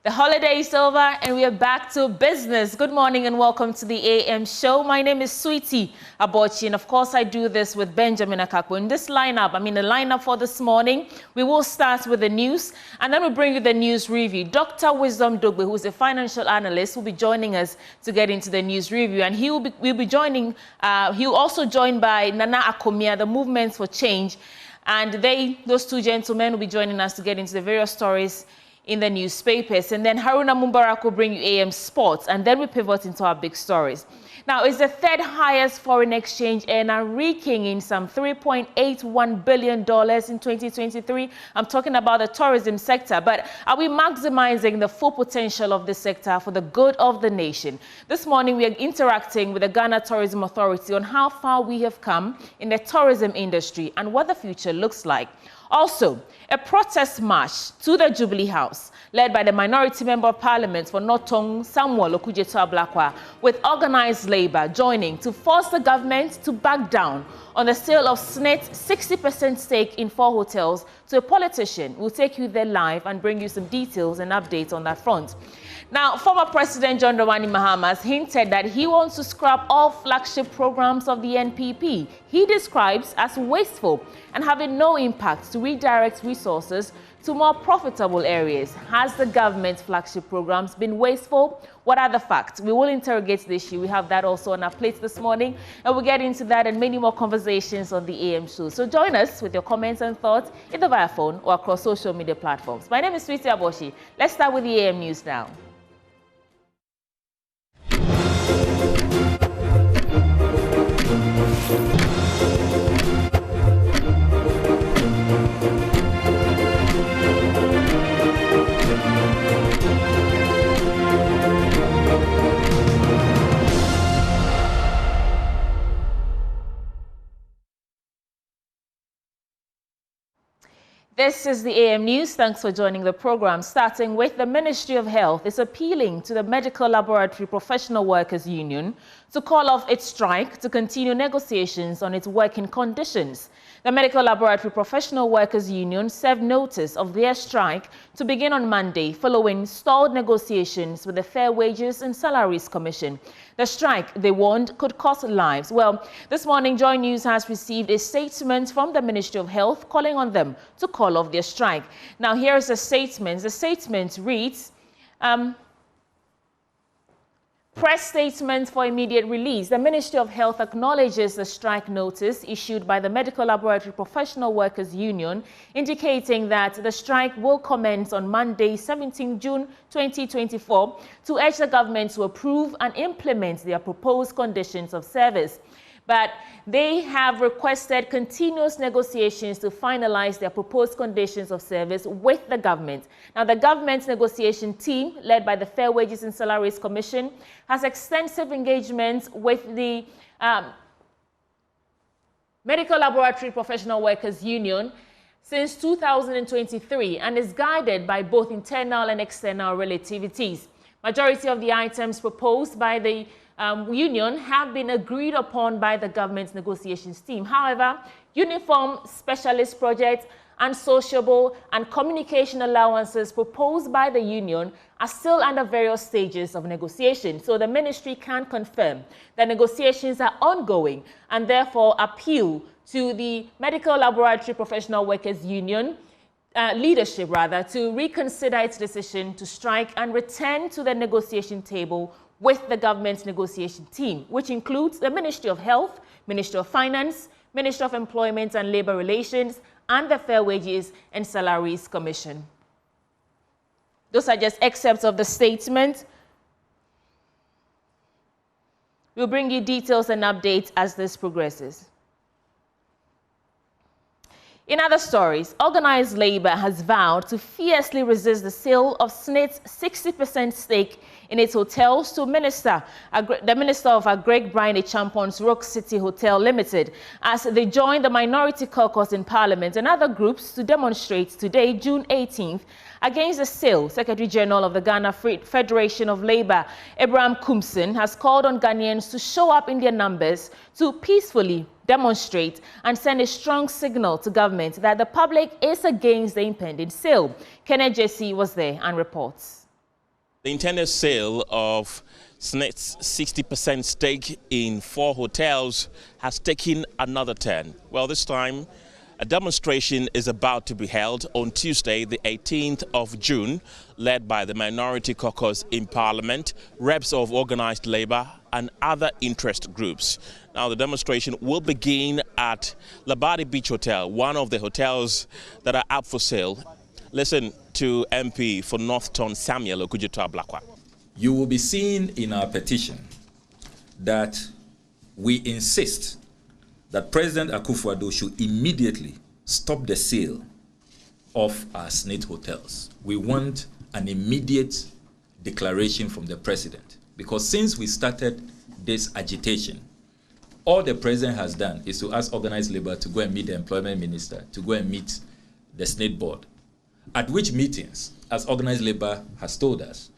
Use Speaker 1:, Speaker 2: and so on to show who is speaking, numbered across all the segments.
Speaker 1: The holiday is over and we are back to business. Good morning and welcome to the AM show. My name is Sweetie Abochi, and of course I do this with Benjamin Akakwo. In this lineup, the lineup for this morning, we will start with the news and then we'll bring you the news review. Dr. Wisdom Dogbe, who is a financial analyst, will be joining us to get into the news review, and he'll also joined by Nana Akomia, the Movements for Change, and those two gentlemen will be joining us to get into the various stories in the newspapers. And then Haruna Mubarak will bring you AM Sports, and then we pivot into our big stories. Now, it's the third highest foreign exchange earner, raking in some $3.81 billion in 2023. I'm talking about the tourism sector, but are we maximizing the full potential of this sector for the good of the nation? This morning, we are interacting with the Ghana Tourism Authority on how far we have come in the tourism industry and what the future looks like. Also, a protest march to the Jubilee House, led by the Minority Member of Parliament for Notong, Samuel Okudzeto Ablakwa, with organized labor joining to force the government to back down on the sale of SSNIT's 60% stake in 4 hotels to a politician. We'll take you there live and bring you some details and updates on that front. Now, former President John Dramani Mahama has hinted that he wants to scrap all flagship programs of the NPP he describes as wasteful and having no impact to redirect resources to more profitable areas. Has the government's flagship programs been wasteful? What are the facts? We will interrogate the issue. We have that also on our plates this morning, and we'll get into that and many more conversations on the AM show. So join us with your comments and thoughts either via phone or across social media platforms. My name is Sweetie Aboshi. Let's start with the AM news now. This is the AM News. Thanks for joining the program. Starting with the Ministry of Health is appealing to the Medical Laboratory Professional Workers Union to call off its strike to continue negotiations on its working conditions. The Medical Laboratory Professional Workers Union served notice of their strike to begin on Monday following stalled negotiations with the Fair Wages and Salaries Commission. The strike, they warned, could cost lives. Well, this morning, Joy News has received a statement from the Ministry of Health calling on them to call off their strike. Now, here is the statement. The statement reads, press statement for immediate release. The Ministry of Health acknowledges the strike notice issued by the Medical Laboratory Professional Workers Union, indicating that the strike will commence on Monday, 17 June 2024, to urge the government to approve and implement their proposed conditions of service. But they have requested continuous negotiations to finalize their proposed conditions of service with the government. Now, the government's negotiation team, led by the Fair Wages and Salaries Commission, has extensive engagements with the Medical Laboratory Professional Workers Union since 2023 and is guided by both internal and external relativities. Majority of the items proposed by the union have been agreed upon by the government's negotiations team. However, uniform specialist projects and sociable and communication allowances proposed by the union are still under various stages of negotiation. So the ministry can confirm that negotiations are ongoing and therefore appeal to the Medical Laboratory Professional Workers Union leadership to reconsider its decision to strike and return to the negotiation table with the government's negotiation team, which includes the Ministry of Health, Ministry of Finance, Ministry of Employment and Labour Relations, and the Fair Wages and Salaries Commission. Those are just excerpts of the statement. We'll bring you details and updates as this progresses. In other stories, organized labor has vowed to fiercely resist the sale of SSNIT's 60% stake in its hotels to the Minister of Greg Brian Champon's Rock City Hotel Limited, as they join the minority caucus in Parliament and other groups to demonstrate today, June 18th, against the sale. Secretary General of the Ghana Federation of Labour, Abraham Kumson, has called on Ghanaians to show up in their numbers to peacefully demonstrate and send a strong signal to government that the public is against the impending sale. Kenneth Jesse was there and reports.
Speaker 2: The intended sale of SSNIT's 60% stake in 4 hotels has taken another turn. Well, this time, a demonstration is about to be held on Tuesday, the 18th of June, led by the Minority Caucus in Parliament, reps of organized labor and other interest groups. Now, the demonstration will begin at Labadi Beach Hotel, one of the hotels that are up for sale. Listen to MP for Northton Samuel Okudzeto Ablakwa.
Speaker 3: You will be seeing in our petition that we insist that President Akufo-Addo should immediately stop the sale of our SSNIT hotels. We want an immediate declaration from the president, because since we started this agitation, all the president has done is to ask organized labor to go and meet the employment minister, to go and meet the SSNIT board, at which meetings, as organized labor has told us,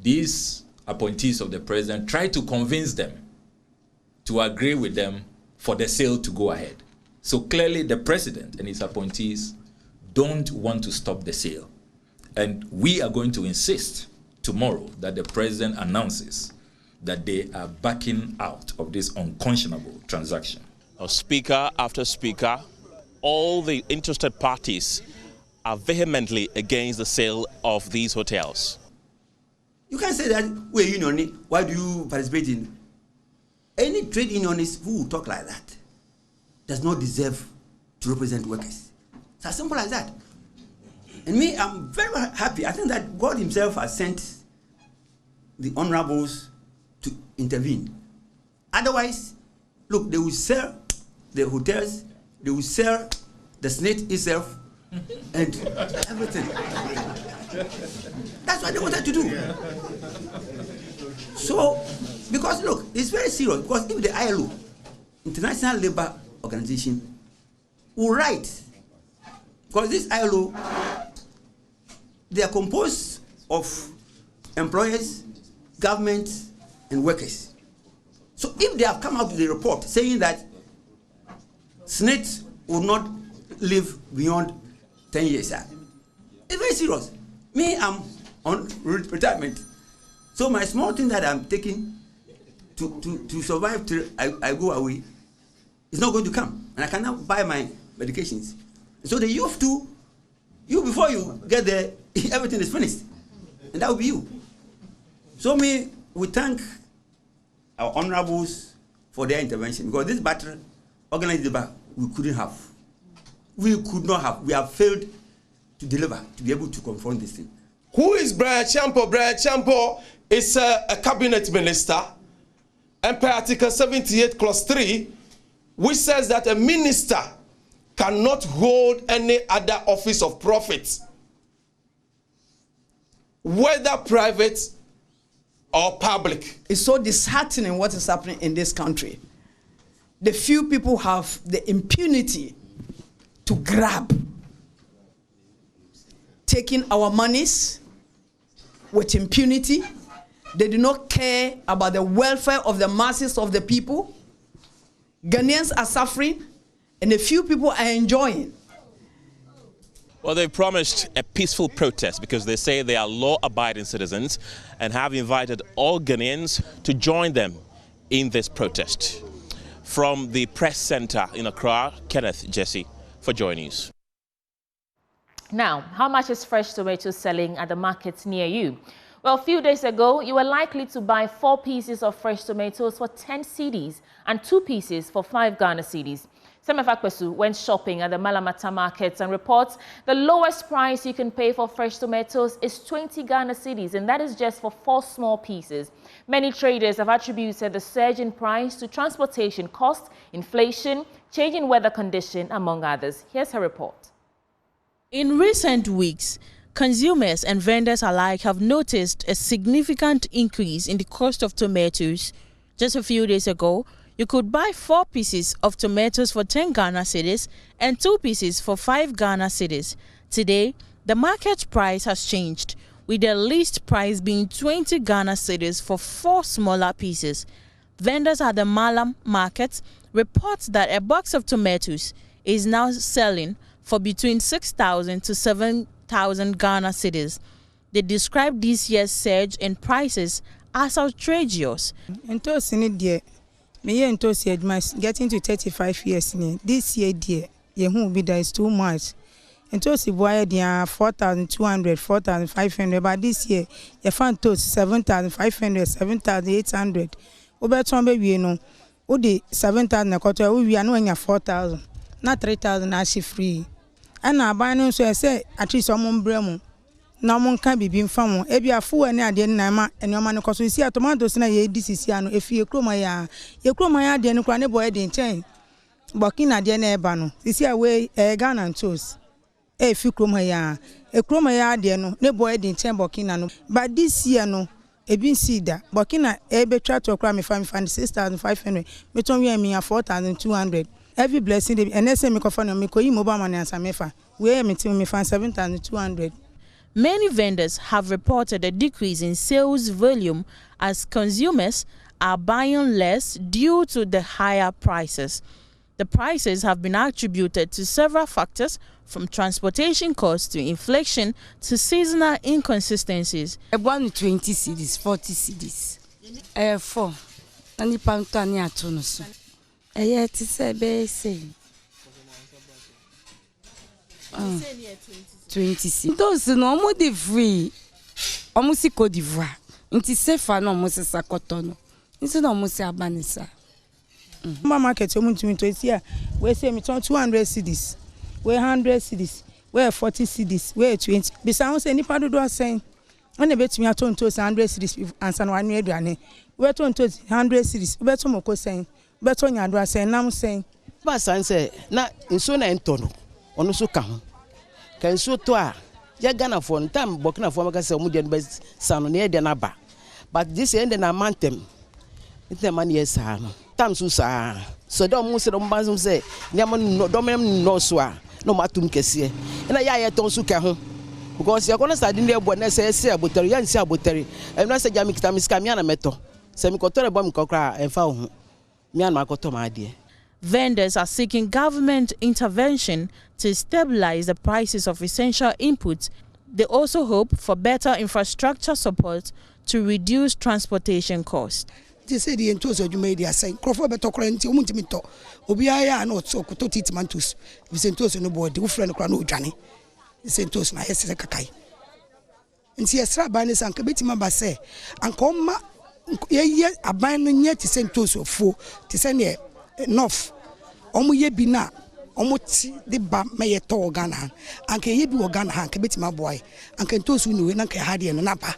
Speaker 3: these appointees of the president try to convince them to agree with them for the sale to go ahead. So clearly the president and his appointees don't want to stop the sale. And we are going to insist tomorrow that the president announces that they are backing out of this unconscionable transaction.
Speaker 2: Now, speaker after speaker, all the interested parties are vehemently against the sale of these hotels.
Speaker 4: You can't say that we're union. Why do you participate in? Any trade unionist who will talk like that does not deserve to represent workers. It's as simple as that. And me, I'm very happy. I think that God himself has sent the honorables to intervene. Otherwise, look, they will sell the hotels, they will sell the SSNIT itself, and everything. That's what they wanted to do. So, because look, it's very serious. Because if the ILO, International Labour Organization, will write, because this ILO, they are composed of employers, government, and workers. So if they have come out with a report saying that SSNIT will not live beyond 10 years, it's very serious. Me, I'm on retirement. So my small thing that I'm taking to survive till I go away is not going to come. And I cannot buy my medications. So the youth too, before you get there, everything is finished. And that will be you. So we thank our honorables for their intervention, because this battle, organized labor, we couldn't have. We could not have. We have failed to deliver, to be able to confront this thing.
Speaker 5: Who is Brian Champo? Brian Champo is a cabinet minister, and per Article 78, Clause 3, which says that a minister cannot hold any other office of profit, whether private or public.
Speaker 6: It's so disheartening what is happening in this country. The few people have the impunity to grab, taking our monies with impunity. They do not care about the welfare of the masses of the people. Ghanaians are suffering, and a few people are enjoying.
Speaker 2: Well, they promised a peaceful protest because they say they are law-abiding citizens and have invited all Ghanaians to join them in this protest. From the press center in Accra, Kenneth Jesse for Joy News.
Speaker 1: Now, how much is fresh tomato selling at the markets near you? Well, a few days ago, you were likely to buy 4 pieces of fresh tomatoes for 10 cedis and 2 pieces for 5 Ghana cedis. Semefakpesu went shopping at the Malamata markets and reports the lowest price you can pay for fresh tomatoes is 20 Ghana cedis, and that is just for 4 small pieces. Many traders have attributed the surge in price to transportation costs, inflation, changing weather condition, among others. Here's her report.
Speaker 7: In recent weeks, consumers and vendors alike have noticed a significant increase in the cost of tomatoes. Just a few days ago, you could buy 4 pieces of tomatoes for 10 Ghana cedis and 2 pieces for 5 Ghana cedis. Today, the market price has changed, with the least price being 20 Ghana cedis for 4 smaller pieces. Vendors at the Malam market report that a box of tomatoes is now selling for between 6,000 to 7,000 Ghana cedis. They describe this year's surge in prices as outrageous.
Speaker 8: Getting to 35 years this year, dear, that is too much. And toast boy, 4,200, 4,500, but this year, you found toast 7,500, 7,800. Over baby, you know, the 7,000 a quarter, we are knowing 4,000, not 3,000 actually free. And now, by no, so I say, at least someone bremo. No one can be being found. If you are full and I didn't know, and your man, because we see a tomatoes in a this is if you close my then cry boy didn't change. Burkina Diana Bano, this year way a gun and toast. A few cromaya, a cromaya diano, no boy didn't change Burkina. But this year, no, a bin see that Burkina a be try to cry me find 6,500, but only me 4,200. Every blessing, and let's say me confirm me, mobile money and Samefa. Where me till me find 7,200.
Speaker 7: Many vendors have reported a decrease in sales volume as consumers are buying less due to the higher prices. The prices have been attributed to several factors, from transportation costs to inflation to seasonal inconsistencies.
Speaker 9: 120 cedis, 40 cedis. 4. Nani panto ani atonuso. Ti se be say. 20. Those no more de free. Almost Côte d'Ivoire. Inti sefa no mo se sakotono. Inti no mo se abanisa.
Speaker 8: Market you to here. We say me 200 cedis. We 100 cedis. We 40 cedis. We 20. Besides any part do saying. When they bet me at 100 cedis and san one year dwane. We 100 cedis. We bet mo saying. Bet on your saying now saying.
Speaker 10: Ba san say na nso na entono. Ono so ka ho. Can so to a ya Ghana for time Burkina for make say omu be sanu na e de na ba, but this end na mantem it man yes ha no time so sa so do omu say do mbazum say nyama no do mem no so a no matum kese na ya ton so ka ho because ya kono sadi na ebo na say abotari ya nsi abotari e na say jami kita miska mi na meto say mi kotore bo mi kokra e fa ho mi an makoto ma ade.
Speaker 7: Vendors are seeking government intervention to stabilize the prices of essential inputs. They also hope for better infrastructure support to reduce transportation costs.
Speaker 11: They say the entos you made saying Crawford better current umtimito. Obiaya no so kuto titmantus. We sent to no boy, the friend crano Johnny. The sentos na hesse kakai. And see a strap banners and Kabitima Basse and come ye abandon yet to send to so full to send ye enough. Omu ye bina omu ti de ba me ye to Ghana anke ye bi wo Ghana han ke betima boy anke to su ni we na ke ha de no na ba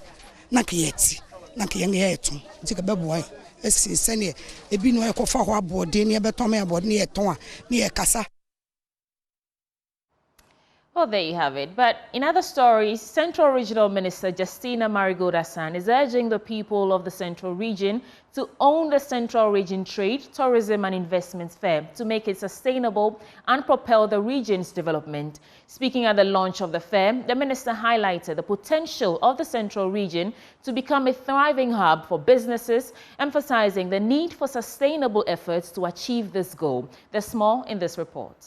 Speaker 11: na ke yeti na ke ye eto ti ke be boy esi sene e bi no e ko fa ho abode ne e beton me abode ne e ton a ne e kasa.
Speaker 1: Well, there you have it. But in other stories, Central Regional Minister Justina Marigold-Hassan is urging the people of the Central Region to own the Central Region Trade, Tourism and Investment Fair to make it sustainable and propel the region's development. Speaking at the launch of the fair, the minister highlighted the potential of the Central Region to become a thriving hub for businesses, emphasizing the need for sustainable efforts to achieve this goal. There's more in this report.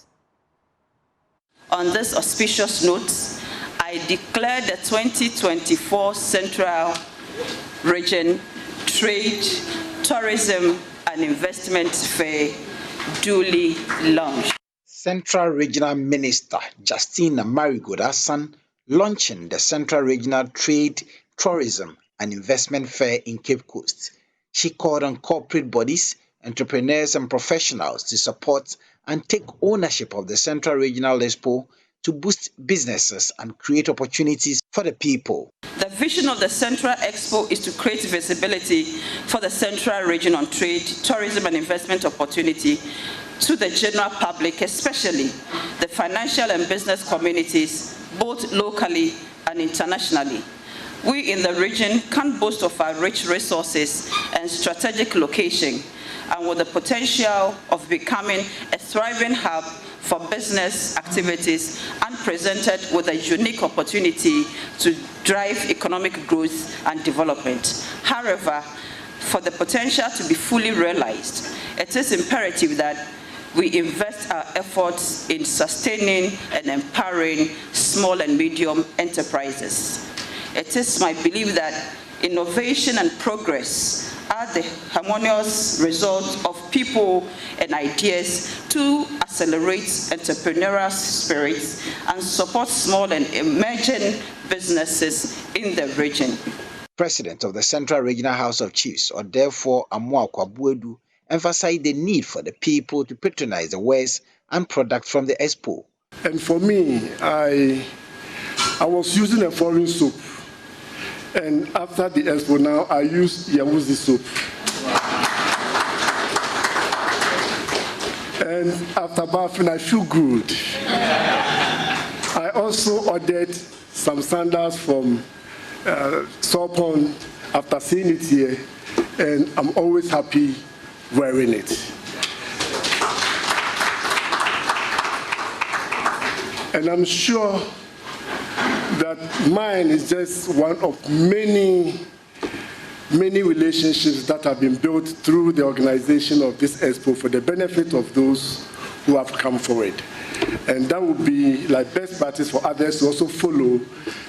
Speaker 12: On this auspicious note, I declare the 2024 Central Region Trade, Tourism and Investment Fair duly launched.
Speaker 13: Central Regional Minister Justina Marigold-Hassan launching the Central Regional Trade, Tourism and Investment Fair in Cape Coast. She called on corporate bodies, entrepreneurs and professionals to support and take ownership of the Central Regional Expo to boost businesses and create opportunities for the people.
Speaker 12: The vision of the Central Expo is to create visibility for the Central Region on trade, tourism and investment opportunity to the general public, especially the financial and business communities, both locally and internationally. We in the region can boast of our rich resources and strategic location, and with the potential of becoming a thriving hub for business activities and presented with a unique opportunity to drive economic growth and development. However, for the potential to be fully realized, it is imperative that we invest our efforts in sustaining and empowering small and medium enterprises. it is my belief that innovation and progress are the harmonious result of people and ideas to accelerate entrepreneurial spirits and support small and emerging businesses in the region.
Speaker 13: President of the Central Regional House of Chiefs, or therefore Amoakwa Buedu, emphasized the need for the people to patronize the wares and products from the expo.
Speaker 14: And for me, I was using a foreign soap. And after the expo now, I use Yawuzi soap. And after bathing, I feel good. I also ordered some sandals from Sopon after seeing it here, and I'm always happy wearing it. And I'm sure that mine is just one of many relationships that have been built through the organization of this expo for the benefit of those who have come forward. And that would be like best practice for others to also follow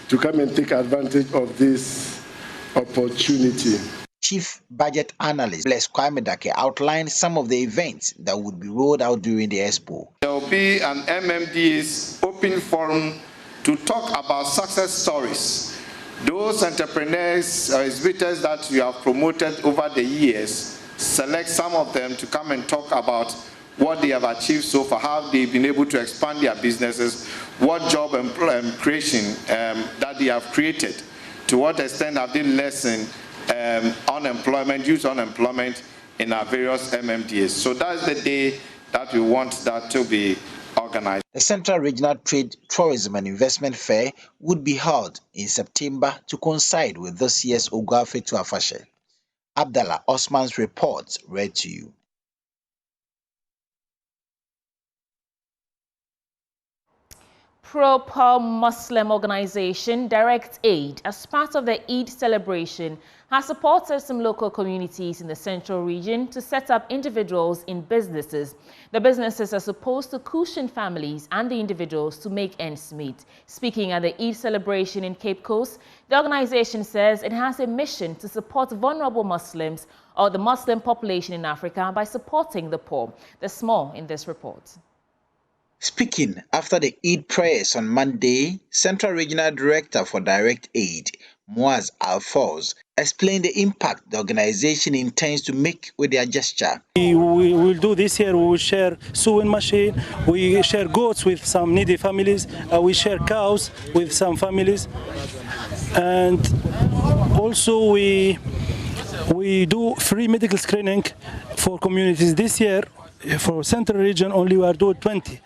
Speaker 14: to come and take advantage of this opportunity.
Speaker 13: Chief Budget Analyst Bless Kwamedake outlined some of the events that would be rolled out during the expo.
Speaker 15: There will be an MMD's open forum to talk about success stories. Those entrepreneurs or exhibitors that you have promoted over the years, select some of them to come and talk about what they have achieved so far, how they've been able to expand their businesses, what job creation that they have created, to what extent have they lessened unemployment, youth unemployment in our various MMDAs. So that's the day that we want that to be organized.
Speaker 13: The Central Regional Trade, Tourism and Investment Fair would be held in September to coincide with this year's Ogwafetu Afashe. Abdallah Osman's report read to you.
Speaker 1: Pro-Muslim organization Direct Aid, as part of the Eid celebration, has supported some local communities in the central region to set up individuals in businesses. The businesses are supposed to cushion families and the individuals to make ends meet. Speaking at the Eid celebration in Cape Coast, the organization says it has a mission to support vulnerable Muslims or the Muslim population in Africa by supporting the poor. There's more in this report.
Speaker 13: Speaking after the Eid prayers on Monday, Central Regional Director for Direct Aid, Muaz Alfoz, explained the impact the organization intends to make with their gesture.
Speaker 16: We will do this year. We will share sewing machine. We share goats with some needy families. We share cows with some families. And also we do free medical screening for communities this year. For Central Region only we are doing 20,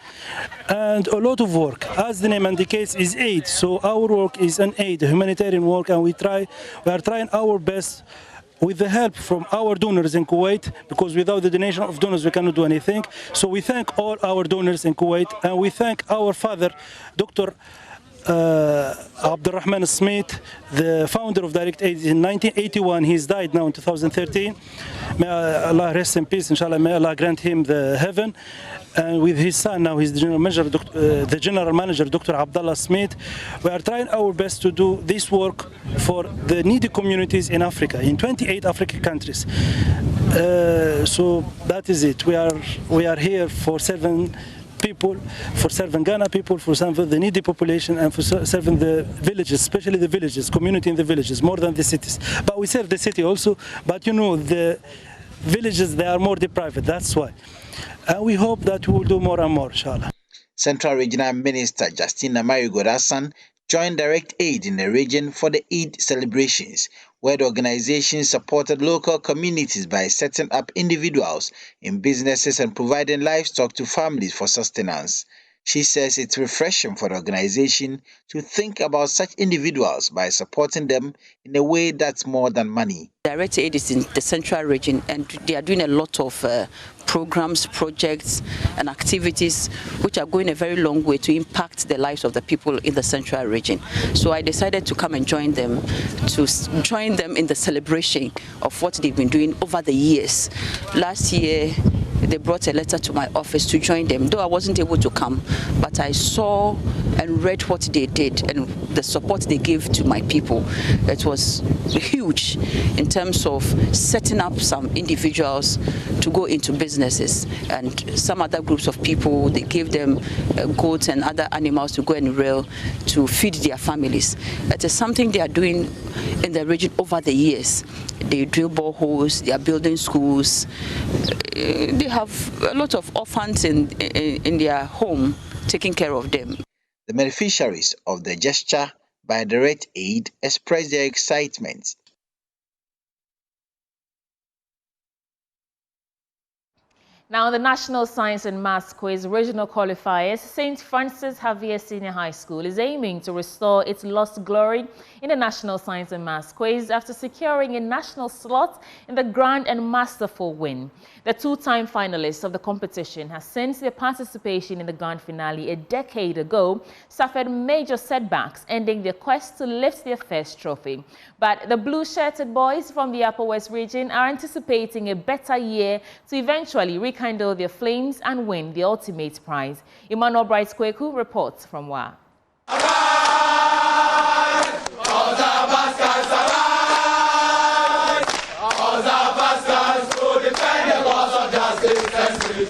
Speaker 16: and a lot of work, as the name indicates, is aid. So our work is an aid, humanitarian work, and we are trying our best with the help from our donors in Kuwait, because without the donation of donors we cannot do anything. So we thank all our donors in Kuwait, and we thank our father, Dr. Abdurrahman Smith, the founder of Direct Aid in 1981. He's died now in 2013. May Allah rest in peace, inshallah. May Allah grant him the heaven. And with his son now, he's the general manager, Dr. Abdullah Smith. We are trying our best to do this work for the needy communities in Africa, in 28 African countries. So that is it. We are here for serving people, for serving Ghana people, for serving the needy population, and for serving the villages, especially the villages, community in the villages, more than the cities. But we serve the city also, but you know, the villages, they are more deprived, that's why. And we hope that we will do more and more, inshallah.
Speaker 13: Central Regional Minister Justina Marigodasan joined Direct Aid in the region for the Eid celebrations, where the organization supported local communities by setting up individuals in businesses and providing livestock to families for sustenance. She says it's refreshing for the organization to think about such individuals by supporting them in a way that's more than money.
Speaker 12: Direct Aid is in the central region, and they are doing a lot of programs, projects and activities which are going a very long way to impact the lives of the people in the central region. So I decided to come and join them in the celebration of what they've been doing over the years. Last year they brought a letter to my office to join them, though I wasn't able to come, but I saw and read what they did and the support they gave to my people. It was huge in terms of setting up some individuals to go into businesses, and some other groups of people, they gave them goats and other animals to go and rear to feed their families. It is something they are doing in the region over the years. They drill boreholes, they are building schools. They have a lot of orphans in their home taking care of them.
Speaker 13: The beneficiaries of the gesture by direct aid expressed their excitement.
Speaker 1: Now, the National Science and Maths Quiz Regional Qualifiers, St. Francis Xavier Senior High School is aiming to restore its lost glory in the National Science and Maths Quiz after securing a national slot in the Grand and Masterful win. The two-time finalists of the competition has, since their participation in the grand finale a decade ago, suffered major setbacks, ending their quest to lift their first trophy. But the blue-shirted boys from the Upper West region are anticipating a better year to eventually rekindle their flames and win the ultimate prize. Emmanuel Bright-Kweku reports from Wa.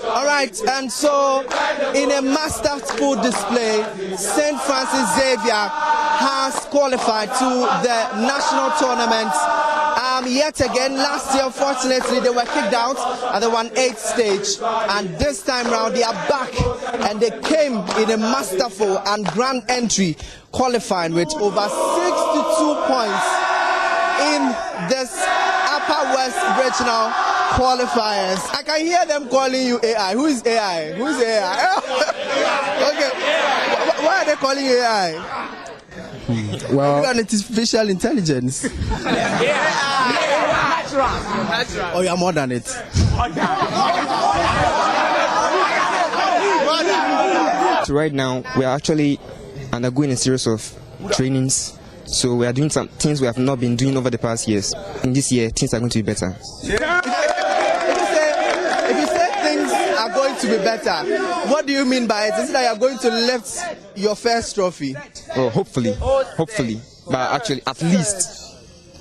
Speaker 17: All right, and so in a masterful display, St. Francis Xavier has qualified to the national tournament. Yet again, last year, unfortunately, they were kicked out at the 1/8 stage, and this time round they are back, and they came in a masterful and grand entry, qualifying with over 62 points in this Upper West Regional qualifiers. I can hear them calling you AI. Who is AI? Who is AI? Okay. Why are they calling you AI? Well, you got artificial intelligence. Oh, you are more than it.
Speaker 18: So right now, we are actually undergoing a series of trainings. So we are doing some things we have not been doing over the past years. In this year, things are going to be better.
Speaker 17: If you say things are going to be better, what do you mean by it? Is it that you are going to lift your first trophy?
Speaker 18: Oh, hopefully. But actually, at least,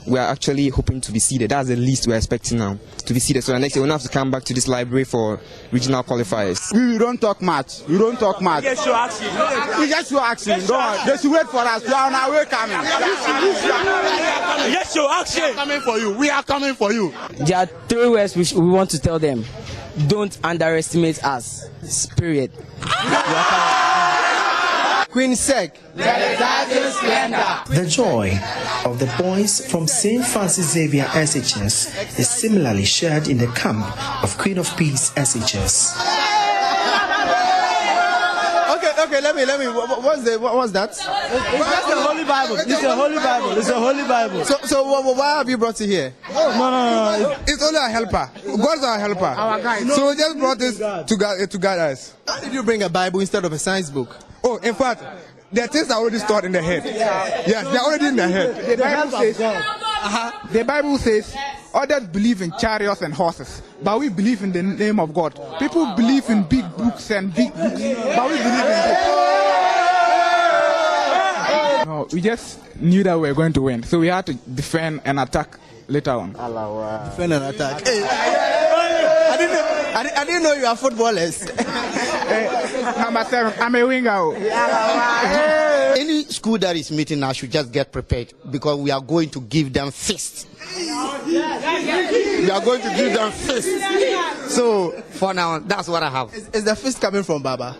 Speaker 18: we are actually hoping to be seeded. That's the least we're expecting now, to be seeded. So next year, we'll have to come back to this library for regional qualifiers.
Speaker 19: We don't talk much. We don't talk much.
Speaker 20: Yes, show action.
Speaker 19: We just show action. Don't. Just wait for us. We are on our way coming.
Speaker 20: Yes, show action.
Speaker 19: We are coming for you. We are coming for you.
Speaker 10: There are 3 words we want to tell them. Don't underestimate us. Spirit.
Speaker 17: Queen Sec.
Speaker 21: The joy of the boys from St. Francis Xavier SHS is similarly shared in the camp of Queen of Peace SHS.
Speaker 17: Okay, let me. What's that?
Speaker 20: It's the Holy Bible. It's a Holy Bible. It's a Holy Bible.
Speaker 17: So why have you brought it here?
Speaker 19: No. It's only a helper. God's our helper. Our guide. So we just brought this to guide us.
Speaker 17: How did you bring a Bible instead of a science book?
Speaker 19: Oh, in fact, the things are already stored in the head. Yes, they're already in the head. The Bible says, others believe in chariots and horses, but we believe in the name of God. People believe in big books, but we believe in books. No, we just knew that we were going to win, so we had to defend and attack later on.
Speaker 17: Defend and attack. Hey. I didn't know you are footballers.
Speaker 19: Number 7, I'm a winger.
Speaker 22: Any school that is meeting now should just get prepared, because we are going to give them fists. We are going to give them fists. So for now, that's what I have.
Speaker 17: Is the fist coming from Baba?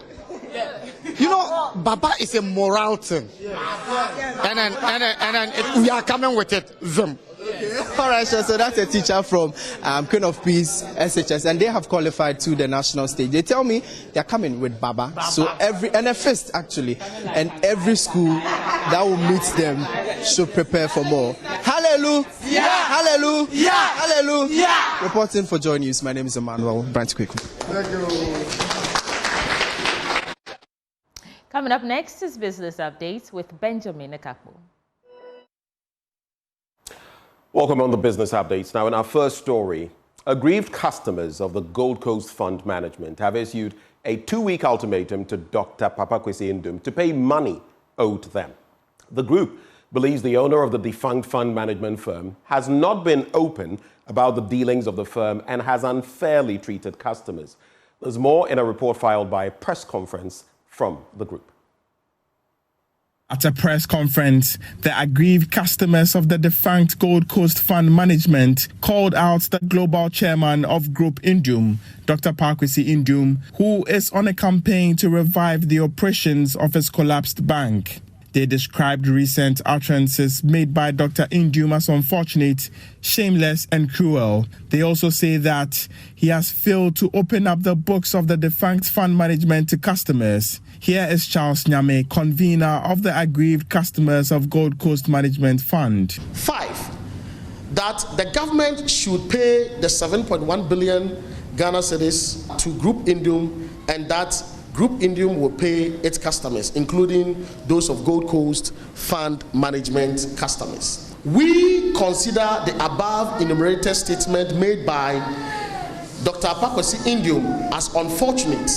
Speaker 22: You know, Baba is a moral thing. And then we are coming with it. Them.
Speaker 17: All right, so that's a teacher from Queen of Peace SHS, and they have qualified to the national stage. They tell me they're coming with Baba. So and a fist actually, and every school that will meet them should prepare for more. Hallelujah! Yeah. Hallelujah! Yeah. Hallelujah! Yeah. Reporting for Joy News, my name is Emmanuel Bright-Kweku.
Speaker 19: Thank you.
Speaker 1: Coming up next is Business Updates with Benjamin Akakpo.
Speaker 23: Welcome on the Business Updates. Now, in our first story,
Speaker 3: Aggrieved customers of the Gold Coast Fund Management have issued a 2-week ultimatum to Dr. Papakwesi Ndum to pay money owed to them. The group believes the owner of the defunct fund management firm has not been open about the dealings of the firm and has unfairly treated customers. There's more in a report filed by a press conference from the group.
Speaker 4: At a press conference, the aggrieved customers of the defunct Gold Coast Fund Management called out the global chairman of Group Indum, Dr. Papakwesi Ndum, who is on a campaign to revive the operations of his collapsed bank. They described recent utterances made by Dr. Ndum as unfortunate, shameless and cruel. They also say that he has failed to open up the books of the defunct fund management to customers. Here is Charles Nyame, convener of the aggrieved customers of Gold Coast Management Fund.
Speaker 23: 5, that the government should pay the 7.1 billion Ghana cedis to Group Indum, and that Group Indum will pay its customers, including those of Gold Coast Fund Management customers. We consider the above enumerated statement made by Dr. Papakwesi Ndum as unfortunate,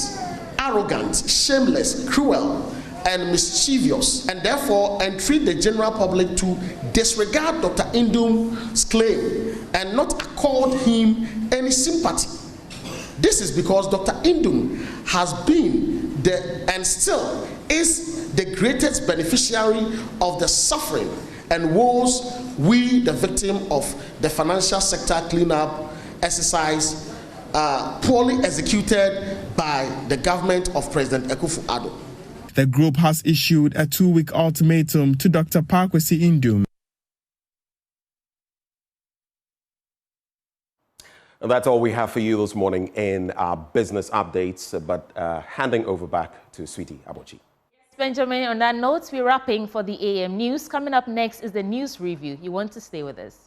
Speaker 23: arrogant, shameless, cruel, and mischievous, and therefore entreat the general public to disregard Dr. Ndum's claim and not accord him any sympathy. This is because Dr. Ndum has been and still is the greatest beneficiary of the suffering and woes we, the victim of the financial sector cleanup exercise, poorly executed by the government of President Akufo-Addo.
Speaker 4: The group has issued a 2-week ultimatum to Dr. Papakwesi Ndum.
Speaker 3: And that's all we have for you this morning in our business updates, but handing over back to Sweetie Abochi.
Speaker 1: Benjamin, on that note, we're wrapping for the AM News. Coming up next is the news review. You want to stay with us.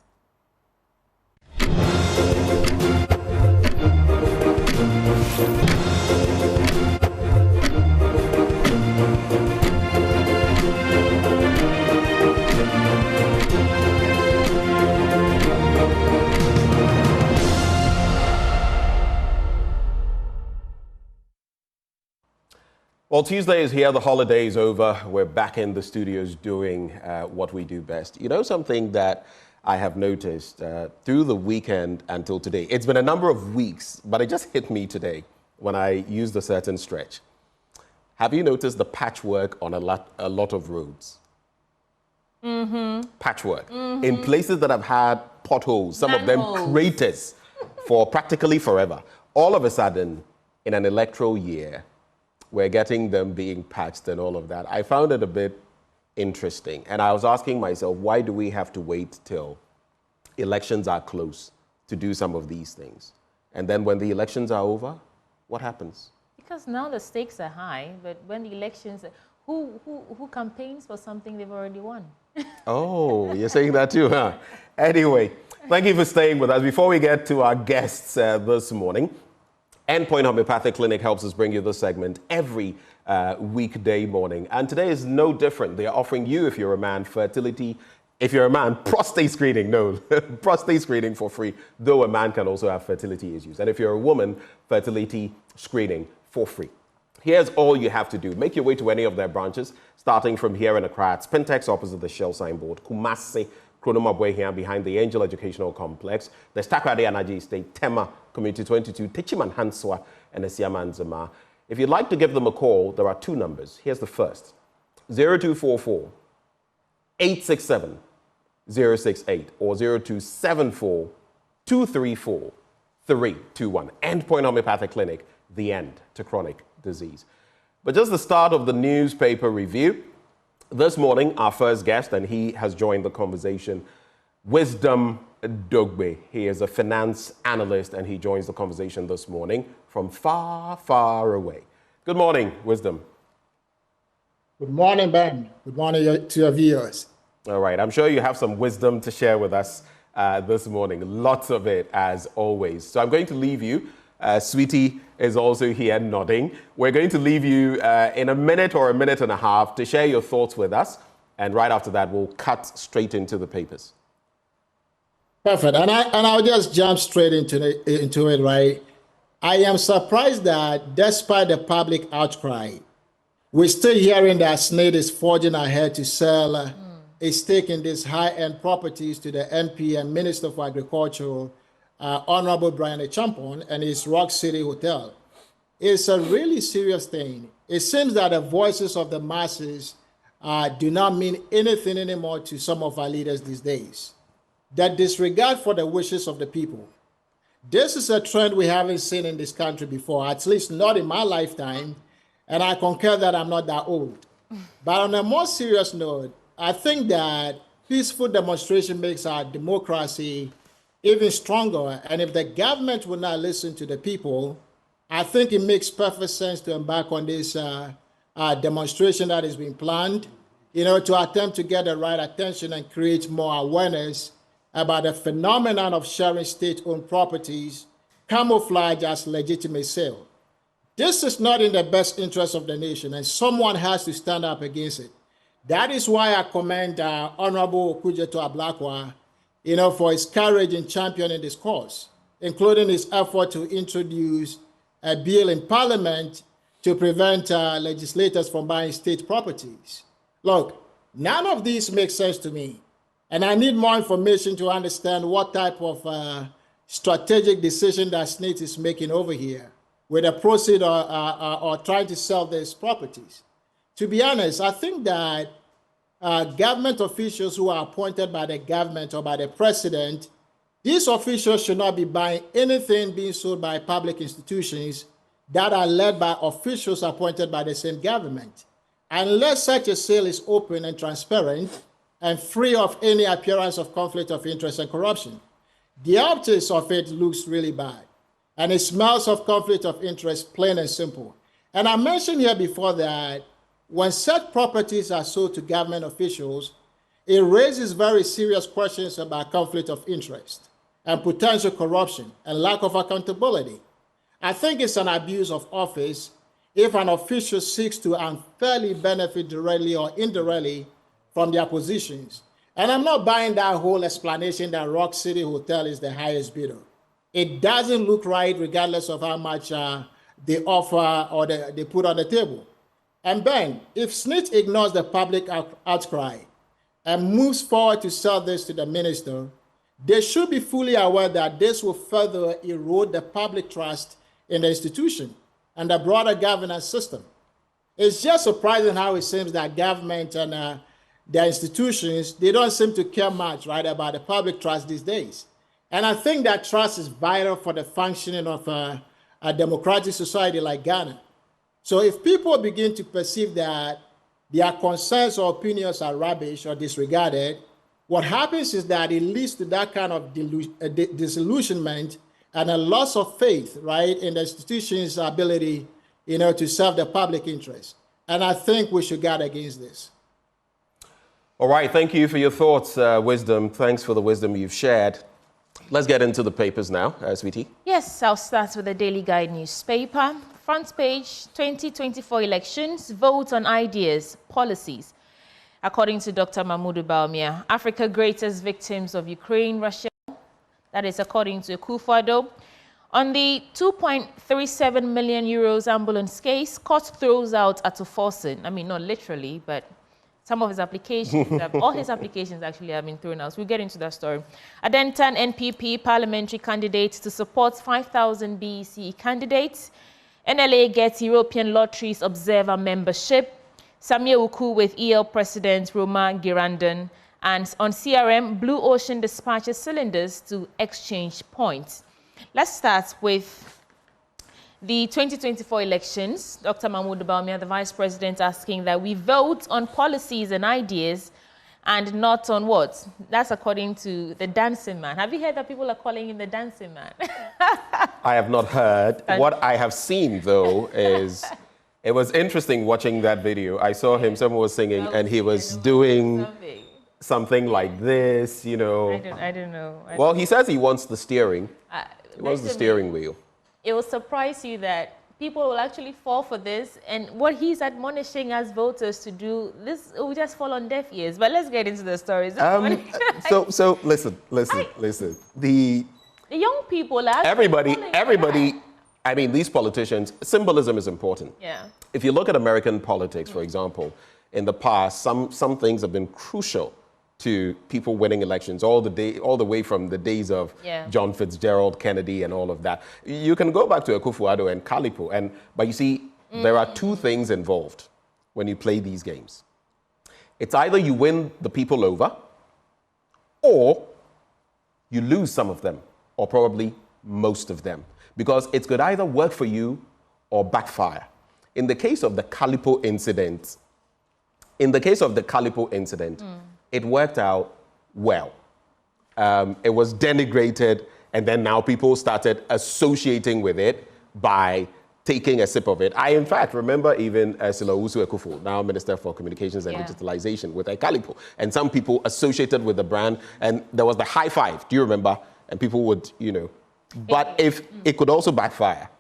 Speaker 3: Well, Tuesday is here, the holiday is over. We're back in the studios doing what we do best. You know something that I have noticed through the weekend until today? It's been a number of weeks, but it just hit me today when I used a certain stretch. Have you noticed the patchwork on a lot of roads? Patchwork. In places that have had potholes, some of them craters for practically forever. All of a sudden, in an electoral year, we're getting them being patched and all of that. I found it a bit interesting. And I was asking myself, why do we have to wait till elections are close to do some of these things? And then when the elections are over, what happens?
Speaker 1: Because now the stakes are high, but when the elections, who campaigns for something they've already won?
Speaker 3: Oh, you're saying that too, huh? Anyway, thank you for staying with us. Before we get to our guests this morning, Endpoint Homeopathic Clinic helps us bring you this segment every weekday morning. And today is no different. They are offering you, if you're a man, fertility. If you're a man, prostate screening. No, prostate screening for free, though a man can also have fertility issues. And if you're a woman, fertility screening for free. Here's all you have to do. Make your way to any of their branches, starting from here in Accra at Spintex opposite the Shell signboard, Kumasi, Kronoma here behind the Angel Educational Complex, the Stakrade Anaji State, Tema, Community 22, Techiman Hanswa, and Esiaman Zama. If you'd like to give them a call, there are 2 numbers. Here's the first, 0244 867 068 or 0274 234 321. Endpoint Homeopathic Clinic, the end to chronic disease. But just the start of the newspaper review. This morning, our first guest, and he has joined the conversation, Wisdom Dogbe. He is a finance analyst, and he joins the conversation this morning from far, far away. Good morning, Wisdom.
Speaker 24: Good morning, Ben. Good morning to your viewers.
Speaker 3: All right, I'm sure you have some wisdom to share with us this morning. Lots of it, as always. So I'm going to leave you. Sweetie is also here nodding. We're going to leave you in a minute or a minute and a half to share your thoughts with us. And right after that, we'll cut straight into the papers.
Speaker 24: Perfect. And I'll just jump straight into it, right? I am surprised that despite the public outcry, we're still hearing that SSNIT is forging ahead to sell a stake in these high-end properties to the MP and Minister for Agriculture, Honorable Brian Champon, and his Rock City Hotel. It's a really serious thing. It seems that the voices of the masses do not mean anything anymore to some of our leaders these days. That disregard for the wishes of the people. This is a trend we haven't seen in this country before, at least not in my lifetime, and I concur that I'm not that old. But on a more serious note, I think that peaceful demonstration makes our democracy even stronger, and if the government will not listen to the people, I think it makes perfect sense to embark on this demonstration that is being planned, to attempt to get the right attention and create more awareness about the phenomenon of sharing state-owned properties camouflaged as legitimate sale. This is not in the best interest of the nation, and someone has to stand up against it. That is why I commend Honorable Okudzeto Ablakwa, for his courage in championing this cause, including his effort to introduce a bill in Parliament to prevent legislators from buying state properties. Look, none of these makes sense to me. And I need more information to understand what type of strategic decision that SSNIT is making over here with the proceed or trying to sell these properties. To be honest, I think that government officials who are appointed by the government or by the president, these officials should not be buying anything being sold by public institutions that are led by officials appointed by the same government. Unless such a sale is open and transparent, and free of any appearance of conflict of interest and corruption. The optics of it looks really bad, and it smells of conflict of interest, plain and simple. And I mentioned here before that when such properties are sold to government officials, it raises very serious questions about conflict of interest and potential corruption and lack of accountability. I think it's an abuse of office if an official seeks to unfairly benefit directly or indirectly from their positions. And I'm not buying that whole explanation that Rock City Hotel is the highest bidder. It doesn't look right regardless of how much they offer or they put on the table. And Ben, if SSNIT ignores the public outcry and moves forward to sell this to the minister, they should be fully aware that this will further erode the public trust in the institution and the broader governance system. It's just surprising how it seems that government and their institutions, they don't seem to care much, right, about the public trust these days. And I think that trust is vital for the functioning of a democratic society like Ghana. So if people begin to perceive that their concerns or opinions are rubbish or disregarded, what happens is that it leads to that kind of disillusionment and a loss of faith, right, in the institution's ability, to serve the public interest. And I think we should guard against this.
Speaker 3: All right, thank you for your thoughts, Wisdom. Thanks for the wisdom you've shared. Let's get into the papers now, Sweetie.
Speaker 1: Yes, I'll start with the Daily Guide newspaper. Front page, 2024 elections, vote on ideas, policies. According to Dr. Mahmoud Bawumia, Africa's greatest victims of Ukraine, Russia, that is according to Akufo-Addo. On the 2.37 million euros ambulance case, court throws out Atuforsen. I mean, not literally, but some of his applications, all his applications actually have been thrown out. We'll get into that story. Adentan NPP parliamentary candidate to support 5,000 BEC candidates. NLA gets European Lotteries Observer membership. Samia Uku with EL President Roma Girandon. And on CRM, Blue Ocean dispatches cylinders to exchange points. Let's start with the 2024 elections. Dr. Mahmoud Bawumia, the Vice President, asking that we vote on policies and ideas and not on what? That's according to the dancing man. Have you heard that people are calling him the dancing man?
Speaker 3: I have not heard. What I have seen, though, is it was interesting watching that video. I saw him, someone was singing, and he was doing something like this, I
Speaker 1: don't know.
Speaker 3: Well, he says he wants the steering. He wants the steering wheel.
Speaker 1: It will surprise you that people will actually fall for this, and what he's admonishing us voters to do, this will just fall on deaf ears. But let's get into the stories.
Speaker 3: So listen. The
Speaker 1: young people are
Speaker 3: everybody. I mean, these politicians. Symbolism is important.
Speaker 1: Yeah.
Speaker 3: If you look at American politics, for example, in the past, some things have been crucial to people winning elections all the way from the days of John Fitzgerald Kennedy and all of that. You can go back to Akufo-Addo and Kalipo, but you see, there are two things involved when you play these games. It's either you win the people over, or you lose some of them, or probably most of them, because it could either work for you or backfire. In the case of the Kalipo incident, it worked out well. It was denigrated, and then now people started associating with it by taking a sip of it. I, in fact, remember even Silawusu Ekufo, now Minister for Communications and Digitalization, with Kalipo. And some people associated with the brand, and there was the high five, do you remember? And people would, but if it could also backfire.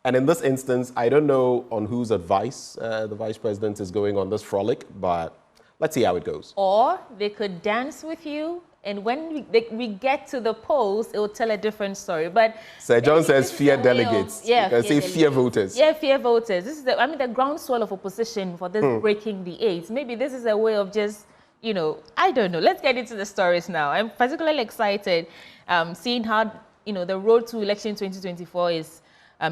Speaker 3: And in this instance, I don't know on whose advice the Vice President is going on this frolic, but let's see how it goes.
Speaker 1: Or they could dance with you, and when we get to the polls, it will tell a different story. But
Speaker 3: Sir John says fear delegates. You can say fear voters.
Speaker 1: Yeah, fear voters. This is the groundswell of opposition for this breaking the AIDS. Maybe this is a way of just, I don't know. Let's get into the stories now. I'm particularly excited seeing how, the road to election 2024 is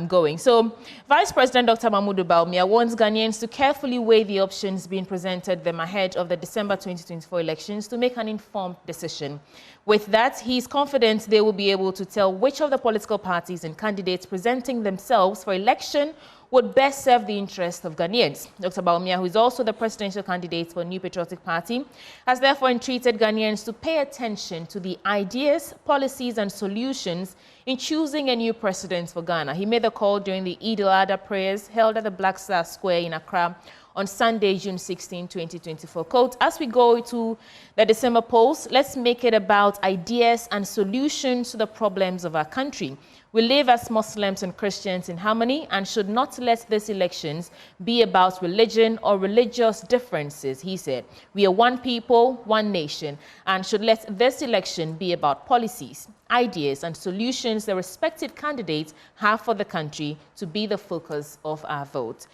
Speaker 1: going. So, Vice President Dr. Mahmoud Bawumia wants Ghanaians to carefully weigh the options being presented them ahead of the December 2024 elections to make an informed decision. With that, he is confident they will be able to tell which of the political parties and candidates presenting themselves for election would best serve the interests of Ghanaians. Dr. Bawumia, who is also the presidential candidate for New Patriotic Party, has therefore entreated Ghanaians to pay attention to the ideas, policies and solutions in choosing a new president for Ghana. He made the call during the Eid al-Adha prayers held at the Black Star Square in Accra on Sunday, June 16, 2024. Quote, as we go to the December polls, let's make it about ideas and solutions to the problems of our country. We live as Muslims and Christians in harmony and should not let these elections be about religion or religious differences, he said. We are one people, one nation, and should let this election be about policies, ideas, and solutions the respective candidates have for the country to be the focus of our vote.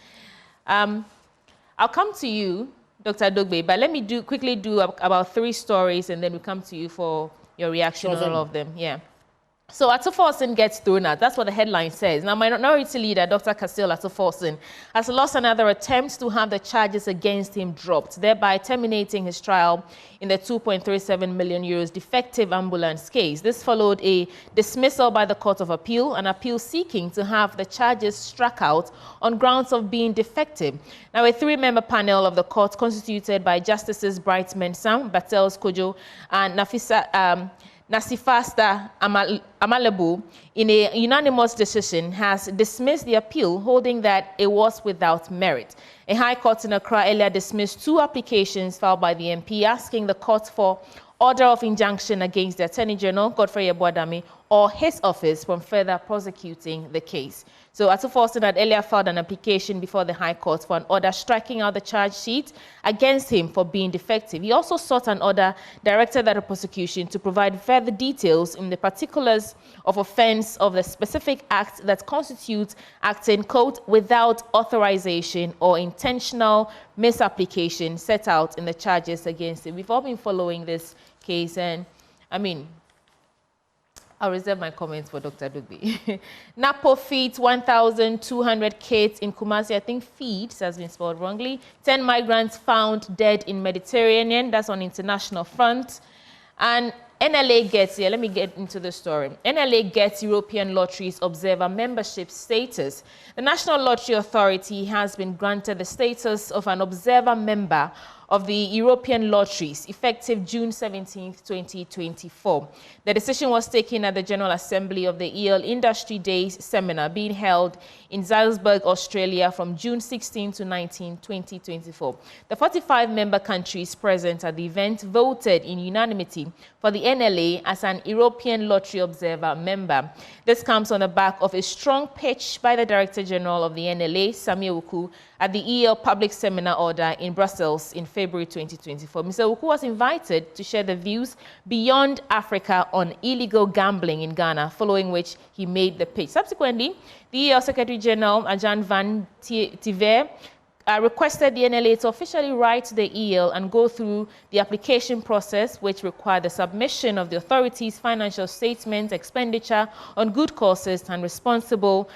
Speaker 1: I'll come to you, Dr. Adogbe, but let me quickly do about 3 stories, and then we come to you for your reaction on all of them. Yeah. So Atuforsen gets thrown out. That's what the headline says. Now, Minority Leader Dr. Kasil Atuforsen has lost another attempt to have the charges against him dropped, thereby terminating his trial in the 2.37 million euros defective ambulance case. This followed a dismissal by the Court of Appeal, an appeal seeking to have the charges struck out on grounds of being defective. Now, a 3-member panel of the court, constituted by Justices Bright Mensah, Battels Kojo, and Nasifasta Amalebu, in a unanimous decision, has dismissed the appeal, holding that it was without merit. A High Court in Accra earlier dismissed 2 applications filed by the MP, asking the court for order of injunction against the Attorney General, Godfrey Yeboadami, or his office from further prosecuting the case. So Atuforsen had earlier filed an application before the High Court for an order striking out the charge sheet against him for being defective. He also sought an order directed at the prosecution to provide further details in the particulars of offense of the specific act that constitutes acting, quote, without authorization or intentional misapplication set out in the charges against him. We've all been following this case, and I'll reserve my comments for Dr. Dugbe. Napo feeds 1,200 kids in Kumasi. I think feeds has been spelled wrongly. 10 migrants found dead in Mediterranean. That's on international front. And NLA gets, let me get into the story. NLA gets European Lotteries Observer membership status. The National Lottery Authority has been granted the status of an observer member of the European lotteries, effective June 17, 2024. The decision was taken at the General Assembly of the EL Industry Days seminar being held in Salzburg, Australia from June 16 to 19, 2024. The 45 member countries present at the event voted in unanimity for the NLA as an European Lottery Observer member. This comes on the back of a strong pitch by the Director General of the NLA, Samia Uku, at the EL Public Seminar Order in Brussels in February 2024. Mr. Uku was invited to share the views beyond Africa on illegal gambling in Ghana, following which he made the pitch. Subsequently, the EL Secretary General, Ajahn Van Tiver, requested the NLA to officially write to the EL and go through the application process, which required the submission of the authority's financial statements, expenditure on good causes, and responsible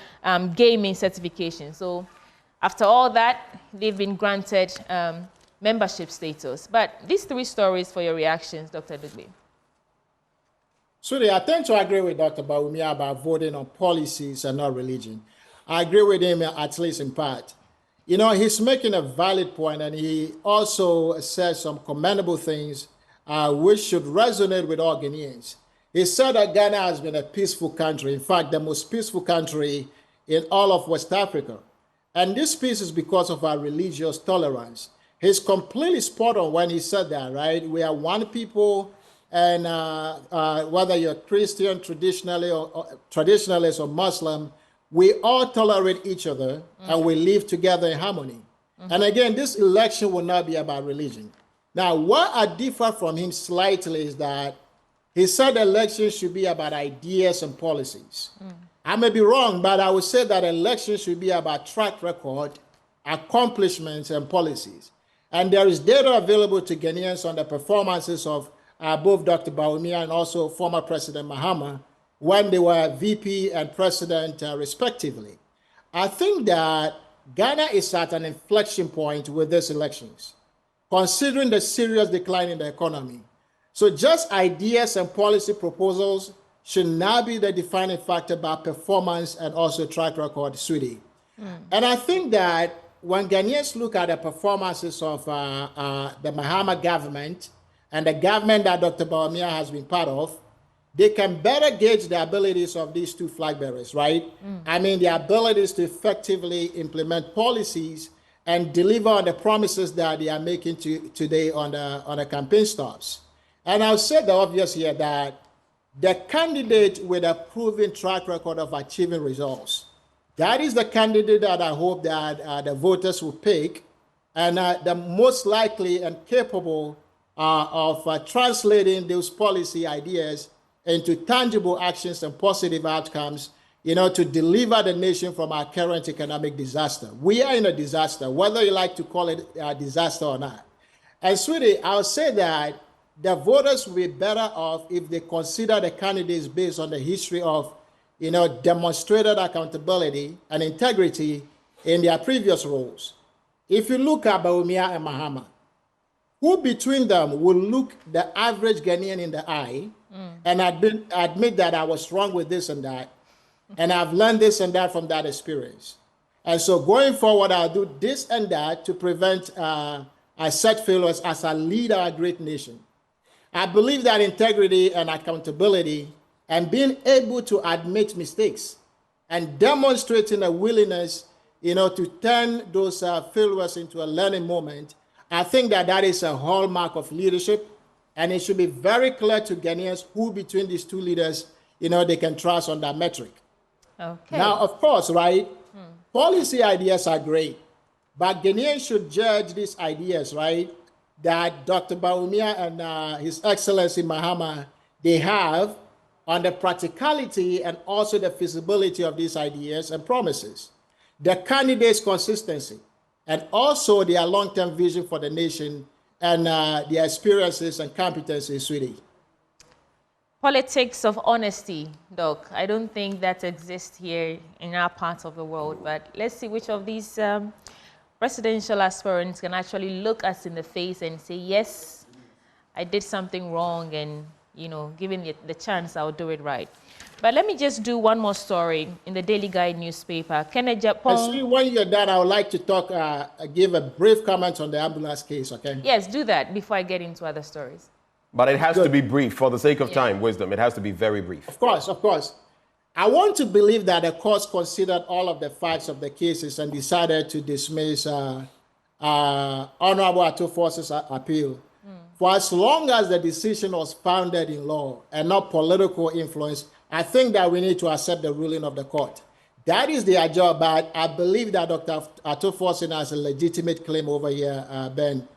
Speaker 1: gaming certification. So after all that, they've been granted membership status. But these three stories for your reactions, Dr. Dugbe.
Speaker 24: Sudi, I tend to agree with Dr. Bawumia about voting on policies and not religion. I agree with him at least in part. You know, he's making a valid point, and he also says some commendable things which should resonate with all Ghanaians. He said that Ghana has been a peaceful country, in fact, the most peaceful country in all of West Africa. And this peace is because of our religious tolerance. He's completely spot on when he said that, right? We are one people, and whether you're Christian, traditionalist or Muslim, we all tolerate each other and we live together in harmony. And again, this election will not be about religion. Now, what I differ from him slightly is that he said elections should be about ideas and policies. I may be wrong, but I would say that elections should be about track record, accomplishments, and policies. And there is data available to Ghanaians on the performances of both Dr. Bawumia and also former President Mahama when they were VP and President respectively. I think that Ghana is at an inflection point with these elections, considering the serious decline in the economy. So just ideas and policy proposals should now be the defining factor about performance and also track record, sweetie. And I think that when Ghanaians look at the performances of the Mahama government and the government that Dr. Bawumia has been part of, they can better gauge the abilities of these two flag bearers, right? I mean, the abilities to effectively implement policies and deliver on the promises that they are making today on the campaign stops. And I'll say the obvious here that the candidate with a proven track record of achieving results, that is the candidate that I hope that the voters will pick, and the most likely and capable of translating those policy ideas into tangible actions and positive outcomes, you know, to deliver the nation from our current economic disaster. We are in a disaster, whether you like to call it a disaster or not. And sweetie, I'll say that the voters will be better off if they consider the candidates based on the history of, you know, demonstrated accountability and integrity in their previous roles. If you look at Bawumia and Mahama, who between them will look the average Ghanaian in the eye and admit that I was wrong with this and that, and I've learned this and that from that experience. And so going forward, I'll do this and that to prevent such failures as I lead our great nation. I believe that integrity and accountability and being able to admit mistakes and demonstrating a willingness, you know, to turn those failures into a learning moment, I think that that is a hallmark of leadership, and it should be very clear to Ghanaians who between these two leaders, you know, they can trust on that metric.
Speaker 1: Okay.
Speaker 24: Now, of course, right, policy ideas are great, but Ghanaians should judge these ideas, right, that Dr. Bawumia and His Excellency Mahama, they have on the practicality and also the feasibility of these ideas and promises, the candidates' consistency, and also their long-term vision for the nation and their experiences and competencies, sweetie.
Speaker 1: Politics of honesty, Doc. I don't think that exists here in our part of the world, but let's see which of these presidential aspirants can actually look us in the face and say, yes, I did something wrong and you know, given the chance, I'll do it right. But let me just do one more story in the Daily Guide newspaper. Kenneth Japong.
Speaker 24: See, when you're done, I would like to talk, give a brief comment on the ambulance case, okay?
Speaker 1: Yes, do that before I get into other stories.
Speaker 3: But it has to be brief for the sake of time, Wisdom. It has to be very brief.
Speaker 24: Of course, of course. I want to believe that the courts considered all of the facts of the cases and decided to dismiss Honorable Atofor's appeal. For as long as the decision was founded in law and not political influence, I think that we need to accept the ruling of the court. That is their job, but I believe that Dr. Atofor has a legitimate claim over here, Ben.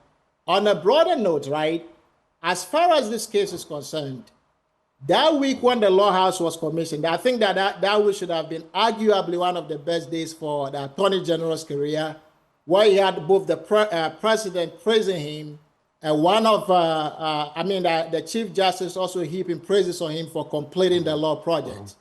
Speaker 24: On a broader note, right, as far as this case is concerned, that week when the Law House was commissioned, I think that week should have been arguably one of the best days for the Attorney General's career, where he had both the president praising him and one of, the Chief Justice also heaping praises on him for completing the law project.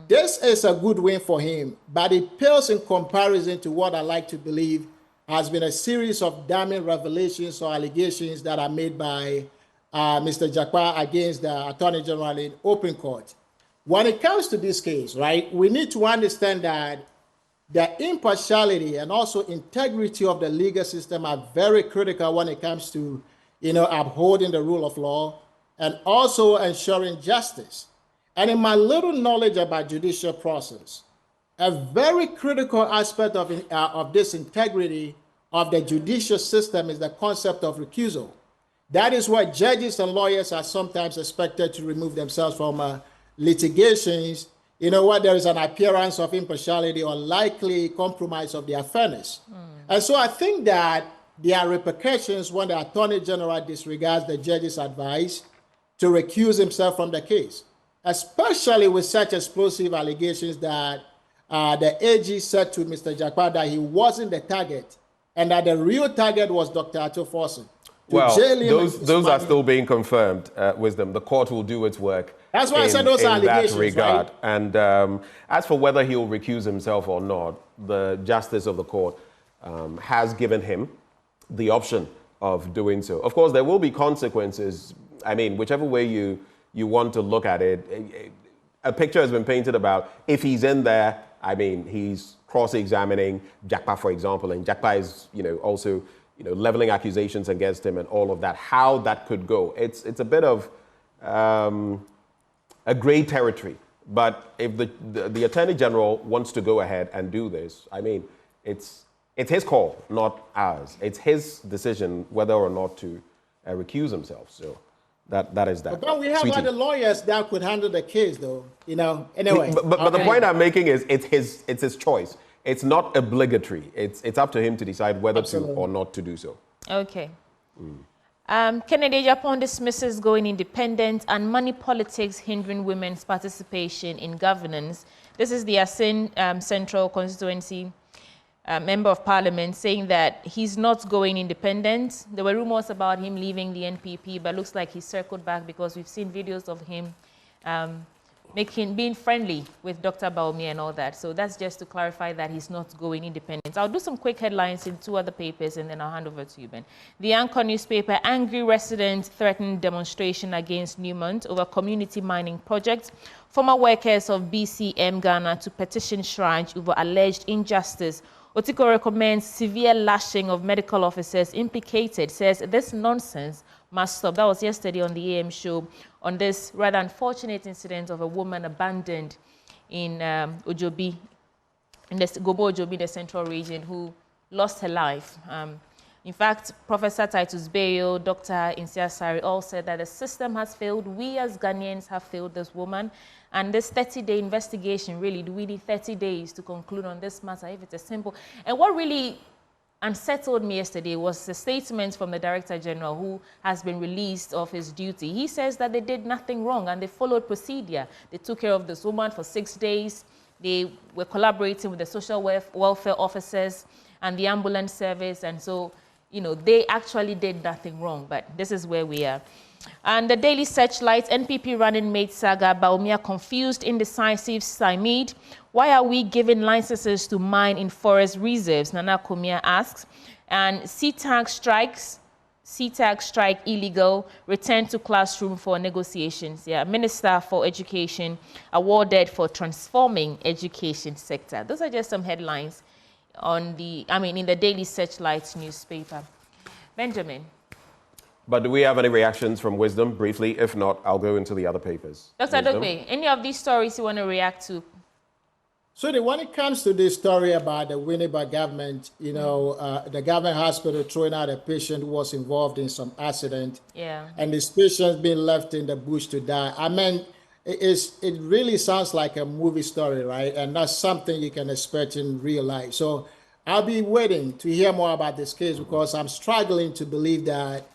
Speaker 24: This is a good win for him, but it pales in comparison to what I like to believe has been a series of damning revelations or allegations that are made by Mr. Jakpa against the Attorney General in open court. When it comes to this case, right, we need to understand that the impartiality and also integrity of the legal system are very critical when it comes to, upholding the rule of law and also ensuring justice. And in my little knowledge about judicial process, a very critical aspect of this integrity of the judicial system is the concept of recusal. That is why judges and lawyers are sometimes expected to remove themselves from litigations, where there is an appearance of impartiality or likely compromise of their fairness. And so I think that there are repercussions when the Attorney General disregards the judge's advice to recuse himself from the case, especially with such explosive allegations that the AG said to Mr. Jakpa that he wasn't the target and that the real target was Dr. Atofor.
Speaker 3: Well, those are still being confirmed, Wisdom. The court will do its work.
Speaker 24: That's why I said those are allegations,
Speaker 3: that regard.
Speaker 24: Right?
Speaker 3: And as for whether he'll recuse himself or not, the justice of the court has given him the option of doing so. Of course, there will be consequences. I mean, whichever way you want to look at it, a picture has been painted about if he's in there. I mean, he's cross-examining Jakpa, for example, and Jakpa is, also, leveling accusations against him and all of that. How that could go, it's a bit of a gray territory. But if the Attorney General wants to go ahead and do this, I mean, it's his call, not ours. It's his decision whether or not to recuse himself. So that is that.
Speaker 24: But we have other lawyers that could handle the case, though. Anyway.
Speaker 3: But the point I'm making is it's his choice. It's not obligatory. It's up to him to decide whether to or not to do so.
Speaker 1: Okay. Kennedy Japan dismisses going independent and money politics hindering women's participation in governance. This is the Asin Central Constituency Member of Parliament saying that he's not going independent. There were rumors about him leaving the NPP, but looks like he circled back because we've seen videos of him being friendly with Dr. Baumia and all that. So that's just to clarify that he's not going independent. I'll do some quick headlines in two other papers and then I'll hand over to you, Ben. The Anchor newspaper, angry residents threaten demonstration against Newmont over community mining project. Former workers of BCM Ghana to petition Shrine over alleged injustice. Otiko recommends severe lashing of medical officers implicated, says this nonsense must stop. That was yesterday on the AM show on this rather unfortunate incident of a woman abandoned in Ojobi, in the Gobo Ojobi, the central region, who lost her life. In fact, Professor Titus Bayo, Dr. Insiasari all said that the system has failed. We as Ghanaians have failed this woman. And this 30-day investigation, really, do we need 30 days to conclude on this matter if it's a simple? And what really unsettled me yesterday was the statement from the Director General who has been released of his duty. He says that they did nothing wrong and they followed procedure. They took care of this woman for 6 days. They were collaborating with the social welfare officers and the ambulance service. And so, they actually did nothing wrong. But this is where we are. And the Daily Searchlight, NPP running mate saga, Baumia confused, indecisive, stymied. Why are we giving licenses to mine in forest reserves? Nana Komia asks. And CTAG strikes CTAG strike illegal, return to classroom for negotiations. Yeah, Minister for Education awarded for transforming education sector. Those are just some headlines on in the Daily Searchlight newspaper. Benjamin.
Speaker 3: But do we have any reactions from Wisdom? Briefly, if not, I'll go into the other papers.
Speaker 1: Dr. Adogbe, any of these stories you want to react to?
Speaker 24: So when it comes to this story about the Winneba government, the government hospital throwing out a patient who was involved in some accident, and this patient being left in the bush to die. I mean, it really sounds like a movie story, right? And that's something you can expect in real life. So I'll be waiting to hear more about this case because I'm struggling to believe that,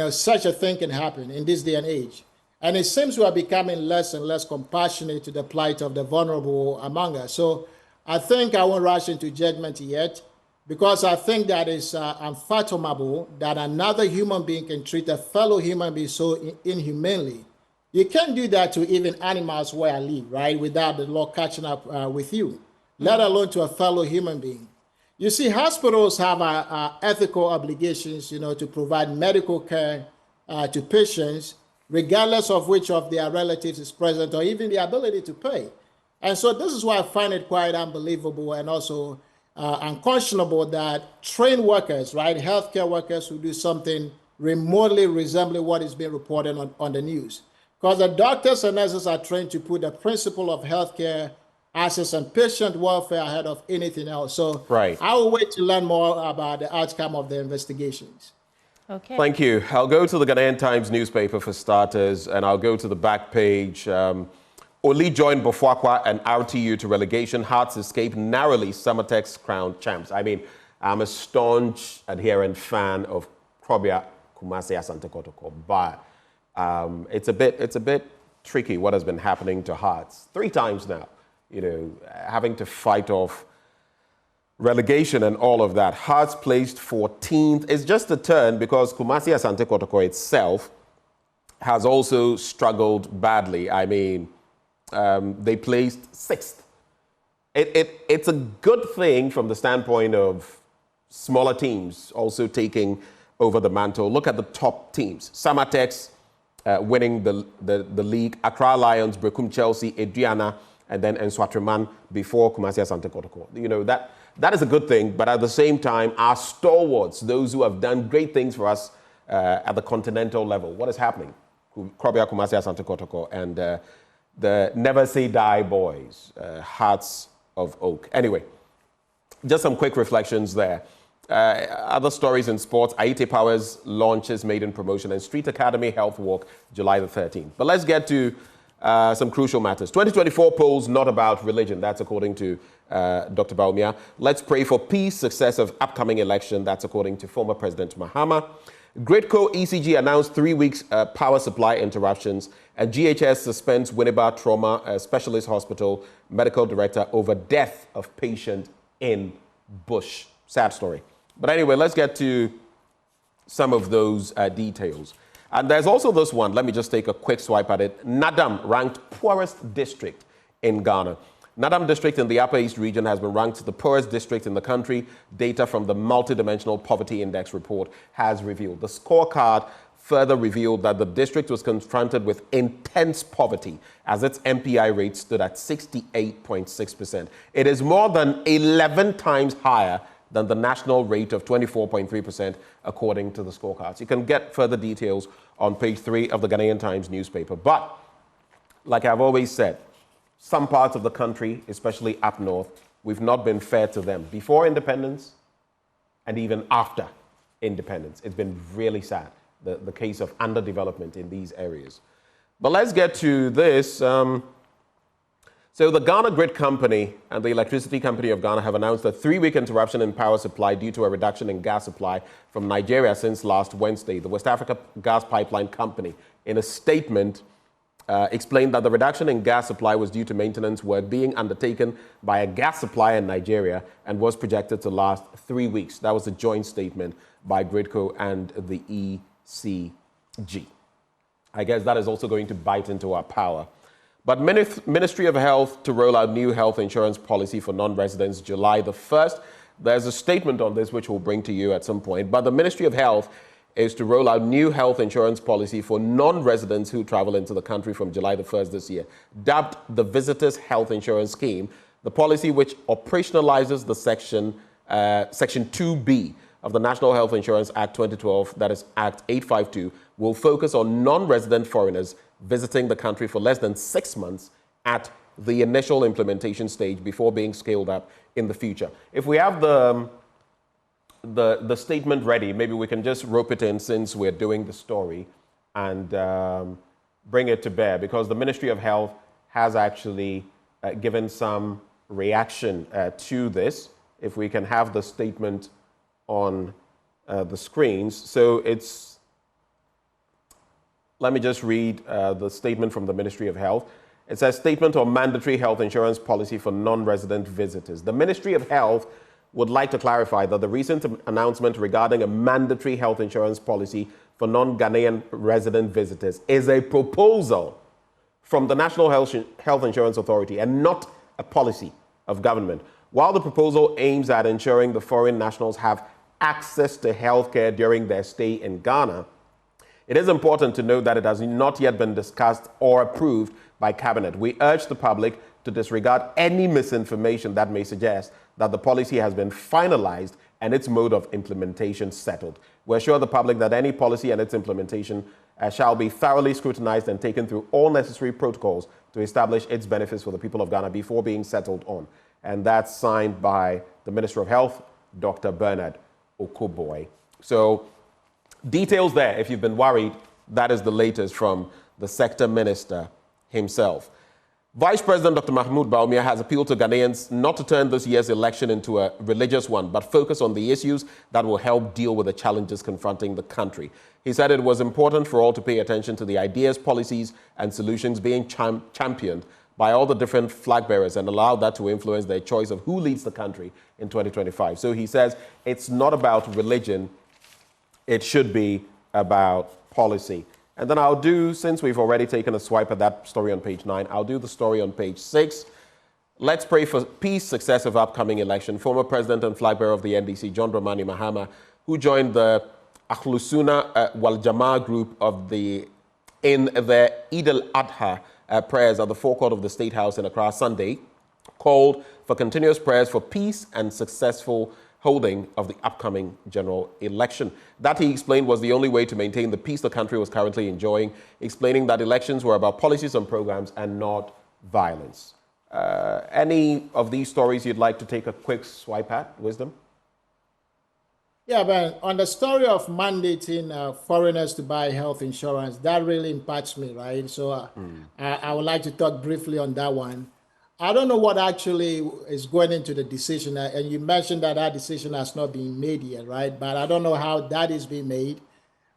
Speaker 24: such a thing can happen in this day and age. And it seems we are becoming less and less compassionate to the plight of the vulnerable among us. So I think I won't rush into judgment yet because I think that it's unfathomable that another human being can treat a fellow human being so inhumanely. You can't do that to even animals where I live, right, without the law catching up with you, let alone to a fellow human being. You see, hospitals have ethical obligations, to provide medical care to patients, regardless of which of their relatives is present or even the ability to pay. And so this is why I find it quite unbelievable and also unconscionable that trained workers, right, healthcare workers who do something remotely resembling what is being reported on the news. Because the doctors and nurses are trained to put the principle of healthcare access and patient welfare ahead of anything else. So I will wait to learn more about the outcome of the investigations.
Speaker 1: Okay.
Speaker 3: Thank you. I'll go to the Ghanaian Times newspaper for starters, and I'll go to the back page. Oli joined Bofuakwa and RTU to relegation. Hearts escape narrowly. Summertex crowned champs. I mean, I'm a staunch adherent fan of Krobia Kumasi Asante Kotoko, but it's a bit tricky what has been happening to Hearts 3 times now. Having to fight off relegation and all of that. Hearts placed 14th. It's just a turn because Kumasi Asante Kotoko itself has also struggled badly. I mean, they placed 6th. It's a good thing from the standpoint of smaller teams also taking over the mantle. Look at the top teams. Samatex winning the league. Accra Lions, Brekum Chelsea, Adriana, and then Enswatreman before Kumasi Asante Kotoko. That is a good thing, but at the same time, our stalwarts, those who have done great things for us at the continental level, what is happening? Krobia Kumasi Asante Kotoko and the Never Say Die boys, Hearts of Oak. Anyway, just some quick reflections there. Other stories in sports, Aite Powers launches maiden promotion and Street Academy Health Walk, July the 13th. But let's get to some crucial matters. 2024 polls not about religion. That's according to Dr. Baumia. Let's pray for peace, success of upcoming election. That's according to former President Mahama. Gridco ECG announced 3 weeks power supply interruptions, and GHS suspends Winneba Trauma Specialist Hospital medical director over death of patient in Bush. Sad story. But anyway, let's get to some of those details. And there's also this one. Let me just take a quick swipe at it. Nadam, ranked poorest district in Ghana. Nadam district in the Upper East region has been ranked the poorest district in the country. Data from the Multidimensional Poverty Index report has revealed. The scorecard further revealed that the district was confronted with intense poverty as its MPI rate stood at 68.6%. It is more than 11 times higher than the national rate of 24.3%, according to the scorecards. You can get further details on page 3 of the Ghanaian Times newspaper. But, like I've always said, some parts of the country, especially up north, we've not been fair to them. Before independence and even after independence, it's been really sad, the case of underdevelopment in these areas. But let's get to this. So the Ghana Grid Company and the Electricity Company of Ghana have announced a 3-week interruption in power supply due to a reduction in gas supply from Nigeria since last Wednesday. The West Africa Gas Pipeline Company, in a statement, explained that the reduction in gas supply was due to maintenance work being undertaken by a gas supplier in Nigeria and was projected to last 3 weeks. That was a joint statement by Gridco and the ECG. I guess that is also going to bite into our power. But Ministry of Health to roll out new health insurance policy for non-residents July the 1st. There's a statement on this which we'll bring to you at some point. But the Ministry of Health is to roll out new health insurance policy for non-residents who travel into the country from July the 1st this year. Dubbed the Visitors Health Insurance Scheme, the policy, which operationalizes the Section 2B of the National Health Insurance Act 2012, that is Act 852, will focus on non-resident foreigners visiting the country for less than 6 months at the initial implementation stage before being scaled up in the future. If we have the statement ready, maybe we can just rope it in since we're doing the story and bring it to bear, because the Ministry of Health has actually given some reaction to this. If we can have the statement on the screens. So it's, let me just read the statement from the Ministry of Health. It says, statement on mandatory health insurance policy for non-resident visitors. The Ministry of Health would like to clarify that the recent announcement regarding a mandatory health insurance policy for non-Ghanaian resident visitors is a proposal from the National Health Insurance Authority and not a policy of government. While the proposal aims at ensuring the foreign nationals have access to health care during their stay in Ghana, it is important to note that it has not yet been discussed or approved by Cabinet. We urge the public to disregard any misinformation that may suggest that the policy has been finalized and its mode of implementation settled. We assure the public that any policy and its implementation shall be thoroughly scrutinized and taken through all necessary protocols to establish its benefits for the people of Ghana before being settled on. And that's signed by the Minister of Health, Dr. Bernard Okoboy. So details there, if you've been worried, that is the latest from the sector minister himself. Vice President Dr. Mahmoud Bawumia has appealed to Ghanaians not to turn this year's election into a religious one, but focus on the issues that will help deal with the challenges confronting the country. He said it was important for all to pay attention to the ideas, policies, and solutions being championed by all the different flag bearers and allow that to influence their choice of who leads the country in 2025. So he says it's not about religion, it should be about policy. And then I'll do, since we've already taken a swipe at that story on page 9, I'll do the story on page 6. Let's pray for peace, success of upcoming election. Former President and flag bearer of the NDC, John Dramani Mahama, who joined the Akhlusuna Wal Jamaa group in the Eid al-Adha prayers at the forecourt of the State House in Accra Sunday, called for continuous prayers for peace and successful holding of the upcoming general election. That, he explained, was the only way to maintain the peace the country was currently enjoying, explaining that elections were about policies and programs and not violence. Any of these stories you'd like to take a quick swipe at, Wisdom?
Speaker 24: Yeah, but on the story of mandating foreigners to buy health insurance, that really impacts me, right? So I would like to talk briefly on that one. I don't know what actually is going into the decision, and you mentioned that that decision has not been made yet, right? But I don't know how that is being made.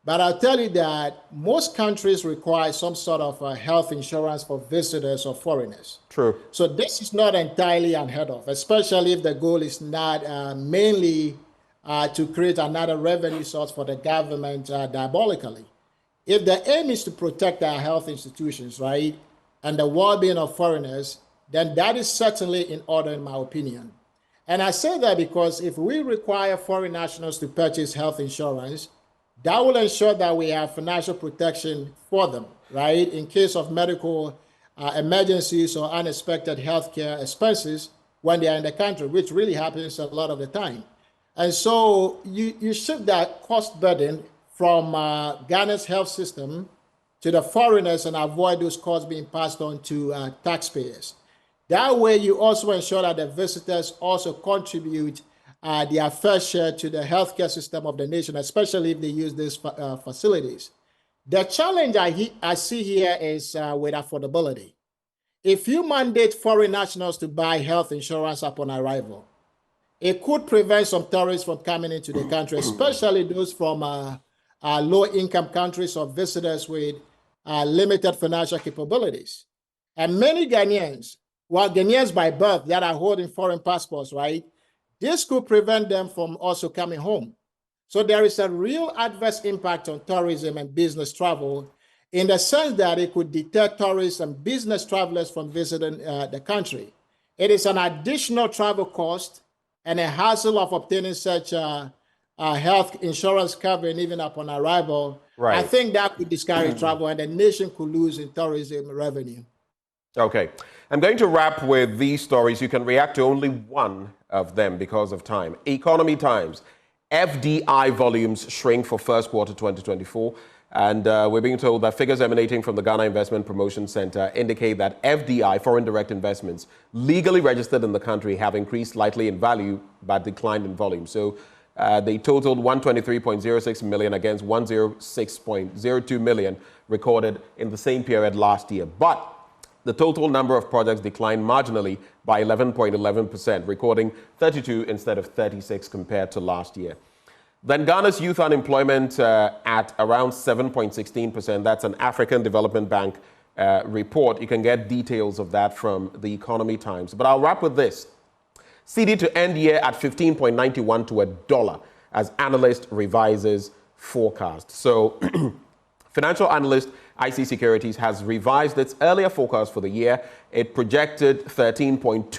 Speaker 24: But I'll tell you that most countries require some sort of health insurance for visitors or foreigners.
Speaker 3: True.
Speaker 24: So this is not entirely unheard of, especially if the goal is not mainly to create another revenue source for the government diabolically. If the aim is to protect our health institutions, right, and the well-being of foreigners, then that is certainly in order, in my opinion. And I say that because if we require foreign nationals to purchase health insurance, that will ensure that we have financial protection for them, right, in case of medical emergencies or unexpected healthcare expenses when they are in the country, which really happens a lot of the time. And so you shift that cost burden from Ghana's health system to the foreigners and avoid those costs being passed on to taxpayers. That way, you also ensure that the visitors also contribute their fair share to the healthcare system of the nation, especially if they use these facilities. The challenge I see here is with affordability. If you mandate foreign nationals to buy health insurance upon arrival, it could prevent some tourists from coming into the country, especially those from low-income countries or visitors with limited financial capabilities. And many Ghanaians, well, Ghanaians by birth that are holding foreign passports, right? This could prevent them from also coming home. So there is a real adverse impact on tourism and business travel in the sense that it could deter tourists and business travelers from visiting the country. It is an additional travel cost and a hassle of obtaining such health insurance covering even upon arrival,
Speaker 3: right.
Speaker 24: I think that could discourage travel and the nation could lose in tourism revenue.
Speaker 3: Okay. I'm going to wrap with these stories. You can react to only one of them because of time. Economy Times. FDI volumes shrink for first quarter 2024. And we're being told that figures emanating from the Ghana Investment Promotion Center indicate that FDI, foreign direct investments, legally registered in the country have increased slightly in value but declined in volume. So they totaled 123.06 million against 106.02 million recorded in the same period last year. But the total number of projects declined marginally by 11.11%, recording 32 instead of 36 compared to last year. Then Ghana's youth unemployment at around 7.16%. That's an African Development Bank report. You can get details of that from the Economy Times. But I'll wrap with this. CD to end year at 15.91 to $1 as analyst revises forecast. So financial analyst IC Securities has revised its earlier forecast for the year. It projected 13.2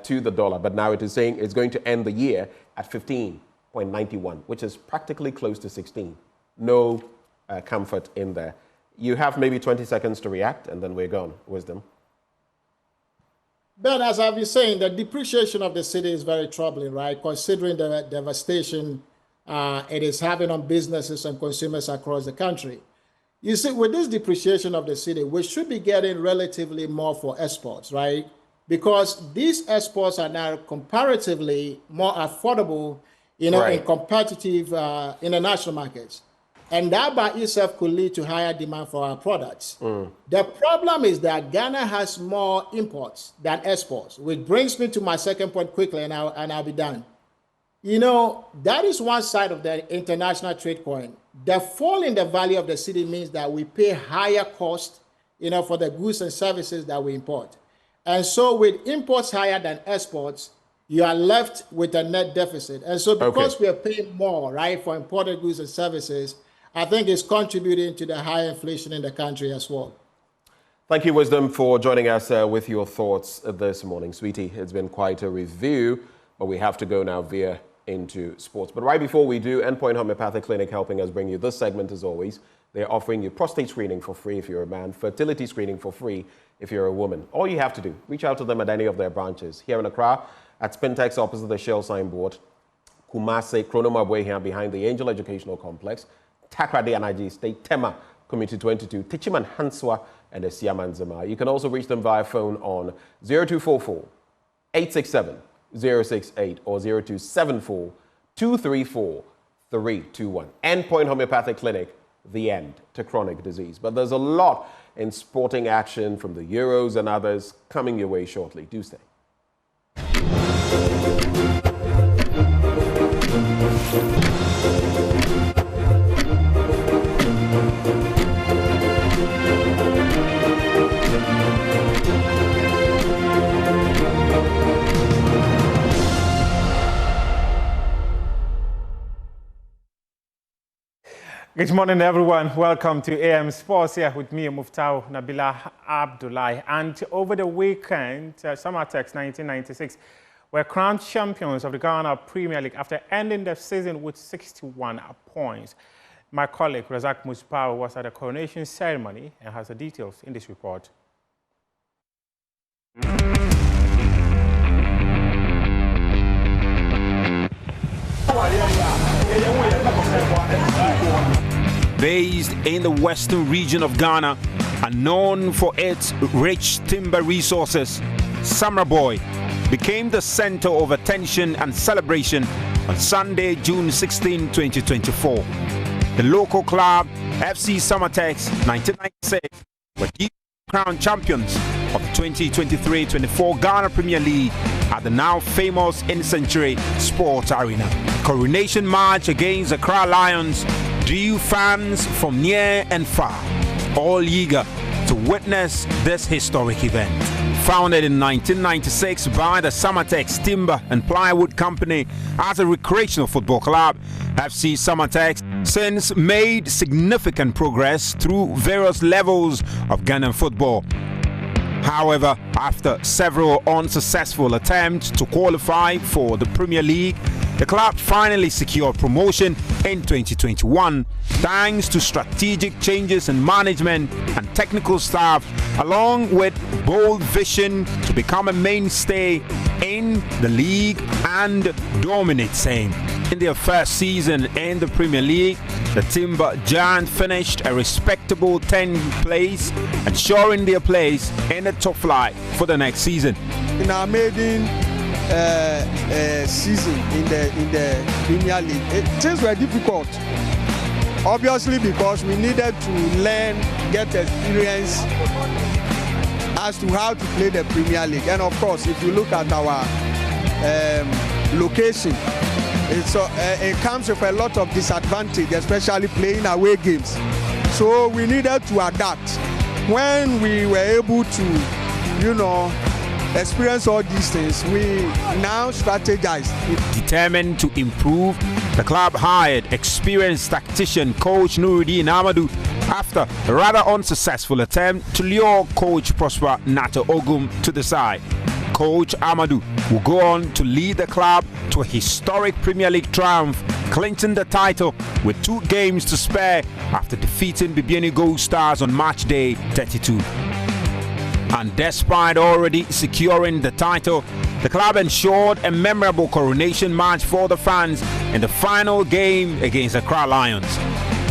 Speaker 3: to the dollar, but now it is saying it's going to end the year at 15.91, which is practically close to 16. No comfort in there. You have maybe 20 seconds to react, and then we're gone. Wisdom.
Speaker 24: Ben, as I've been saying, the depreciation of the city is very troubling, right? Considering the devastation it is having on businesses and consumers across the country. You see, with this depreciation of the city, we should be getting relatively more for exports, right? Because these exports are now comparatively more affordable, in competitive international markets. And that by itself could lead to higher demand for our products. The problem is that Ghana has more imports than exports, which brings me to my second point quickly, and I'll be done. That is one side of the international trade coin. The fall in the value of the city means that we pay higher cost, for the goods and services that we import. And so with imports higher than exports, you are left with a net deficit. And so because we are paying more, right, for imported goods and services, I think it's contributing to the high inflation in the country as well.
Speaker 3: Thank you, Wisdom, for joining us with your thoughts this morning. Sweetie, it's been quite a review, but we have to go now via into sports. But right before we do, Endpoint Homeopathic Clinic helping us bring you this segment as always. They're offering you prostate screening for free if you're a man, fertility screening for free if you're a woman. All you have to do, reach out to them at any of their branches. Here in Accra, at Spintex opposite the Shell signboard, Kumasi, Chronomabwe here behind the Angel Educational Complex, Takrade Anaji State, Tema, Community 22, Tichiman Hanswa, and the Siaman Zama. You can also reach them via phone on 0244 867 068 or 0274 234 321. Endpoint Homeopathic Clinic, the end to chronic disease. But there's a lot in sporting action from the Euros and others coming your way shortly. Do stay.
Speaker 2: Good morning, everyone. Welcome to AM Sports here with me, Muftau Nabila Abdullahi. And over the weekend, Summertex 1996 were crowned champions of the Ghana Premier League after ending the season with 61 points. My colleague Razak Muspaw was at the coronation ceremony and has the details in this report.
Speaker 5: Based in the western region of Ghana and known for its rich timber resources, Samra Boy became the center of attention and celebration on Sunday, June 16, 2024. The local club, FC Summertex 1996, were the crowned champions of the 2023-24 Ghana Premier League at the now famous in-century Sports Arena. Coronation match against the Accra Lions drew fans from near and far, all eager to witness this historic event. Founded in 1996 by the Summertex Timber and Plywood Company as a recreational football club, FC Summertex since made significant progress through various levels of Ghanaian football. However, after several unsuccessful attempts to qualify for the Premier League, the club finally secured promotion in 2021 thanks to strategic changes in management and technical staff, along with bold vision to become a mainstay in the league and dominate same. In their first season in the Premier League, the Timber Giant finished a respectable 10th place, ensuring their place in the top flight for the next season.
Speaker 20: In our maiden season in the Premier League, things were difficult. Obviously, because we needed to learn, get experience as to how to play the Premier League. And of course, if you look at our location, it comes with a lot of disadvantage, especially playing away games. So we needed to adapt. When we were able to, experience all these things, we now strategize.
Speaker 5: Determined to improve, the club hired experienced tactician coach Nuruddin Amadou after a rather unsuccessful attempt to lure coach Prosper Nato Ogum to the side. Coach Amadou will go on to lead the club to a historic Premier League triumph, clinching the title with 2 games to spare after defeating Bibiani Gold Stars on match day 32. And despite already securing the title, the club ensured a memorable coronation match for the fans in the final game against the Accra Lions.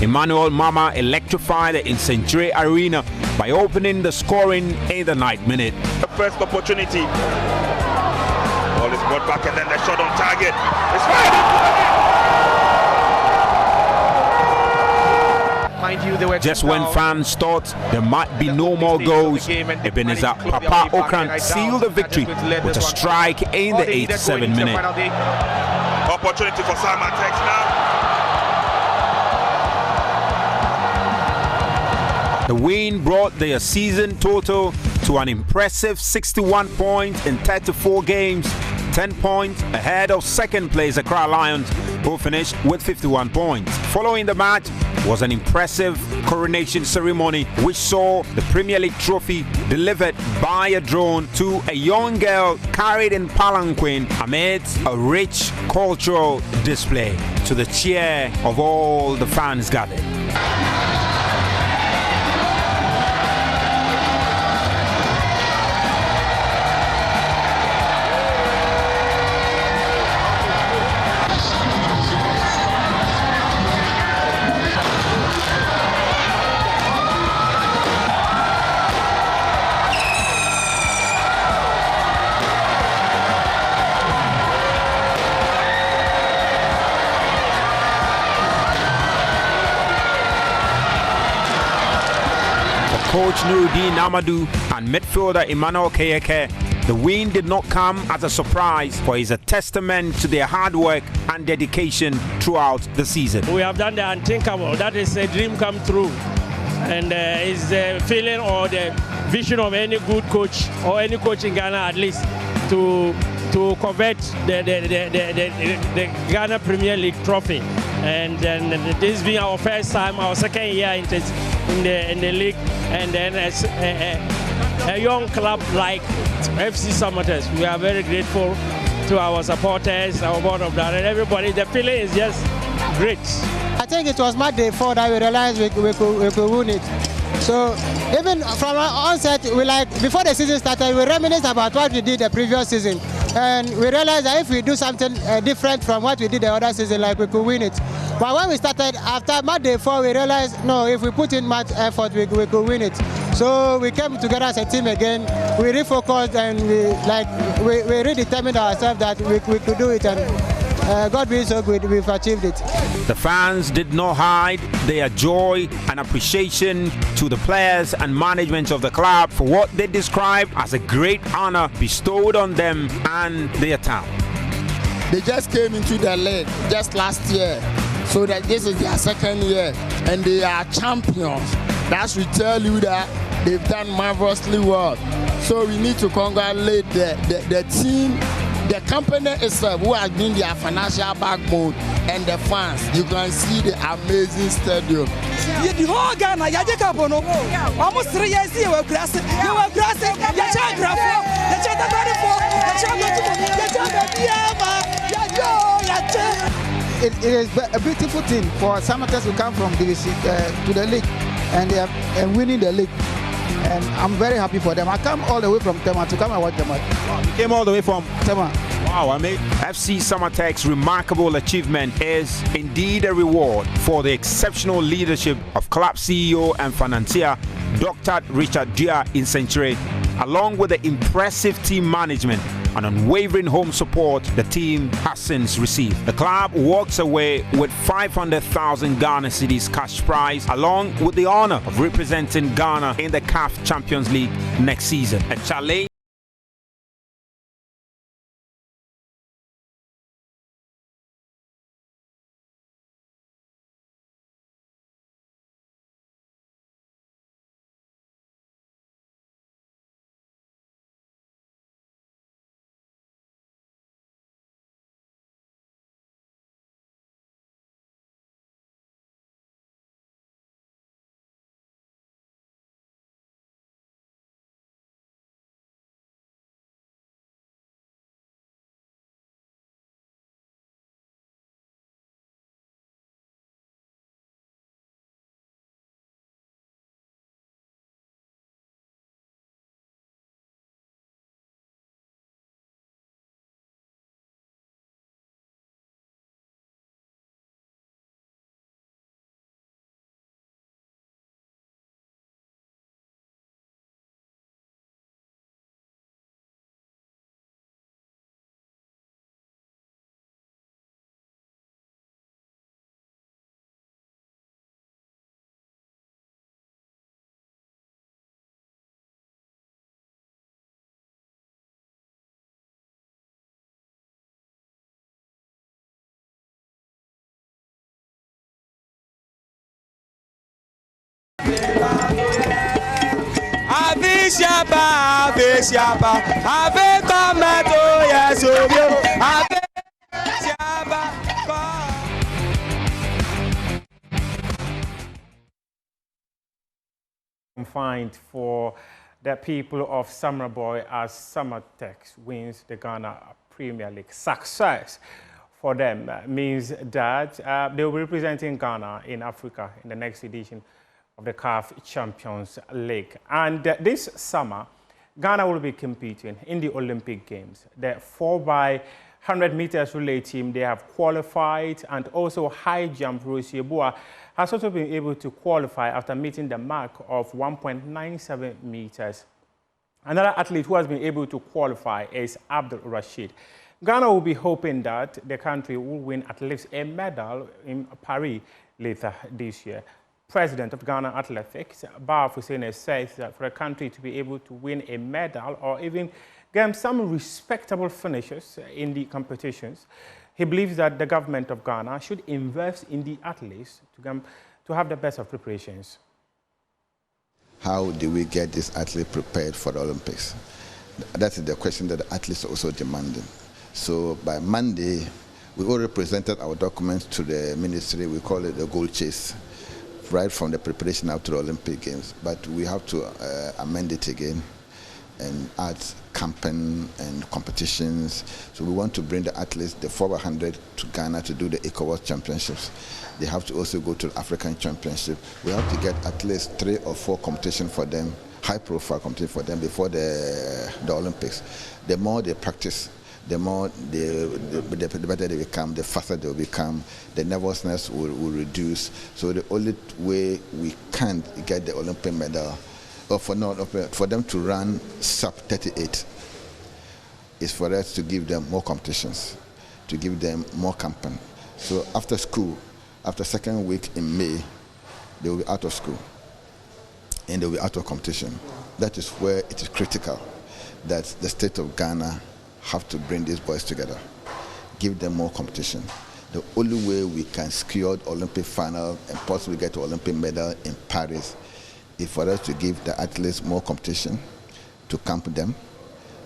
Speaker 5: Emmanuel Mama electrified the Century Arena by opening the scoring in the 9th minute.
Speaker 6: The first opportunity. Ball is brought back and then the shot on target. It's right!
Speaker 7: Mind you, they were
Speaker 5: just when fans thought there might be no more goals, Ebenezer Papa Okran sealed the victory with a strike in the 87th minute.
Speaker 6: Opportunity for Simon Tex now.
Speaker 5: The win brought their season total to an impressive 61 points in 34 games, 10 points ahead of second place Accra Lions, who finished with 51 points. Following the match was an impressive coronation ceremony which saw the Premier League trophy delivered by a drone to a young girl carried in palanquin amidst a rich cultural display, to the cheer of all the fans gathered. Coach Nuruddin Amadou and midfielder Emmanuel Keyeke, the win did not come as a surprise, for it's a testament to their hard work and dedication throughout the season.
Speaker 8: We have done the unthinkable. That is a dream come true, and it's the feeling or the vision of any good coach or any coach in Ghana, at least, to covet the Ghana Premier League trophy. And then this being our first time, our second year in the league, and then as a young club like FC Summerters, we are very grateful to our supporters, our board of directors, everybody. The feeling is just great.
Speaker 9: I think it was match day 4 that we realized we could win it. So even from our onset, before the season started, we reminisced about what we did the previous season. And we realized that if we do something different from what we did the other season, we could win it. But when we started, after match day 4, we realized, no, if we put in much effort, we could win it. So we came together as a team again, we refocused, and we redetermined ourselves that we could do it. And God being so good, we've achieved it.
Speaker 5: The fans did not hide their joy and appreciation to the players and management of the club for what they described as a great honor bestowed on them and their town.
Speaker 24: They just came into the league just last year, so that this is their second year, and they are champions. That should tell you that they've done marvelously well. So we need to congratulate the team, the company itself, who has been their financial backbone, and the fans. You can see the amazing stadium.
Speaker 25: The whole Ghana, almost 3 years you were grassing, you
Speaker 7: it is a beautiful thing for some athletes to come from division to the league and winning the league. And I'm very happy for them. I come all the way from Tema to come and watch them.
Speaker 5: Wow, you came all the way from
Speaker 7: Tema.
Speaker 5: Wow, I mean, FC Summertech's remarkable achievement is indeed a reward for the exceptional leadership of club CEO and financier Dr. Richard Dia in Century, along with the impressive team management and unwavering home support the team has since received. The club walks away with 500,000 Ghana cedis cash prize, along with the honor of representing Ghana in the CAF Champions League next season. A challenge
Speaker 2: confined for the people of Summerboy as Summertech wins the Ghana Premier League. Success for them means that they will be representing Ghana in Africa in the next edition of the CAF Champions League. And this summer, Ghana will be competing in the Olympic Games. The 4x100 meters relay team, they have qualified, and also high jump Rosie Ebua has also been able to qualify after meeting the mark of 1.97 meters. Another athlete who has been able to qualify is Abdul Rashid. Ghana will be hoping that the country will win at least a medal in Paris later this year. President of Ghana Athletics, Baf Hussein, says that for a country to be able to win a medal or even get some respectable finishes in the competitions, he believes that the government of Ghana should invest in the athletes to have the best of preparations.
Speaker 11: How do we get this athlete prepared for the Olympics? That is the question that the athletes are also demanding. So by Monday, we already presented our documents to the ministry. We call it the gold chase, right from the preparation up to the Olympic Games. But we have to amend it again and add campaign and competitions. So we want to bring the athletes, the 4x100 to Ghana to do the ECOWAS championships. They have to also go to the African Championship. We have to get at least 3 or 4 competitions for them, high-profile competitions for them before the Olympics. The more they practice, the more the better they become, the faster they will become, the nervousness will reduce. So the only way we can get the Olympic medal, or for them to run sub 38, is for us to give them more competitions, to give them more campaign. So after school, after second week in May, they will be out of school and they will be out of competition. That is where it is critical that the state of Ghana have to bring these boys together, give them more competition. The only way we can secure the Olympic final and possibly get the Olympic medal in Paris is for us to give the athletes more competition, to camp them,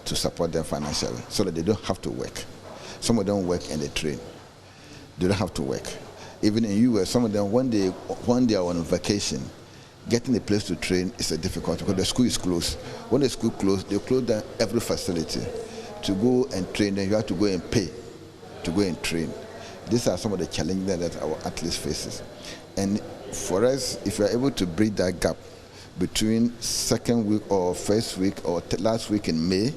Speaker 11: to support them financially, so that they don't have to work. Some of them work and they train. They don't have to work. Even in US, some of them, when they are on vacation, getting a place to train is a difficulty because the school is closed. When the school closed, they close down every facility. To go and train, then you have to go and pay to go and train. These are some of the challenges that our athletes faces. And for us, if we are able to bridge that gap between second week or first week or last week in May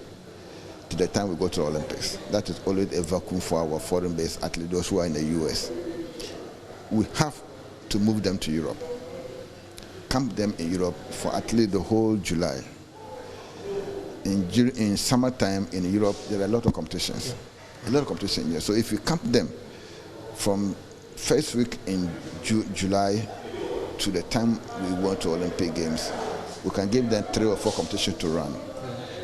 Speaker 11: to the time we go to the Olympics, that is always a vacuum for our foreign-based athletes, those who are in the US. We have to move them to Europe, camp them in Europe for at least the whole July. In summertime in Europe, there are a lot of competitions. A lot of competition here. So if we camp them from first week in July to the time we want to Olympic Games, we can give them 3 or 4 competitions to run.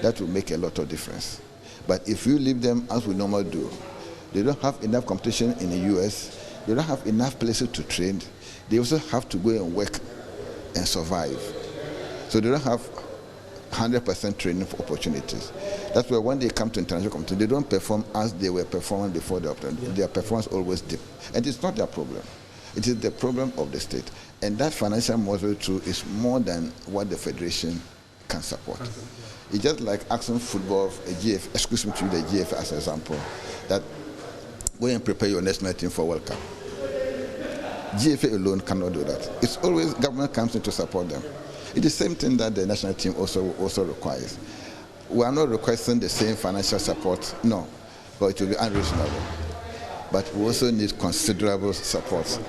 Speaker 11: That will make a lot of difference. But if you leave them as we normally do, they don't have enough competition in the US, they don't have enough places to train, they also have to go and work and survive. So they don't have 100% training opportunities. That's why when they come to international competition, they don't perform as they were performing before the opportunity. Their performance always dip. And it's not their problem. It is the problem of the state. And that financial model too is more than what the federation can support. It's just like asking football, to use the GF as an example, that go and prepare your national team for World Cup. GFA alone cannot do that. It's always government comes in to support them. It's the same thing that the national team also requires. We are not requesting the same financial support, no, but it will be unreasonable. But we also need considerable support.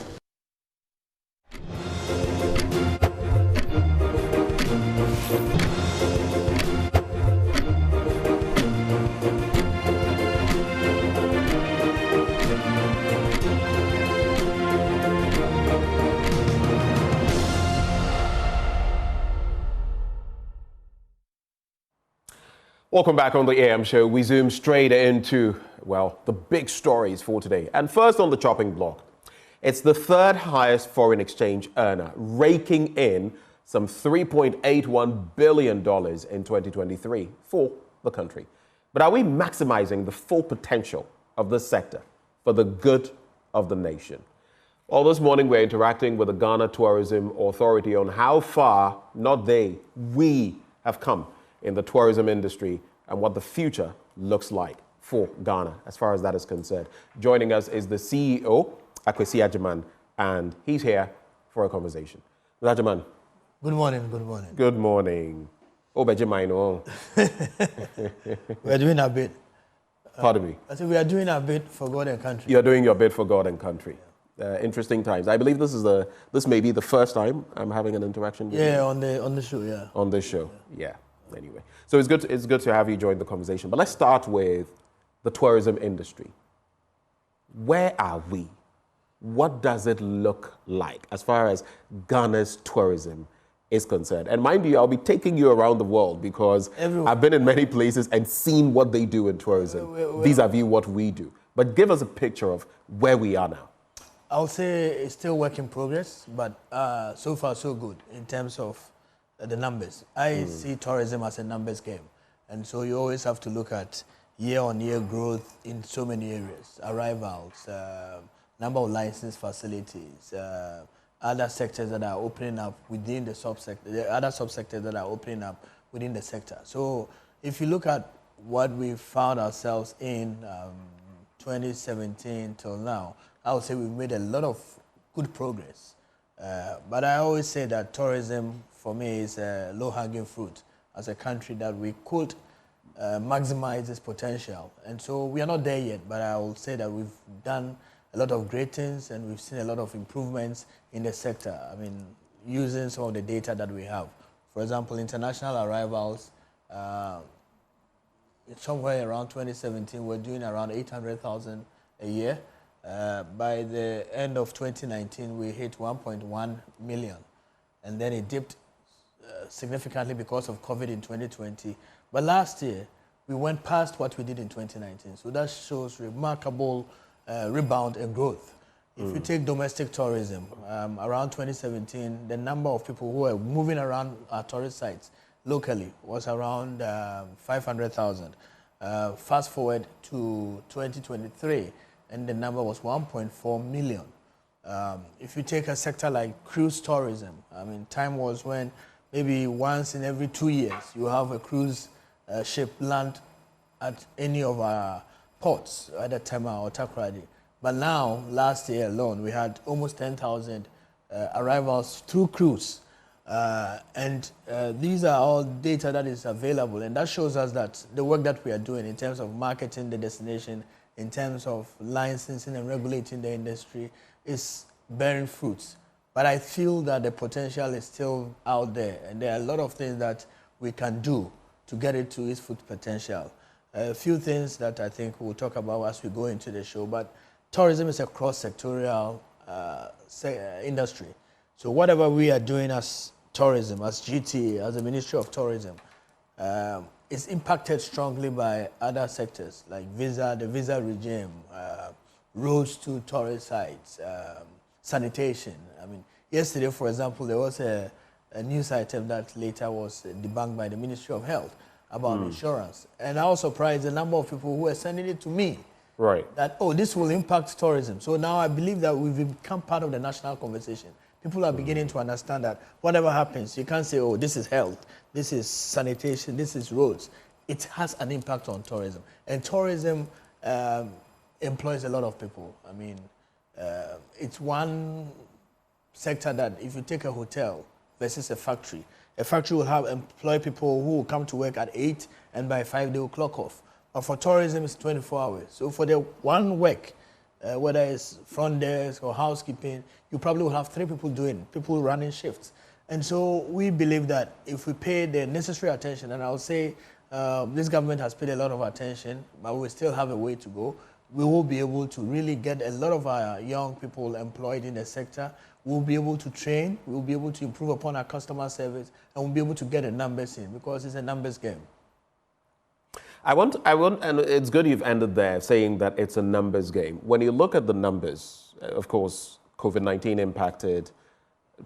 Speaker 3: Welcome back on the AM show. We zoom straight into, well, the big stories for today. And first on the chopping block, it's the 3rd highest foreign exchange earner, raking in some $3.81 billion in 2023 for the country. But are we maximizing the full potential of this sector for the good of the nation? Well, this morning we're interacting with the Ghana Tourism Authority on how far, not they, we have come in the tourism industry and what the future looks like for Ghana as far as that is concerned. Joining us is the CEO, Akwesi Agyeman, and he's here for a conversation. Agyeman.
Speaker 12: Good morning, good morning.
Speaker 3: Good morning. Oh, Benjamin.
Speaker 12: We're doing a bit.
Speaker 3: Pardon me?
Speaker 12: I said we are doing a bit for God and country.
Speaker 3: You're doing your bit for God and country. Interesting times. I believe this may be the first time I'm having an interaction with you.
Speaker 12: On the show, yeah.
Speaker 3: On this show, yeah. Anyway, so it's good to have you join the conversation. But let's start with the tourism industry. Where are we? What does it look like as far as Ghana's tourism is concerned? And mind you, I'll be taking you around the world because I've been in many places and seen what they do in tourism vis-a-vis what we do. But give us a picture of where we are now.
Speaker 12: I'll say it's still work in progress, but so far so good in terms of the numbers. I see tourism as a numbers game. And so you always have to look at year-on-year growth in so many areas. Arrivals, number of licensed facilities, other sectors that are opening up within the subsector, the other subsectors that are opening up within the sector. So if you look at what we found ourselves in 2017 till now, I would say we've made a lot of good progress. But I always say that tourism, for me, is a low-hanging fruit as a country that we could maximize its potential. And so we are not there yet, but I will say that we've done a lot of great things and we've seen a lot of improvements in the sector. I mean, using some of the data that we have. For example, international arrivals, somewhere around 2017, we're doing around 800,000 a year. By the end of 2019, we hit 1.1 million. And then it dipped significantly because of COVID in 2020. But last year, we went past what we did in 2019. So that shows remarkable rebound and growth. If you take domestic tourism, around 2017, the number of people who were moving around our tourist sites locally was around 500,000. Fast forward to 2023, and the number was 1.4 million. If you take a sector like cruise tourism, I mean, time was when maybe once in every 2 years you have a cruise ship land at any of our ports, either Tema or Takoradi. But now, last year alone, we had almost 10,000 arrivals through cruise. These are all data that is available, and that shows us that the work that we are doing in terms of marketing the destination, in terms of licensing and regulating the industry, is bearing fruits. But I feel that the potential is still out there, and there are a lot of things that we can do to get it to its full potential. A few things that I think we'll talk about as we go into the show, but tourism is a cross-sectorial industry. So whatever we are doing as tourism, as GT, as the Ministry of Tourism, is impacted strongly by other sectors like the visa regime, roads to tourist sites, sanitation. I mean, yesterday, for example, there was a news item that later was debunked by the Ministry of Health about insurance. And I was surprised the number of people who were sending it to me.
Speaker 3: Right.
Speaker 12: That, oh, this will impact tourism. So now I believe that we've become part of the national conversation. People are beginning to understand that whatever happens, you can't say, oh, this is health, this is sanitation, this is roads. It has an impact on tourism. And tourism employs a lot of people. I mean, it's one sector that if you take a hotel versus a factory will employ people who will come to work at 8 and by 5 they will clock off. But for tourism, it's 24 hours. So for the one work, whether it's front desk or housekeeping, you probably will have 3 people running shifts. And so we believe that if we pay the necessary attention, and I'll say this government has paid a lot of attention, but we still have a way to go, we will be able to really get a lot of our young people employed in the sector. We'll be able to train, we'll be able to improve upon our customer service, and we'll be able to get the numbers in, because it's a numbers game.
Speaker 3: I want, and it's good you've ended there saying that it's a numbers game. When you look at the numbers, of course, COVID-19 impacted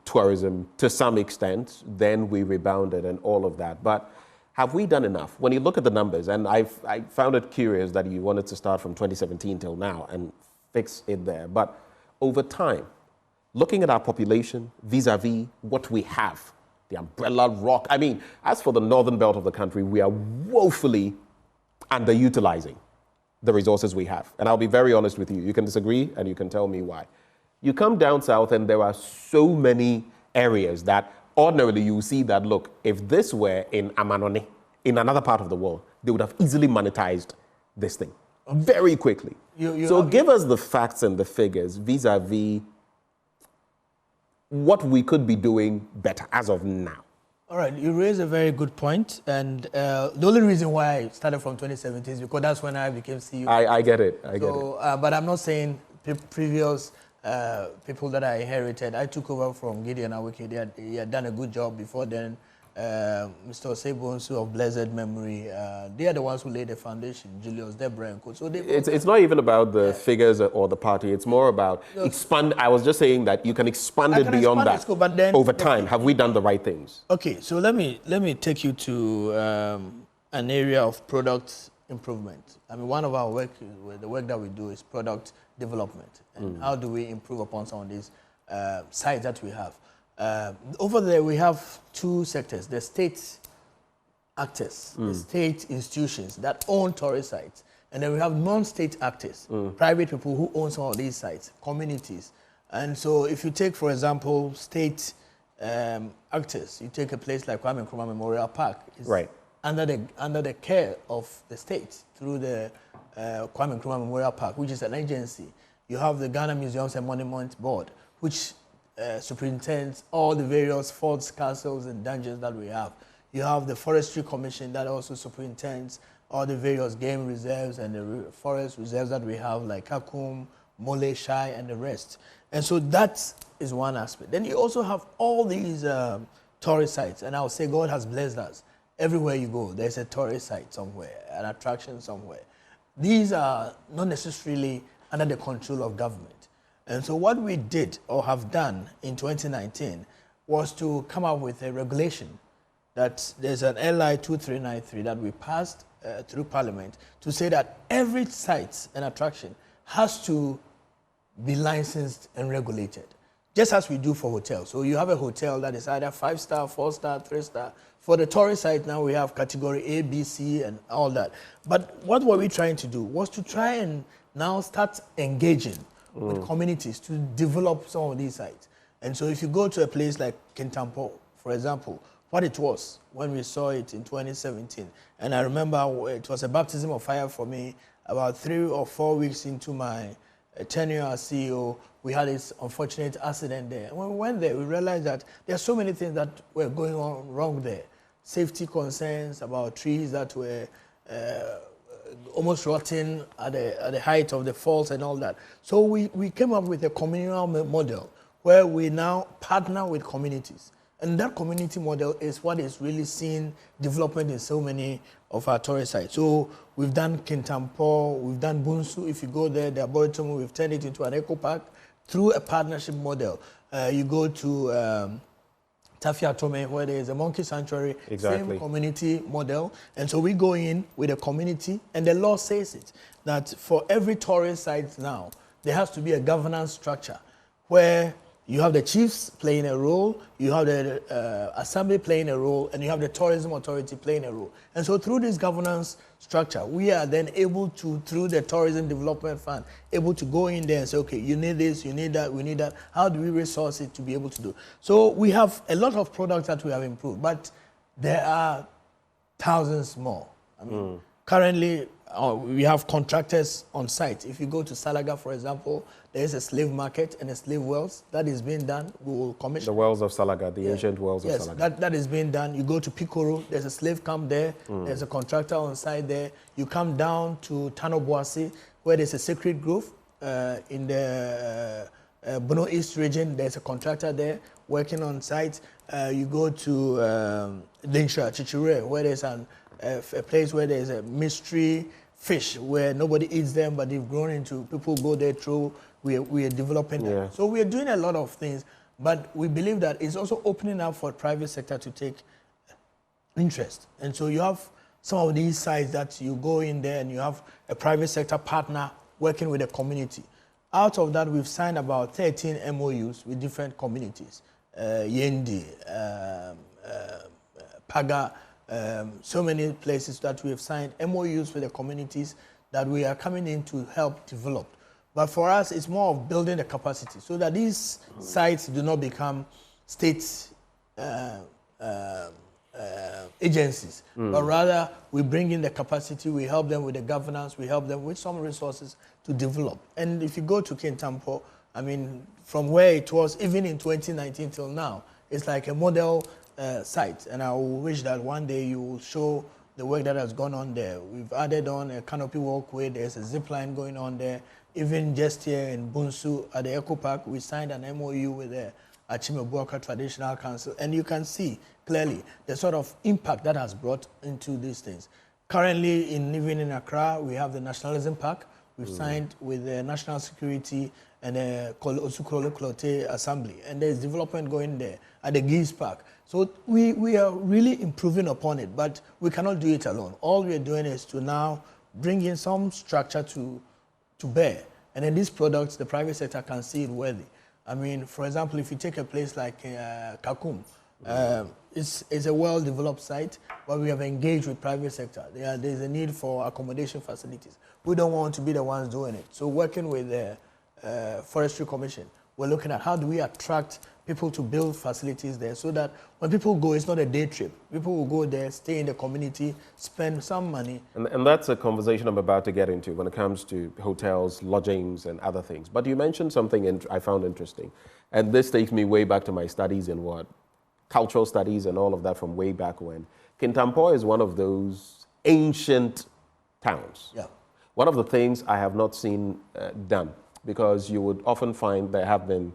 Speaker 3: tourism to some extent, then we rebounded and all of that. But have we done enough? When you look at the numbers, and I found it curious that you wanted to start from 2017 till now and fix it there. But over time, looking at our population vis-a-vis what we have, the umbrella rock. I mean, as for the northern belt of the country, we are woefully underutilizing the resources we have. And I'll be very honest with you. You can disagree and you can tell me why. You come down south and there are so many areas that ordinarily you see that, look, if this were in Amanone, in another part of the world, they would have easily monetized this thing very quickly. So give us the facts and the figures vis-a-vis what we could be doing better as of now.
Speaker 12: All right, you raise a very good point, and the only reason why I started from 2017 is because that's when I became CEO.
Speaker 3: I get it, I get it.
Speaker 12: But I'm not saying previous people that I inherited. I took over from Gideon Awike. He had done a good job before then. Mr. Osebonsu of blessed memory, they are the ones who laid the foundation, Julius, Deborah, and Co. So
Speaker 3: it's not even about the figures or the party. It's more about expand. I was just saying that you can expand it beyond that.
Speaker 12: But then,
Speaker 3: over time, have we done the right things?
Speaker 12: Okay, so let me take you to an area of product improvement. I mean, one of our work, the work that we do is product development. And how do we improve upon some of these sites that we have? Over there, we have 2 sectors, the state actors, the state institutions that own tourist sites. And then we have non-state actors, private people who own some of these sites, communities. And so if you take, for example, state actors, you take a place like Kwame Nkrumah Memorial Park. It's under the care of the state through the Kwame Nkrumah Memorial Park, which is an agency. You have the Ghana Museums and Monuments Board, which superintends all the various forts, castles, and dungeons that we have. You have the Forestry Commission that also superintends all the various game reserves and the forest reserves that we have, like Kakum, Mole, Shai, and the rest. And so that is one aspect. Then you also have all these tourist sites, and I would say God has blessed us. Everywhere you go, there's a tourist site somewhere, an attraction somewhere. These are not necessarily under the control of government. And so what we did or have done in 2019 was to come up with a regulation that there's an LI 2393 that we passed through Parliament to say that every site and attraction has to be licensed and regulated, just as we do for hotels. So you have a hotel that is either 5-star, 4-star, 3-star. For the tourist site now we have category A, B, C, and all that. But what were we trying to do was to try and now start engaging with communities to develop some of these sites. And so if you go to a place like Kintampo, for example, what it was when we saw it in 2017, and I remember it was a baptism of fire for me. About 3 or 4 weeks into my tenure as CEO, we had this unfortunate accident there. And when we went there, we realized that there are so many things that were going on wrong there. Safety concerns about trees that were almost rotting at the height of the falls and all that. So we came up with a communal model where we now partner with communities. And that community model is what is really seeing development in so many of our tourist sites. So we've done Kintampo, we've done Bunsu. If you go there, the arboretum, we've turned it into an eco park through a partnership model. You go to Tafia Tome, where there is a monkey sanctuary, same community model. And so we go in with a community, and the law says it, that for every tourist site now, there has to be a governance structure where you have the chiefs playing a role, you have the assembly playing a role, and you have the tourism authority playing a role. And so through this governance structure, we are then able to, through the tourism development fund, able to go in there and say, okay, you need this, you need that, we need that. How do we resource it to be able to do? So we have a lot of products that we have improved, but there are thousands more. I mean, currently, we have contractors on site. If you go to Salaga, for example, there is a slave market and a slave wells. That is being done. We will commission.
Speaker 3: The wells of Salaga, the ancient wells of Salaga.
Speaker 12: Yes, that is being done. You go to Pikoro, there's a slave camp there. There's a contractor on site there. You come down to Tanoboasi, where there's a sacred grove in the Bono East region. There's a contractor there working on site. You go to Dingsha, Chichire, where there's a place where there's a mystery fish where nobody eats them, but they've grown into, people go there through, we are developing them. So we are doing a lot of things, but we believe that it's also opening up for private sector to take interest. And so you have some of these sites that you go in there and you have a private sector partner working with the community. Out of that, we've signed about 13 MOUs with different communities. Yendi, Paga, so many places that we have signed MOUs with the communities that we are coming in to help develop. But for us, it's more of building the capacity so that these sites do not become state agencies, but rather we bring in the capacity, we help them with the governance, we help them with some resources to develop. And if you go to Kintampo, I mean, from where it was, even in 2019 till now, it's like a model site, and I wish that one day you will show the work that has gone on there. We've added on a canopy walkway, there's a zip line going on there. Even just here in Bunsu at the Eco Park, we signed an MOU with the Achimebuaka Traditional Council, and you can see clearly the sort of impact that has brought into these things. Currently, even in Accra, we have the Nationalism Park. We've signed with the National Security and the Osukrolo Klote Assembly, and there's development going there at the Geese Park. So we are really improving upon it, but we cannot do it alone. All we are doing is to now bring in some structure to bear, and then these products, the private sector can see it worthy. I mean, for example, if you take a place like Kakum, it's a well-developed site, but we have engaged with private sector. There's a need for accommodation facilities. We don't want to be the ones doing it. So working with the Forestry Commission, we're looking at how do we attract people to build facilities there so that when people go, it's not a day trip. People will go there, stay in the community, spend some money.
Speaker 3: And that's a conversation I'm about to get into when it comes to hotels, lodgings, and other things. But you mentioned something I found interesting. And this takes me way back to my studies in cultural studies and all of that from way back when. Kintampo is one of those ancient towns.
Speaker 12: Yeah.
Speaker 3: One of the things I have not seen done, because you would often find there have been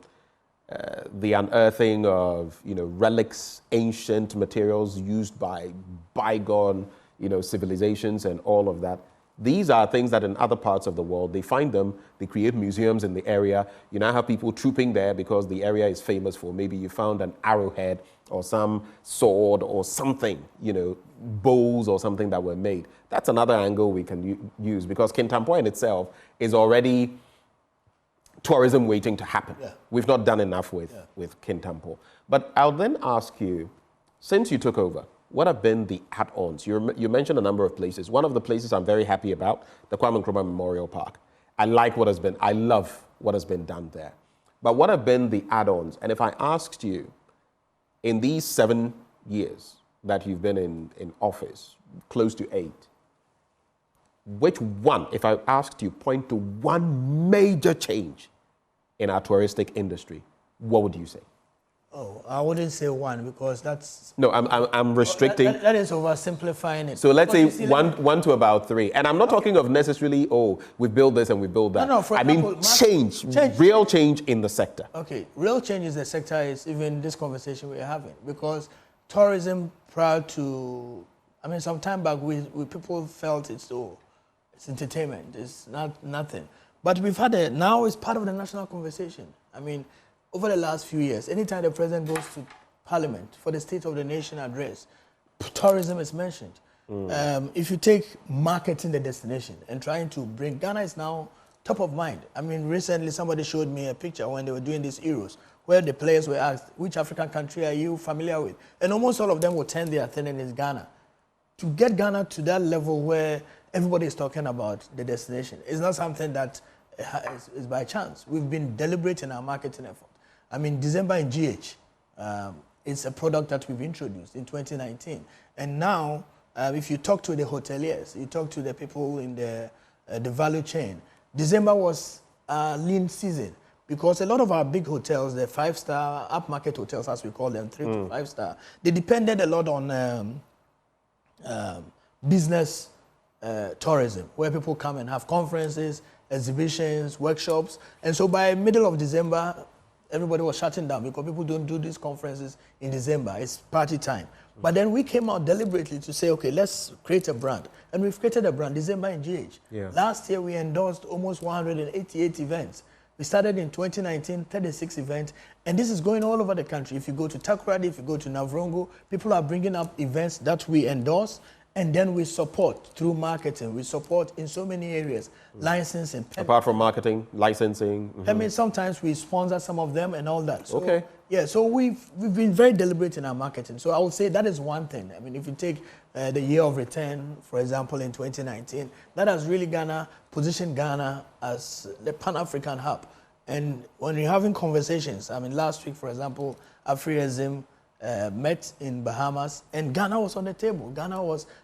Speaker 3: the unearthing of relics, ancient materials used by bygone civilizations and all of that. These are things that in other parts of the world, they find them, they create museums in the area. You now have people trooping there because the area is famous for maybe you found an arrowhead or some sword or something, bowls or something that were made. That's another angle we can use because Kintampo in itself is already tourism waiting to happen. Yeah. We've not done enough with Kintampo. But I'll then ask you, since you took over, what have been the add-ons? You mentioned a number of places. One of the places I'm very happy about, the Kwame Nkrumah Memorial Park. I love what has been done there. But what have been the add-ons? And if I asked you, in these 7 years that you've been in office, close to 8, which one, if I asked you, point to one major change in our touristic industry, what would you say?
Speaker 12: Oh, I wouldn't say one because that's...
Speaker 3: No, I'm restricting...
Speaker 12: That is oversimplifying it.
Speaker 3: So let's say one to about 3. And I'm not talking of necessarily, we build this and we build that.
Speaker 12: No, for example,
Speaker 3: change, real change in the sector.
Speaker 12: Okay, real change in the sector is even this conversation we're having. Because tourism prior to... some time back, we people felt it's entertainment, it's nothing. But we've had now it's part of the national conversation. Over the last few years, anytime the president goes to Parliament for the State of the Nation address, tourism is mentioned. If you take marketing the destination and trying to bring, Ghana is now top of mind. Recently somebody showed me a picture when they were doing these Euros, where the players were asked, which African country are you familiar with? And almost all of them would turn their attention is Ghana. To get Ghana to that level where everybody is talking about the destination, it's not something that is by chance. We've been deliberate in our marketing effort. December in GH, it's a product that we've introduced in 2019. And now, if you talk to the hoteliers, you talk to the people in the value chain, December was a lean season because a lot of our big hotels, the 5-star, upmarket hotels as we call them, 3 to 5-star, they depended a lot on business tourism, where people come and have conferences, exhibitions, workshops. And so by middle of December, everybody was shutting down because people don't do these conferences in December. It's party time. But then we came out deliberately to say, okay, let's create a brand. And we've created a brand, December in GH. Yeah. Last year, we endorsed almost 188 events. We started in 2019, 36 events. And this is going all over the country. If you go to Takoradi, if you go to Navrongo, people are bringing up events that we endorse. And then we support through marketing. We support in so many areas, licensing.
Speaker 3: Apart from marketing, licensing.
Speaker 12: Sometimes we sponsor some of them and all that. So, okay. Yeah, so we've been very deliberate in our marketing. So I would say that is one thing. If you take the year of return, for example, in 2019, that has really positioned Ghana as the Pan-African hub. And when you're having conversations, last week, for example, Afri-Ezim met in Bahamas, and Ghana was on the table.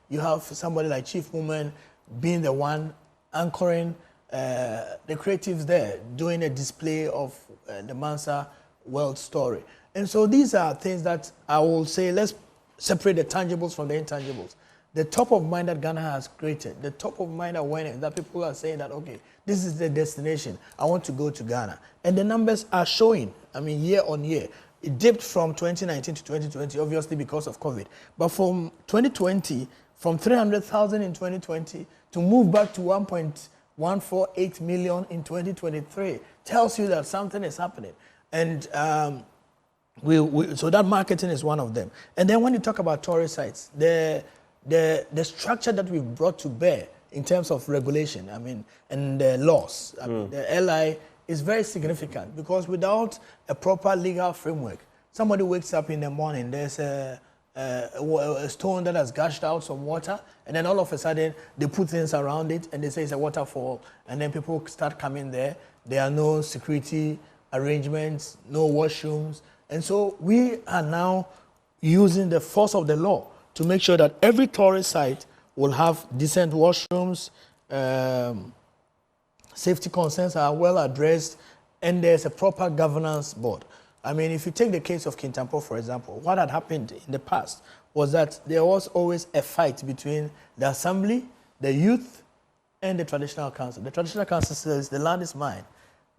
Speaker 12: You have somebody like Chief Woman being the one anchoring the creatives there, doing a display of the Mansa world story. And so these are things that I will say, let's separate the tangibles from the intangibles. The top of mind that Ghana has created, the top of mind awareness that people are saying that, okay, this is the destination, I want to go to Ghana. And the numbers are showing, year on year. It dipped from 2019 to 2020, obviously because of COVID. But from 2020, from 300,000 in 2020 to move back to 1.148 million in 2023 tells you that something is happening. And so that marketing is one of them. And then when you talk about tourist sites, the structure that we've brought to bear in terms of regulation, and the laws, the LI is very significant because without a proper legal framework, somebody wakes up in the morning, there's a stone that has gushed out some water, and then all of a sudden they put things around it and they say it's a waterfall, and then people start coming there. There are no security arrangements, no washrooms, and so we are now using the force of the law to make sure that every tourist site will have decent washrooms, safety concerns are well addressed, and there's a proper governance board. If you take the case of Kintampo, for example, what had happened in the past was that there was always a fight between the assembly, the youth, and the traditional council. The traditional council says the land is mine,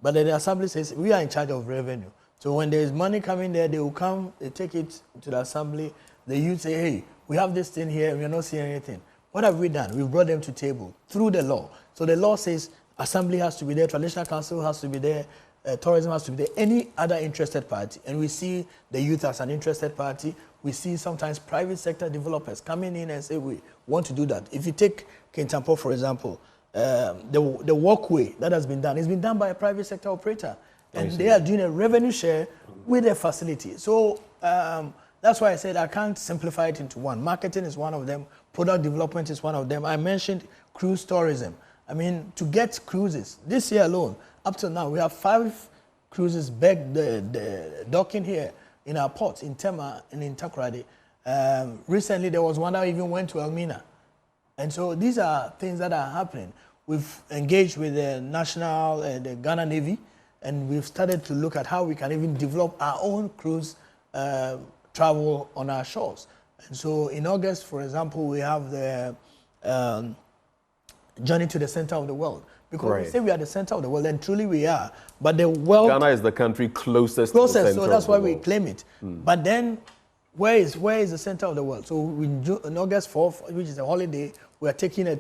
Speaker 12: but the assembly says we are in charge of revenue. So when there is money coming there, they will come, they take it to the assembly. The youth say, hey, we have this thing here, we are not seeing anything. What have we done? We've brought them to table through the law. So the law says assembly has to be there, traditional council has to be there, tourism has to be there, any other interested party. And we see the youth as an interested party. We see sometimes private sector developers coming in and say, we want to do that. If you take Kintampo, for example, the walkway that has been done, it's been done by a private sector operator. And they are doing a revenue share with their facility. So that's why I said I can't simplify it into one. Marketing is one of them. Product development is one of them. I mentioned cruise tourism. I mean, to get cruises, this year alone, up to now, we have 5 cruises back the docking here in our ports, in Tema and in Takoradi. Recently, there was one that even went to Elmina. And so these are things that are happening. We've engaged with the National, the Ghana Navy, and we've started to look at how we can even develop our own cruise travel on our shores. And so in August, for example, we have the Journey to the Center of the World. Because we say we are the center of the world, and truly we are. But the world...
Speaker 3: Ghana is the country closest to the center
Speaker 12: so that's why we
Speaker 3: world.
Speaker 12: claim it. But then, where is the center of the world? So in August 4th, which is a holiday, we are taking a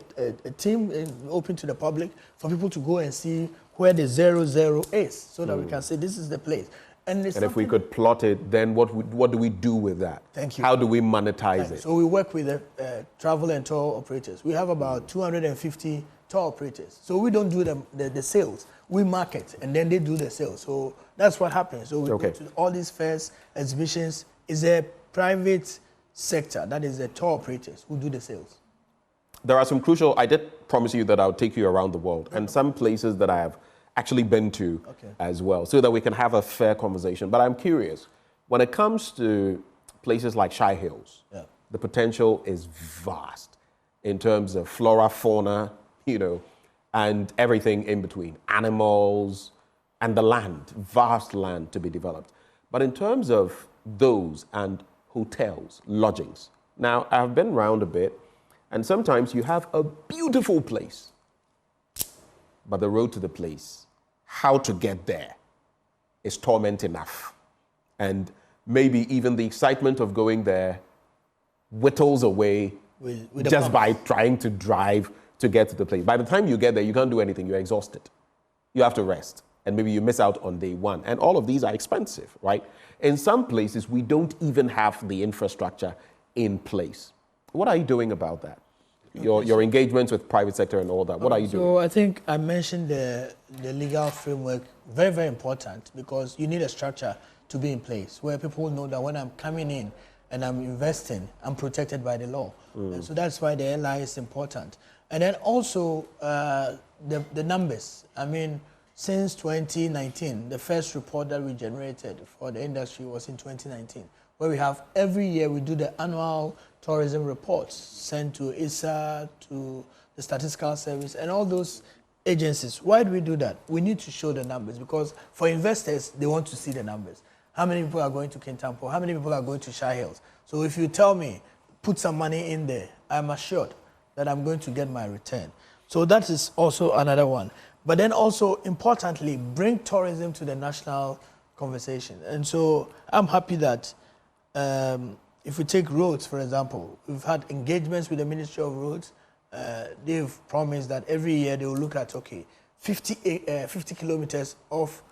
Speaker 12: team open to the public for people to go and see where the 00 is, so that we can say this is the place. And
Speaker 3: if we could plot it, then what do we do with that?
Speaker 12: Thank you.
Speaker 3: How do we monetize it?
Speaker 12: So we work with the travel and tour operators. We have about 250 tour operators. So we don't do the sales. We market, and then they do the sales. So that's what happens. So we go to all these fairs, exhibitions. It's a private sector, that is the tour operators who do the sales.
Speaker 3: There are some crucial, I did promise you that I would take you around the world, and some places that I have actually been to as well, so that we can have a fair conversation. But I'm curious, when it comes to places like Shai Hills, the potential is vast in terms of flora, fauna, and everything in between, animals and the land, vast land to be developed. But in terms of those and hotels, lodgings, now I've been around a bit, and sometimes you have a beautiful place, but the road to the place, how to get there, is torment enough. And maybe even the excitement of going there whittles away just by trying to drive to get to the place. By the time you get there, you can't do anything. You're exhausted. You have to rest. And maybe you miss out on day one. And all of these are expensive, right? In some places, we don't even have the infrastructure in place. What are you doing about that? Your engagements with private sector and all that, what are you doing?
Speaker 12: So I think I mentioned the legal framework, very, very important, because you need a structure to be in place where people know that when I'm coming in and I'm investing, I'm protected by the law. And so that's why the LI is important. And then also the numbers. I mean, since 2019, the first report that we generated for the industry was in 2019, where we have every year we do the annual tourism reports sent to ISA, to the Statistical Service, and all those agencies. Why do we do that? We need to show the numbers, because for investors, they want to see the numbers. How many people are going to Kintampo? How many people are going to Shai Hills? So if you tell me, put some money in there, I'm assured that I'm going to get my return. So that is also another one. But then also, importantly, bring tourism to the national conversation. And so I'm happy that if we take roads, for example, we've had engagements with the Ministry of Roads. They've promised that every year they will look at, 50 kilometers of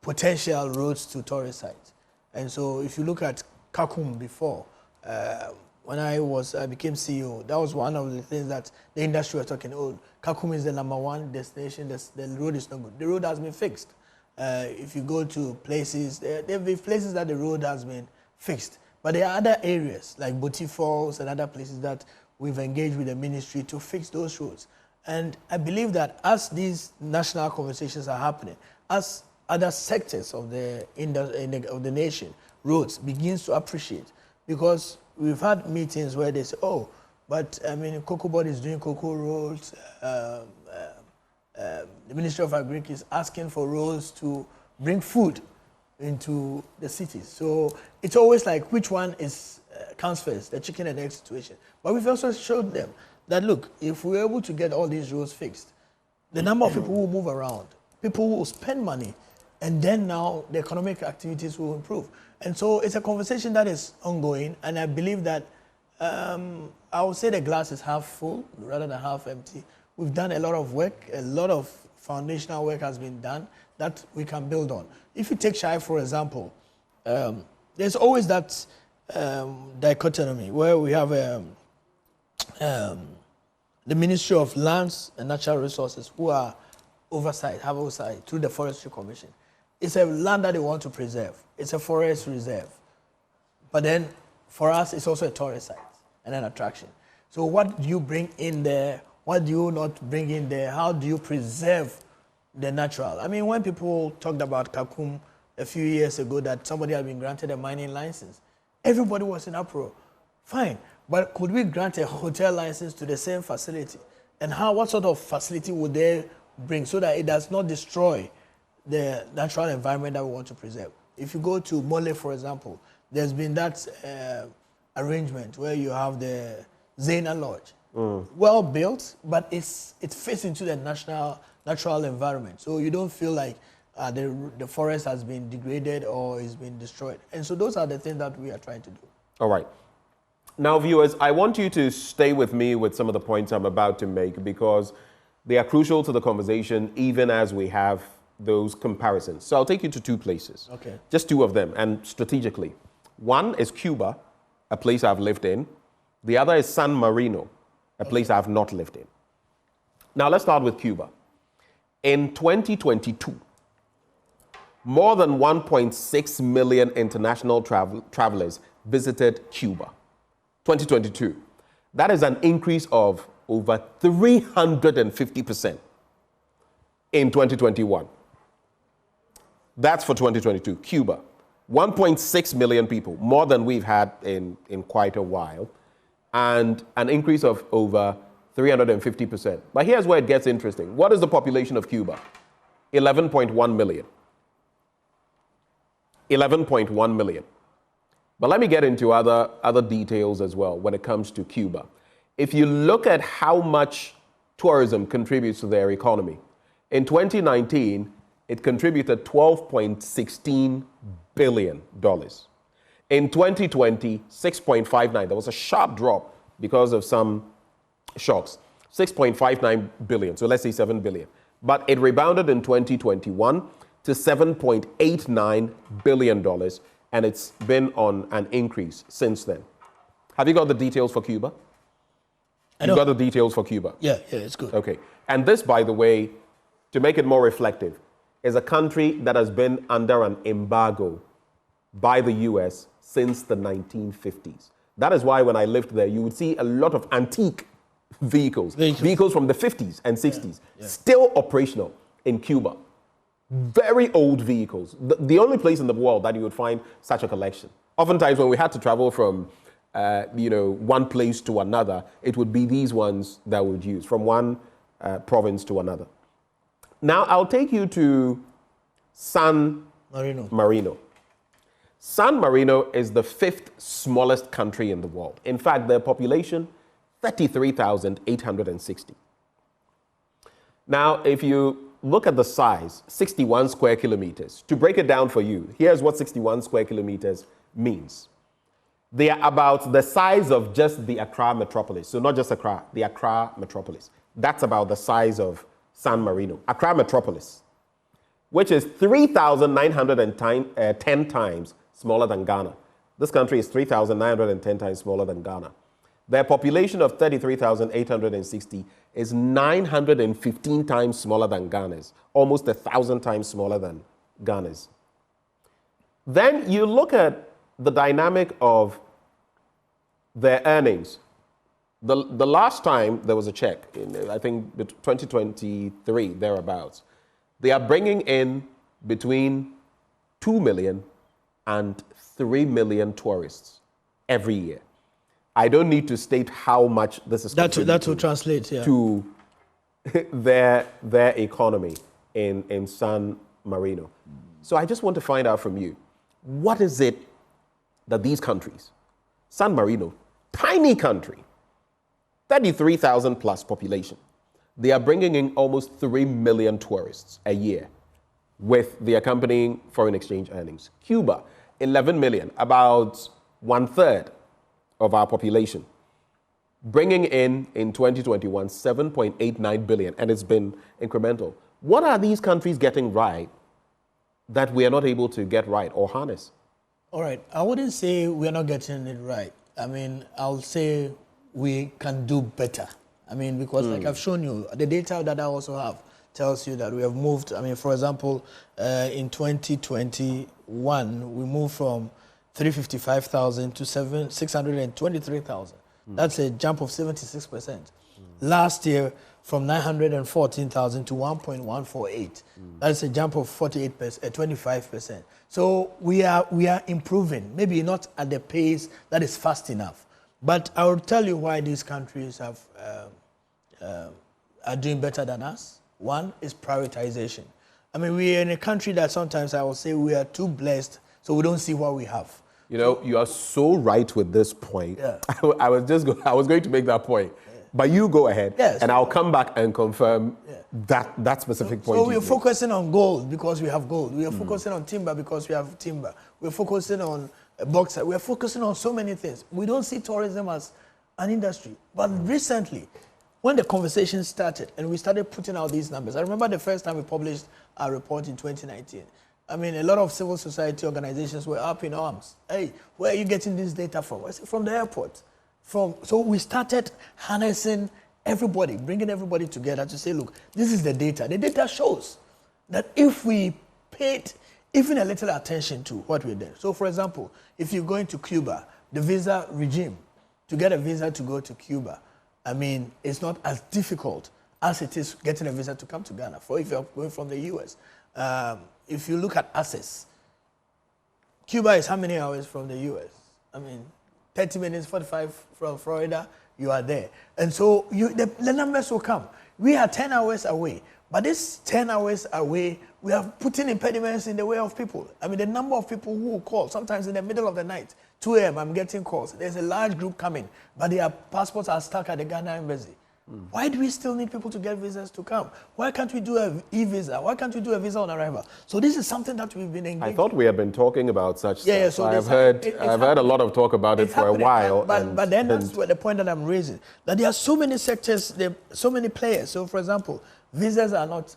Speaker 12: potential roads to tourist sites. And so if you look at Kakum before, when I became CEO, that was one of the things that the industry was talking. Oh, Kakum is the #1 destination. The road is not good. The road has been fixed. If you go to places, there will be places that the road has been fixed. But there are other areas like Boti Falls and other places that we've engaged with the ministry to fix those roads. And I believe that as these national conversations are happening, as other sectors of the nation, roads begins to appreciate, because we've had meetings where they say, oh, but I mean, Cocoa Board is doing cocoa roads. The Ministry of Agriculture is asking for roads to bring food into the cities. So it's always like which one comes first, the chicken and egg situation. But we've also showed them that, look, if we're able to get all these roads fixed, the number of people who move around, people who will spend money, and then now the economic activities will improve. And so it's a conversation that is ongoing, and I believe that I would say the glass is half full rather than half empty. We've done a lot of work, a lot of foundational work has been done that we can build on. If you take Shai, for example, there's always that dichotomy where we have the Ministry of Lands and Natural Resources who have oversight through the Forestry Commission. It's a land that they want to preserve. It's a forest reserve. But then for us, it's also a tourist site and an attraction. So what do you bring in there What do you not bring in there? How do you preserve the natural? I mean, when people talked about Kakum a few years ago that somebody had been granted a mining license, everybody was in uproar. Fine, but could we grant a hotel license to the same facility? And what sort of facility would they bring so that it does not destroy the natural environment that we want to preserve? If you go to Mole, for example, there's been that arrangement where you have the Zena Lodge. Well built, but it fits into the natural environment. So you don't feel like the forest has been degraded or is being destroyed. And so those are the things that we are trying to do.
Speaker 3: All right. Now, viewers, I want you to stay with me with some of the points I'm about to make because they are crucial to the conversation even as we have those comparisons. So I'll take you to two places.
Speaker 12: Okay.
Speaker 3: Just two of them, and strategically. One is Cuba, a place I've lived in. The other is San Marino, a place I've not lived in. Now, let's start with Cuba. In 2022, more than 1.6 million international travelers visited Cuba. 2022. That is an increase of over 350% in 2021. That's for 2022. Cuba, 1.6 million people, more than we've had in quite a while, and an increase of over 350%. But here's where it gets interesting. What is the population of Cuba? 11.1 million. 11.1 million. But let me get into other details as well when it comes to Cuba. If you look at how much tourism contributes to their economy, in 2019, it contributed $12.16 billion. In 2020, 6.59. There was a sharp drop because of some shocks. 6.59 billion, so let's say 7 billion. But it rebounded in 2021 to $7.89 billion, and it's been on an increase since then. Have you got the details for Cuba? You've got the details for Cuba?
Speaker 12: Yeah, it's good.
Speaker 3: Okay. And this, by the way, to make it more reflective, is a country that has been under an embargo by the US since the 1950s. That is why when I lived there, you would see a lot of antique vehicles from the 50s and 60s, still operational in Cuba. Very old vehicles. The only place in the world that you would find such a collection. Oftentimes when we had to travel from one place to another, it would be these ones that we would use, from one province to another. Now, I'll take you to San Marino. San Marino is the 5th smallest country in the world. In fact, their population, 33,860. Now, if you look at the size, 61 square kilometers. To break it down for you, here's what 61 square kilometers means. They are about the size of just the Accra metropolis. So not just Accra, the Accra metropolis. That's about the size of San Marino. Accra metropolis, which is 3,910 times smaller than Ghana. This country is 3,910 times smaller than Ghana. Their population of 33,860 is 915 times smaller than Ghana's, almost 1,000 times smaller than Ghana's. Then you look at the dynamic of their earnings. The last time there was a check, I think 2023, thereabouts, they are bringing in between 2 million and 3 million tourists every year. I don't need to state how much this is
Speaker 12: that will translate
Speaker 3: to their economy in San Marino. So I just want to find out from you, what is it that these countries, San Marino, tiny country, 33,000 plus population, they are bringing in almost 3 million tourists a year with the accompanying foreign exchange earnings. Cuba, 11 million, about 1/3 of our population, bringing in 2021, 7.89 billion, and it's been incremental. What are these countries getting right that we are not able to get right or harness?
Speaker 12: All right, I wouldn't say we're not getting it right. I mean, I'll say we can do better. I mean, because like I've shown you, the data that I also have tells you that we have moved. I mean, for example, in 2021, we moved from 355,000 to 623,000. That's a jump of 76%. last year from 914,000 to 1.148. That's a jump of 25%. So we are improving, maybe not at the pace that is fast enough. But I will tell you why these countries are doing better than us. One is prioritization. I mean, we are in a country that sometimes I will say we are too blessed, so we don't see what we have.
Speaker 3: You know, you are so right with this point.
Speaker 12: Yeah.
Speaker 3: I was going to make that point. Yeah. But you go ahead, and I'll come back and confirm that specific point.
Speaker 12: So we are focusing on gold because we have gold. We are focusing on timber because we have timber. We're focusing on bauxite. We are focusing on so many things. We don't see tourism as an industry. But recently, when the conversation started and we started putting out these numbers, I remember the first time we published our report in 2019. I mean, a lot of civil society organizations were up in arms. Hey, where are you getting this data from? I said, from the airport. So we started harnessing everybody, bringing everybody together to say, look, this is the data. The data shows that if we paid even a little attention to what we're doing. So, for example, if you're going to Cuba, the visa regime, to get a visa to go to Cuba, I mean, it's not as difficult as it is getting a visa to come to Ghana, for if you're going from the US. If you look at access, Cuba is how many hours from the US? I mean, 30 minutes, 45 from Florida, you are there. And so the numbers will come. We are 10 hours away. But this 10 hours away, we are putting impediments in the way of people. I mean, the number of people who will call, sometimes in the middle of the night, 2 a.m., I'm getting calls. There's a large group coming, but their passports are stuck at the Ghana embassy. Why do we still need people to get visas to come? Why can't we do an e-visa? Why can't we do a visa on arrival? So this is something that we've been engaged.
Speaker 3: I thought we have been talking about such stuff.
Speaker 12: Yeah, so
Speaker 3: I've heard a lot of talk about it for a while.
Speaker 12: But then that's the point that I'm raising. That there are so many sectors, there are so many players. So, for example, visas are not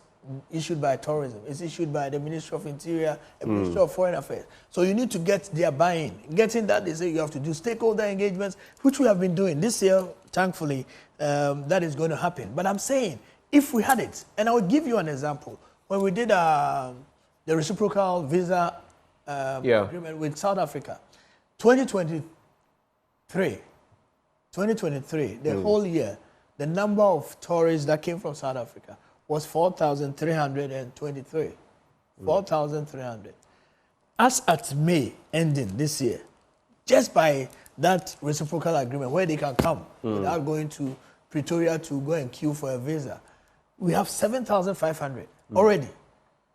Speaker 12: issued by tourism. It's issued by the Ministry of Interior, the Ministry of Foreign Affairs. So you need to get their buy-in. Getting that, they say you have to do stakeholder engagements, which we have been doing. This year, thankfully, that is going to happen. But I'm saying, if we had it, and I will give you an example. When we did the reciprocal visa agreement with South Africa, 2023, the whole year, the number of tourists that came from South Africa was 4,323. 4,300. As at May ending this year, just by that reciprocal agreement where they can come without going to Pretoria to go and queue for a visa, we have 7,500 already.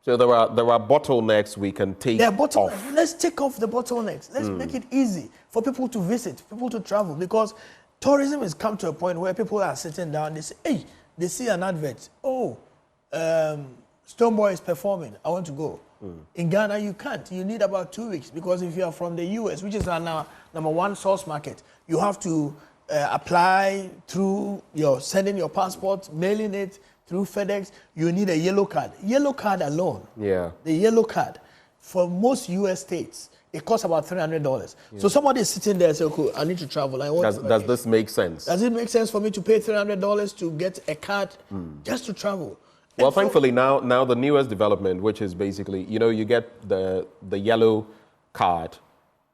Speaker 3: So there are bottlenecks we can take off.
Speaker 12: Let's take off the bottlenecks. Let's make it easy for people to visit, people to travel, because tourism has come to a point where people are sitting down, they say, hey, they see an advert. Oh, Stoneboy is performing. I want to go. In Ghana, you can't. You need about 2 weeks because if you are from the US, which is our number one source market, you have to apply through sending your passport, mailing it through FedEx. You need a yellow card. Yellow card alone. Yeah. The yellow card for most US states, it costs about $300. Yeah. So somebody is sitting there and saying, okay, I need to travel.
Speaker 3: Does this make sense?
Speaker 12: Does it make sense for me to pay $300 to get a card just to travel?
Speaker 3: Well, thankfully, now the newest development, which is basically, you get the yellow card.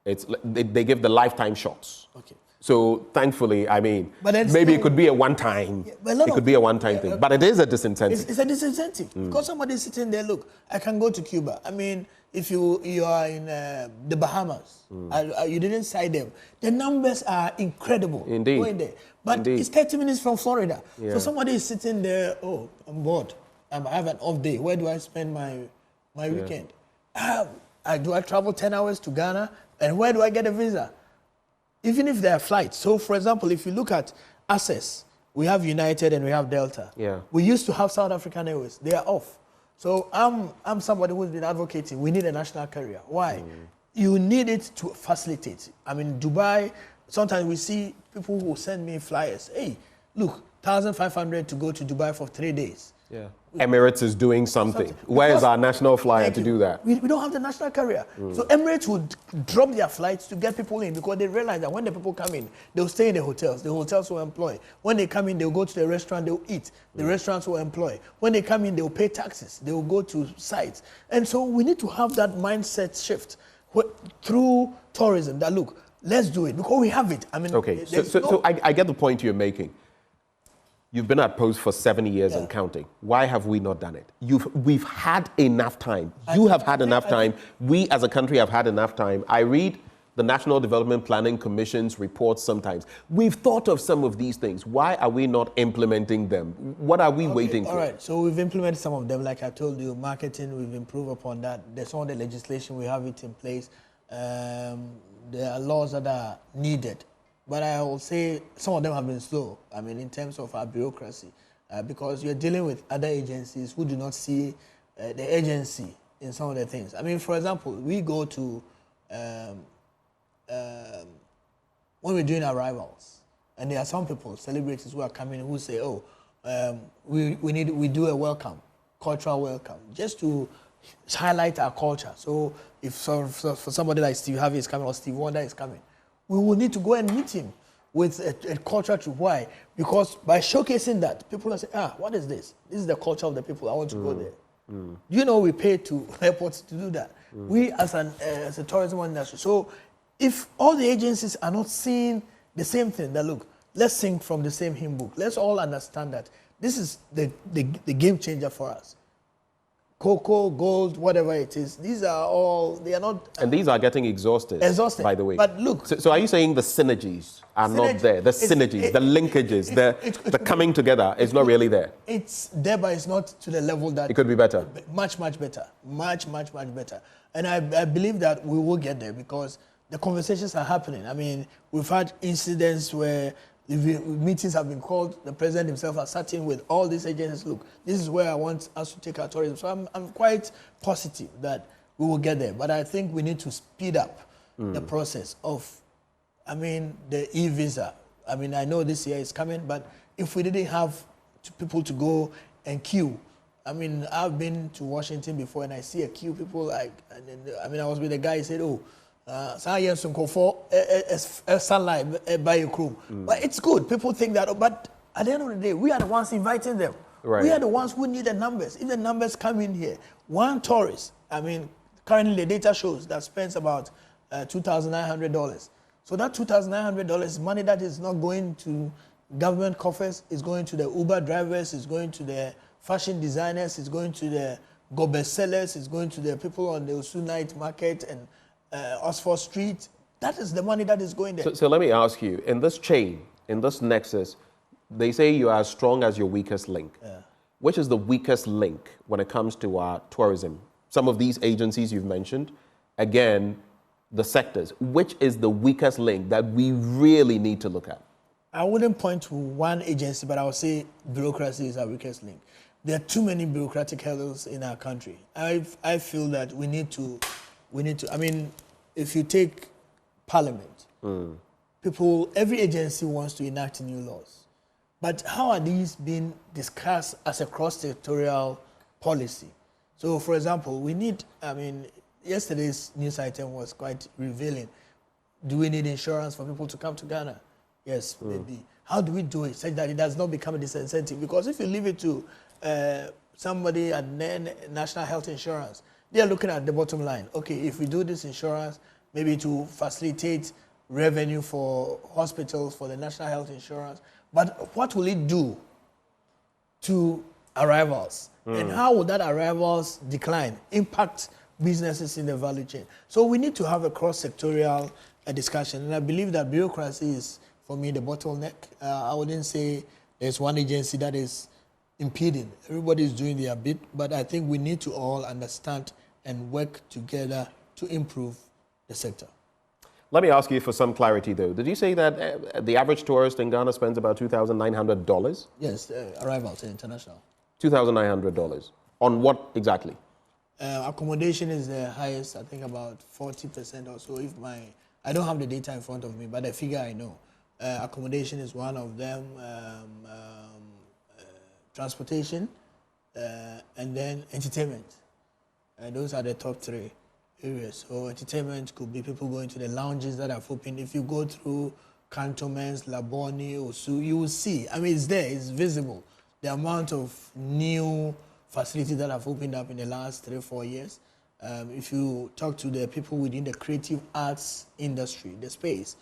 Speaker 3: They give the lifetime shots. Okay. So thankfully, I mean, maybe it could be a one-time. It could be a one-time thing, but it is a disincentive.
Speaker 12: It's a disincentive because somebody is sitting there. Look, I can go to Cuba. I mean, if you are in the Bahamas, you didn't cite them. The numbers are incredible.
Speaker 3: Indeed.
Speaker 12: Going there. But it's 30 minutes from Florida. Yeah. So somebody is sitting there. Oh, I'm bored. I have an off day. Where do I spend my weekend? Do I travel 10 hours to Ghana? And where do I get a visa? Even if there are flights. So, for example, if you look at access, we have United and we have Delta. Yeah. We used to have South African Airways. They are off. So I'm somebody who's been advocating. We need a national carrier. Why? You need it to facilitate. I mean, Dubai, sometimes we see people who send me flyers. Hey, look, 1,500 to go to Dubai for 3 days.
Speaker 3: Yeah. Emirates is doing something. Where is our national flyer to do that?
Speaker 12: We don't have the national carrier. So Emirates would drop their flights to get people in because they realize that when the people come in, they'll stay in the hotels. The hotels will employ. When they come in, they'll go to the restaurant, they'll eat. The restaurants will employ. When they come in, they'll pay taxes. They will go to sites. And so we need to have that mindset shift through tourism that, look, let's do it because we have it. I mean,
Speaker 3: okay, so I get the point you're making. You've been at post for 7 years and counting. Why have we not done it? We've had enough time. You have had enough time. We as a country have had enough time. I read the National Development Planning Commission's reports sometimes. We've thought of some of these things. Why are we not implementing them? What are we waiting for?
Speaker 12: All right, so we've implemented some of them. Like I told you, marketing, we've improved upon that. There's all the legislation, we have it in place. There are laws that are needed. But I will say some of them have been slow, I mean, in terms of our bureaucracy, because you're dealing with other agencies who do not see the agency in some of the things. I mean, for example, we go to, when we're doing arrivals, and there are some people, celebrities who are coming who say, oh, we do a welcome, cultural welcome, just to highlight our culture. So if for somebody like Steve Harvey is coming or Steve Wonder is coming, we will need to go and meet him with a culture to why? Because by showcasing that, people will say, what is this? This is the culture of the people. I want to go there. You know, we pay to airports to do that. We as a tourism industry. So if all the agencies are not seeing the same thing, that look, let's sing from the same hymn book. Let's all understand that this is the game changer for us. Cocoa, gold, whatever it is, these are all, they are not...
Speaker 3: And these are getting exhausted, by the way.
Speaker 12: But look...
Speaker 3: So are you saying the synergies are not there? The synergies, the linkages, the coming together is not really there?
Speaker 12: It's there, but it's not to the level that...
Speaker 3: It could be better.
Speaker 12: Much, much better. Much, much, much better. And I believe that we will get there because the conversations are happening. I mean, we've had incidents where meetings have been called, the president himself has sat in with all these agencies. Look, this is where I want us to take our tourism. So I'm quite positive that we will get there. But I think we need to speed up the process of, I mean, the e-visa. I mean, I know this year is coming, but if we didn't have people to go and queue, I mean, I've been to Washington before and I see a queue, people like, I mean, I was with a guy, he said, oh, sunlight by a crew. But it's good. People think that, but at the end of the day, we are the ones inviting them.
Speaker 3: Right.
Speaker 12: We are the ones who need the numbers. If the numbers come in here, one tourist, I mean, currently the data shows that spends about $2,900. So that $2,900 is money that is not going to government coffers, it's going to the Uber drivers, it's going to the fashion designers, it's going to the go sellers, it's going to the people on the SSNIT market and Oxford Street. That is the money that is going there.
Speaker 3: So let me ask you, in this chain, in this nexus, they say you are as strong as your weakest link.
Speaker 12: Yeah.
Speaker 3: Which is the weakest link when it comes to our tourism? Some of these agencies you've mentioned, again, the sectors. Which is the weakest link that we really need to look at?
Speaker 12: I wouldn't point to one agency, but I would say bureaucracy is our weakest link. There are too many bureaucratic hurdles in our country. I feel that we need to, I mean, if you take Parliament, every agency wants to enact new laws. But how are these being discussed as a cross-sectorial policy? So, for example, we need, I mean, yesterday's news item was quite revealing. Do we need insurance for people to come to Ghana? Yes, maybe. How do we do it such that it does not become a disincentive? Because if you leave it to somebody at National Health Insurance, they are looking at the bottom line. Okay, if we do this insurance, maybe to facilitate revenue for hospitals, for the National Health Insurance, but what will it do to arrivals? And how will that arrivals decline impact businesses in the value chain? So we need to have a cross-sectorial discussion. And I believe that bureaucracy is, for me, the bottleneck. I wouldn't say there's one agency that is impeding. Everybody is doing their bit, but I think we need to all understand and work together to improve the sector.
Speaker 3: Let me ask you for some clarity, though. Did you say that the average tourist in Ghana spends about $2,900?
Speaker 12: Yes, arrivals international.
Speaker 3: $2,900. On what exactly?
Speaker 12: Accommodation is the highest, I think about 40% or so. I don't have the data in front of me, but the figure I know. Accommodation is one of them, transportation, and then entertainment. Those are the top three areas. So entertainment could be people going to the lounges that have opened. If you go through Cantonments, Laboni, Osu, you will see. I mean, it's there, it's visible. The amount of new facilities that have opened up in the last 3-4 years. If you talk to the people within the creative arts industry, the space,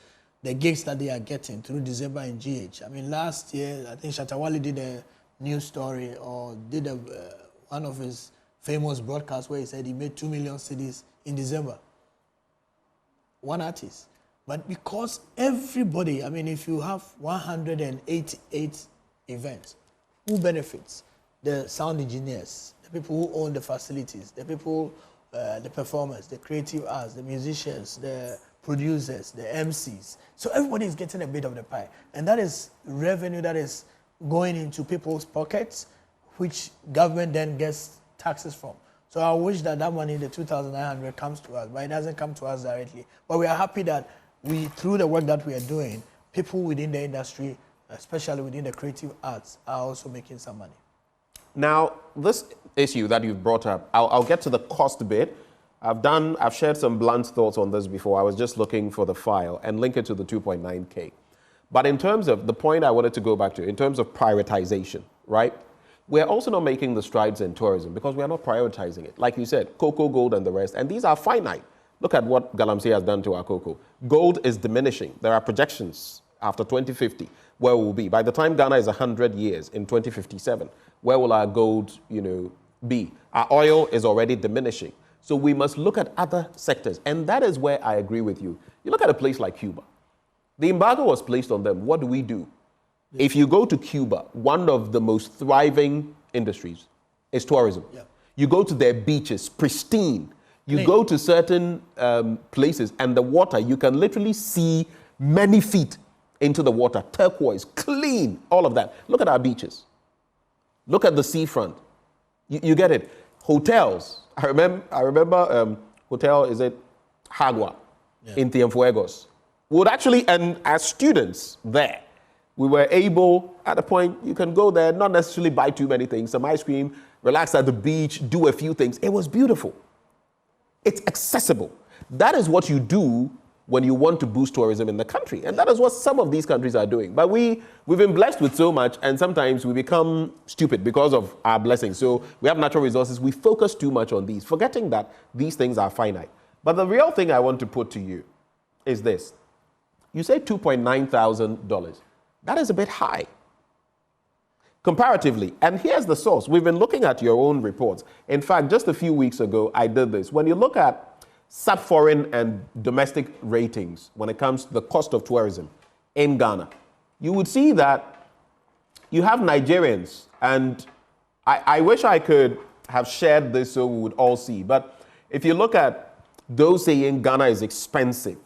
Speaker 12: the gigs that they are getting through December in GH. I mean, last year, I think Shatawale did a news story or did one of his famous broadcasts where he said he made 2 million cedis in December. One artist. But because everybody, I mean, if you have 188 events, who benefits? The sound engineers, the people who own the facilities, the people, the performers, the creative arts, the musicians, the producers, the MCs. So everybody is getting a bit of the pie. And that is revenue that is going into people's pockets, which government then gets taxes from. So I wish that money, the 2,900, comes to us, but it doesn't come to us directly. But we are happy that through the work that we are doing, people within the industry, especially within the creative arts, are also making some money.
Speaker 3: Now, this issue that you've brought up, I'll get to the cost bit. I've shared some blunt thoughts on this before. I was just looking for the file and link it to the 2.9K. But in terms of the point I wanted to go back to, in terms of prioritization, right? We're also not making the strides in tourism because we are not prioritizing it. Like you said, cocoa, gold, and the rest, and these are finite. Look at what Galamsey has done to our cocoa. Gold is diminishing. There are projections after 2050 where we'll be. By the time Ghana is 100 years in 2057, where will our gold, be? Our oil is already diminishing. So we must look at other sectors. And that is where I agree with you. You look at a place like Cuba. The embargo was placed on them. What do? If you go to Cuba, one of the most thriving industries is tourism. Yeah. You go to their beaches, pristine. You go to certain places and the water, you can literally see many feet into the water. Turquoise, clean, all of that. Look at our beaches. Look at the seafront. You get it. Hotels. I remember hotel, is it Hagua in Cienfuegos. We would actually, and as students there, we were able, at a point, you can go there, not necessarily buy too many things, some ice cream, relax at the beach, do a few things. It was beautiful. It's accessible. That is what you do when you want to boost tourism in the country. And that is what some of these countries are doing. But we've been blessed with so much, and sometimes we become stupid because of our blessings. So we have natural resources. We focus too much on these, forgetting that these things are finite. But the real thing I want to put to you is this. You say $2,900. That is a bit high. Comparatively, and here's the source. We've been looking at your own reports. In fact, just a few weeks ago, I did this. When you look at sub-foreign and domestic ratings when it comes to the cost of tourism in Ghana, you would see that you have Nigerians, and I wish I could have shared this so we would all see, but if you look at those saying Ghana is expensive,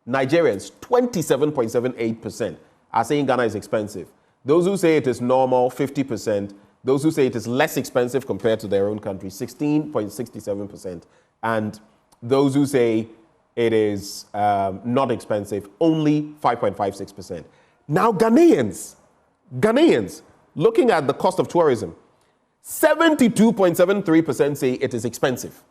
Speaker 3: Nigerians, 27.78% are saying Ghana is expensive. Those who say it is normal, 50%. Those who say it is less expensive compared to their own country, 16.67%. And those who say it is not expensive, only 5.56%. Now Ghanaians, looking at the cost of tourism, 72.73% say it is expensive.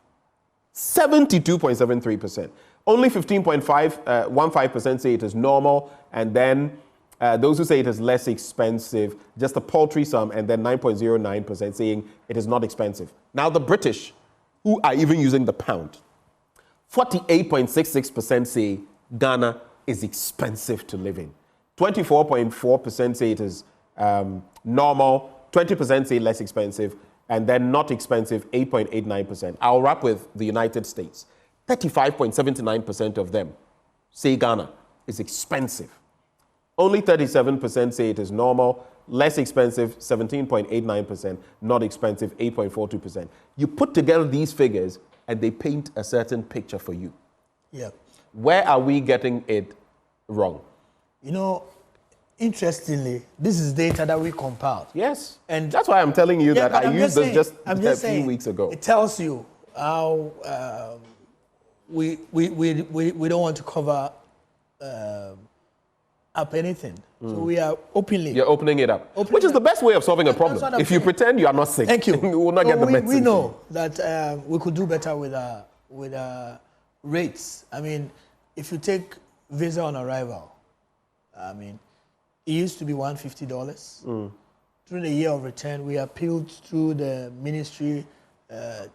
Speaker 3: 72.73%. Only 15.15% say it is normal, and then those who say it is less expensive, just a paltry sum, and then 9.09% saying it is not expensive. Now the British, who are even using the pound, 48.66% say Ghana is expensive to live in. 24.4% say it is normal, 20% say less expensive, and then not expensive, 8.89%. I'll wrap with the United States. 35.79% of them say Ghana is expensive. Only 37% say it is normal, less expensive, 17.89%, not expensive, 8.42%. You put together these figures and they paint a certain picture for you.
Speaker 12: Yeah.
Speaker 3: Where are we getting it wrong?
Speaker 12: Interestingly, this is data that we compiled.
Speaker 3: Yes. And that's why I'm telling you that I used this just a few weeks ago.
Speaker 12: It tells you how we don't want to cover up anything. So we are openly.
Speaker 3: You're opening it up. Which is the best way of solving a problem. If you pretend you are not sick,
Speaker 12: thank you.
Speaker 3: We will not get the medicine.
Speaker 12: We know that we could do better with rates. I mean, if you take visa on arrival, I mean, it used to be $150. During the year of return, we appealed through the ministry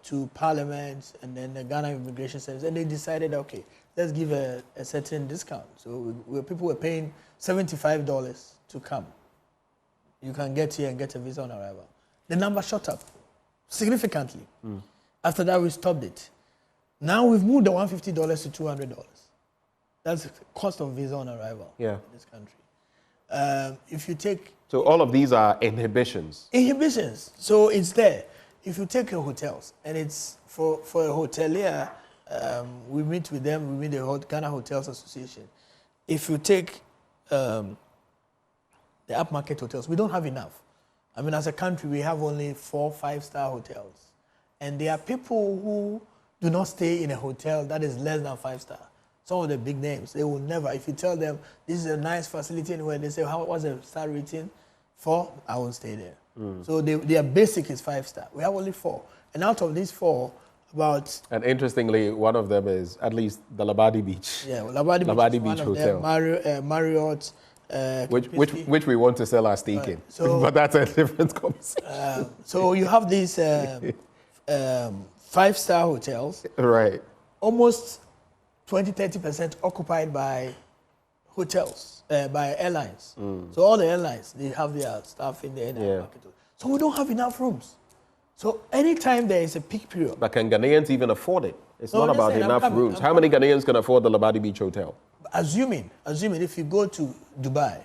Speaker 12: to Parliament and then the Ghana Immigration Service, and they decided, okay, let's give a certain discount. So people were paying $75 to come. You can get here and get a visa on arrival. The number shot up significantly. After that, we stopped it. Now we've moved the $150 to $200. That's the cost of visa on arrival in this country. If you take...
Speaker 3: So all of these are inhibitions?
Speaker 12: Inhibitions. So it's there. If you take your hotels, and it's for a hotelier, we meet with them, we meet the Ghana Hotels Association. If you take the upmarket hotels, we don't have enough. I mean, as a country, we have only 4 5-star hotels. And there are people who do not stay in a hotel that is less than 5-star. Some of the big names, they will never, if you tell them, this is a nice facility anywhere, they say, what's the star rating? 4, I won't stay there. So their basic is 5-star. We have only 4. And out of these 4, about...
Speaker 3: And interestingly, one of them is at least the Labadi Beach.
Speaker 12: Yeah, Labadi Beach
Speaker 3: Hotel.
Speaker 12: Marriott.
Speaker 3: Which we want to sell our stake in.
Speaker 12: So,
Speaker 3: but that's a different conversation.
Speaker 12: So you have these 5-star hotels.
Speaker 3: Right.
Speaker 12: Almost 20-30% occupied by hotels, by airlines. So all the airlines, they have their staff in the market. So we don't have enough rooms. So anytime there is a peak period.
Speaker 3: But can Ghanaians even afford it? It's not about enough rooms. How many Ghanaians can afford the Labadi Beach Hotel?
Speaker 12: Assuming if you go to Dubai,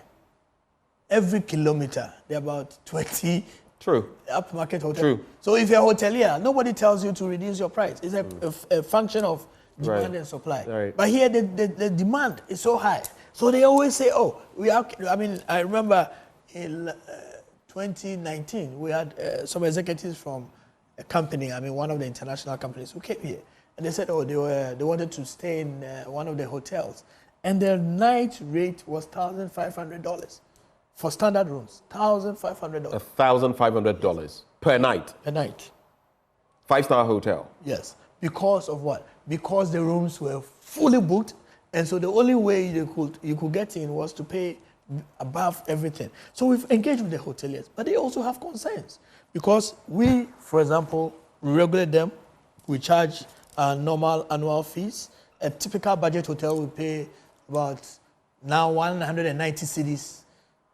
Speaker 12: every kilometer, there are about 20 upmarket hotels.
Speaker 3: True.
Speaker 12: So if you're a hotelier, nobody tells you to reduce your price. It's a function of demand and supply.
Speaker 3: Right.
Speaker 12: But here, the demand is so high. So they always say, oh, we are... I mean, I remember in 2019, we had some executives from a company, I mean, one of the international companies who came here. And they said, oh, they wanted to stay in one of the hotels. And their night rate was $1,500 for standard rooms. $1,500.
Speaker 3: $1,500 per night?
Speaker 12: Per night.
Speaker 3: 5-star hotel?
Speaker 12: Yes. Because of what? Because the rooms were fully booked, and so the only way you could get in was to pay above everything. So we've engaged with the hoteliers, but they also have concerns. Because we, for example, regulate them. We charge normal annual fees. A typical budget hotel will pay about now 190 cedis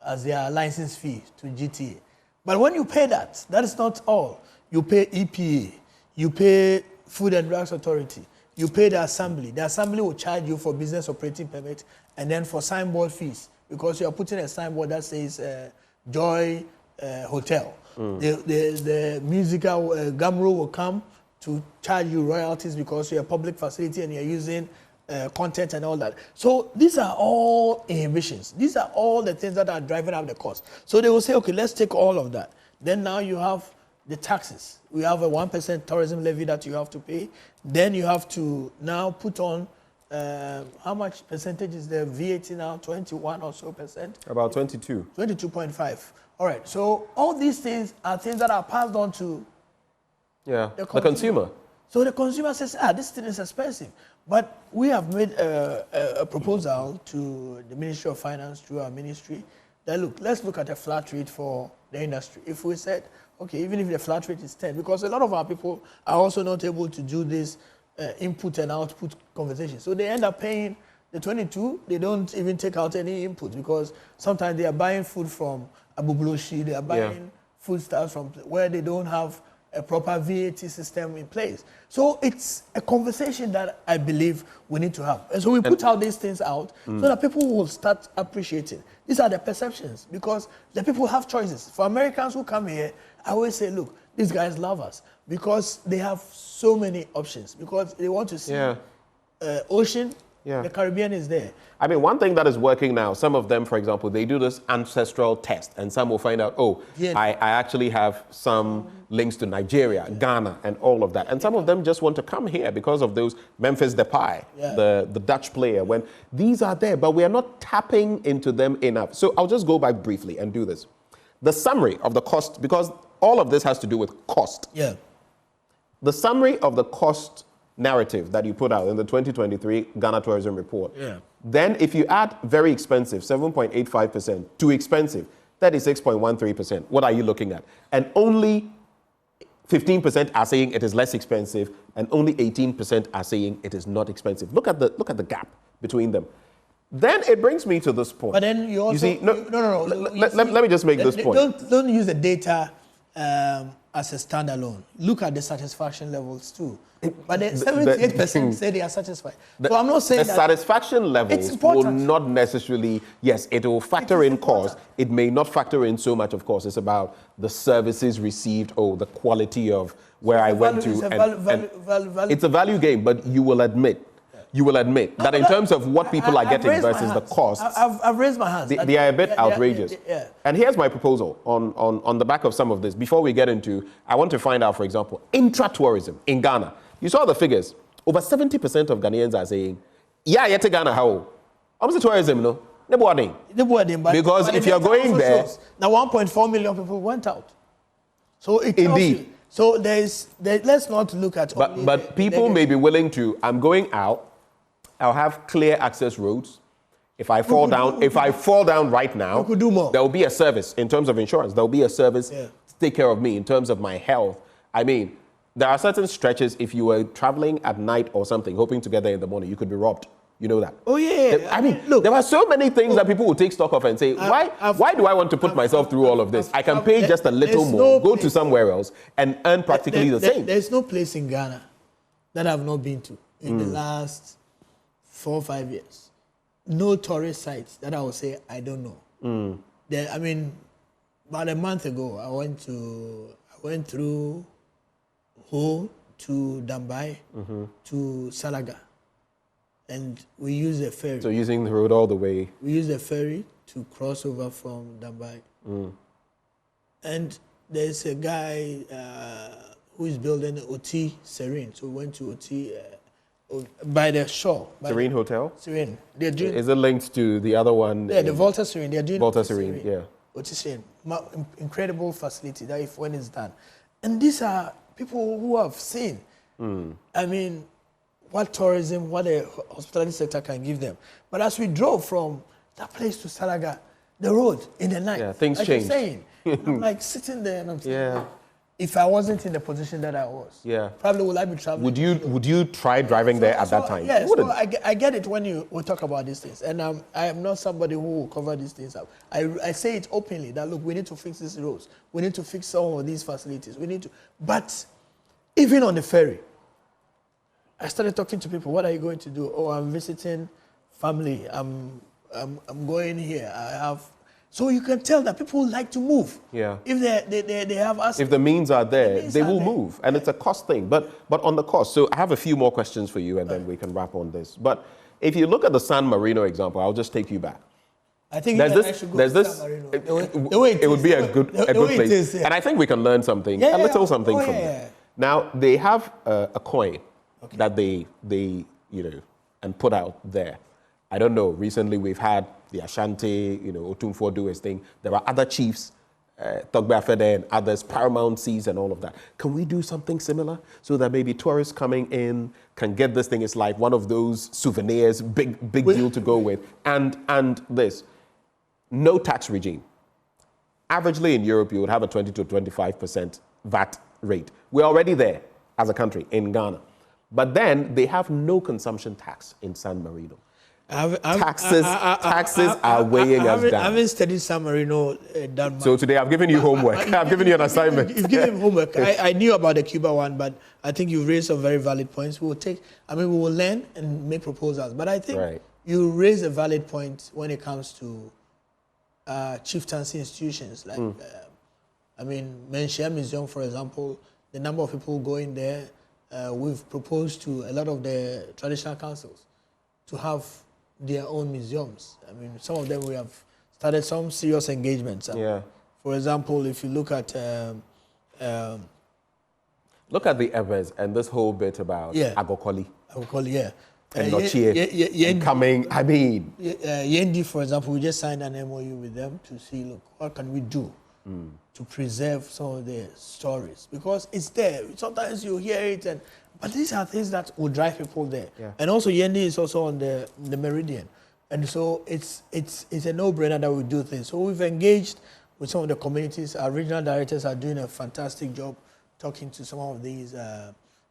Speaker 12: as their license fee to GTA. But when you pay that is not all. You pay EPA, you pay Food and Drugs Authority, you pay the assembly. The assembly will charge you for business operating permit and then for signboard fees, because you are putting a signboard that says Joy Hotel. The musical Gamro will come to charge you royalties because you're a public facility and you're using content and all that. So these are all inhibitions. These are all the things that are driving up the cost. So they will say, okay, let's take all of that. Then now you have the taxes. We have a 1% tourism levy that you have to pay. Then you have to now put on, how much percentage is the VAT now? 21 or so percent?
Speaker 3: About 22.
Speaker 12: 22.5. All right. So all these things are things that are passed on to
Speaker 3: the consumer.
Speaker 12: So the consumer says, this thing is expensive. But we have made a proposal to the Ministry of Finance through our ministry that, look, let's look at a flat rate for the industry. If we said, okay, even if the flat rate is 10, because a lot of our people are also not able to do this input and output conversation. So they end up paying the 22, they don't even take out any input, because sometimes they are buying food from Abubloshi, they are buying foodstuffs from where they don't have a proper VAT system in place. So it's a conversation that I believe we need to have. And so we put out these things out so that people will start appreciating. These are the perceptions, because the people have choices. For Americans who come here, I always say, look, these guys love us because they have so many options, because they want to see ocean. The Caribbean is there.
Speaker 3: I mean, one thing that is working now, some of them, for example, they do this ancestral test, and some will find out, I actually have some links to Nigeria, Ghana, and all of that. And some of them just want to come here because of those Memphis Depay, the Dutch player. When these are there, but we are not tapping into them enough. So I'll just go back briefly and do this. The summary of the cost, because all of this has to do with cost. The summary of the cost narrative that you put out in the 2023 Ghana Tourism Report. Then if you add very expensive, 7.85%, too expensive, 36.13%, what are you looking at? And only 15% are saying it is less expensive, and only 18% are saying it is not expensive. Look at the gap between them. Then it brings me to this point.
Speaker 12: But then you also
Speaker 3: let me just make this point.
Speaker 12: Don't use the data as a standalone. Look at the satisfaction levels too. But the 78% say they are satisfied. So I'm not saying
Speaker 3: the satisfaction levels will not necessarily. Yes, it will factor in cost. It may not factor in so much, of course. It's about the services received or the quality of where I went to. It's a value game, but you will admit that in terms of what people are getting versus the costs,
Speaker 12: I've raised my hands.
Speaker 3: They are a bit outrageous.
Speaker 12: Yeah.
Speaker 3: And here's my proposal on the back of some of this. Before we get into, I want to find out, for example, intra-tourism in Ghana. You saw the figures. Over 70% of Ghanaians are saying, yeah, yet Ghana, how? Almost tourism, no? Because if you're going there...
Speaker 12: Now 1.4 million people went out. So it tells you. So let's not look at...
Speaker 3: But people may be willing to, I'm going out, I'll have clear access roads. If I fall down right now,
Speaker 12: could do more.
Speaker 3: There will be a service in terms of insurance. There will be a service to take care of me in terms of my health. I mean, there are certain stretches, if you were traveling at night or something, hoping to get there in the morning, you could be robbed. You know that.
Speaker 12: Oh, yeah.
Speaker 3: I mean, look, there are so many things that people will take stock of and say, why do I want to put myself through all of this? I can pay just a little more, go to somewhere else, and earn practically the same.
Speaker 12: There's no place in Ghana that I've not been to in the last 4 or 5 years. No tourist sites that I would say I don't know. I mean, about a month ago, I went through Ho to Dambai to Salaga. And we use a ferry.
Speaker 3: So using the road all the way.
Speaker 12: We use a ferry to cross over from Dambai. And there's a guy who is building Oti Serene. So we went to Oti by the shore.
Speaker 3: Serene Hotel?
Speaker 12: Serene.
Speaker 3: Is it linked to the other one?
Speaker 12: Yeah, the Volta Serene. They're doing
Speaker 3: Volta Serene, yeah.
Speaker 12: Oti Serene. Incredible facility that when it's done. And these are people who have seen. I mean, what tourism, what the hospitality sector can give them. But as we drove from that place to Salaga, the road in the night,
Speaker 3: things
Speaker 12: like
Speaker 3: changed.
Speaker 12: You're saying, I'm like sitting there and I'm saying, if I wasn't in the position that I was, probably would I be traveling?
Speaker 3: Would you try driving there at that time?
Speaker 12: Yes, so I get it when we talk about these things. And I am not somebody who will cover these things up. I say it openly that, look, we need to fix these roads. We need to fix some of these facilities. We need to, but even on the ferry, I started talking to people. What are you going to do? Oh, I'm visiting family. I'm going here. I have. So you can tell that people like to move.
Speaker 3: Yeah.
Speaker 12: If they have us.
Speaker 3: If the means are there, they will move, and it's a cost thing. But on the cost, so I have a few more questions for you, and then we can wrap on this. But if you look at the San Marino example, I'll just take you back.
Speaker 12: I think there's this.
Speaker 3: It would be a good place, and I think we can learn something, a little something from that. Now they have a coin that they and put out there. I don't know. Recently, we've had the Ashanti, Otumfuo do his thing. There are other chiefs, Togbe Afede and others, Paramount Seas and all of that. Can we do something similar so that maybe tourists coming in can get this thing? It's like one of those souvenirs, big deal to go with. And this, no tax regime. Averagely in Europe, you would have a 20 to 25% VAT rate. We're already there as a country in Ghana. But then they have no consumption tax in San Marino. Taxes are weighing us down.
Speaker 12: I haven't studied San Marino that much.
Speaker 3: So today I've given you homework. I've given you an assignment.
Speaker 12: You've given him homework. I knew about the Cuba one, but I think you raised some very valid points. We will learn and make proposals. But I think you raise a valid point when it comes to chieftaincy institutions. Like, Menchia Museum, for example, the number of people going there, we've proposed to a lot of the traditional councils to have their own museums. I mean, some of them we have started some serious engagements. For example, if you look at
Speaker 3: the Evers and this whole bit about Agokoli. And Nochie coming, I mean.
Speaker 12: Yendi, for example, we just signed an MOU with them to see, look, what can we do to preserve some of their stories? Because it's there. Sometimes you hear it, but these are things that will drive people there. And also, Yendi is also on the Meridian. And so it's a no-brainer that we do things. So we've engaged with some of the communities. Our regional directors are doing a fantastic job talking to some of these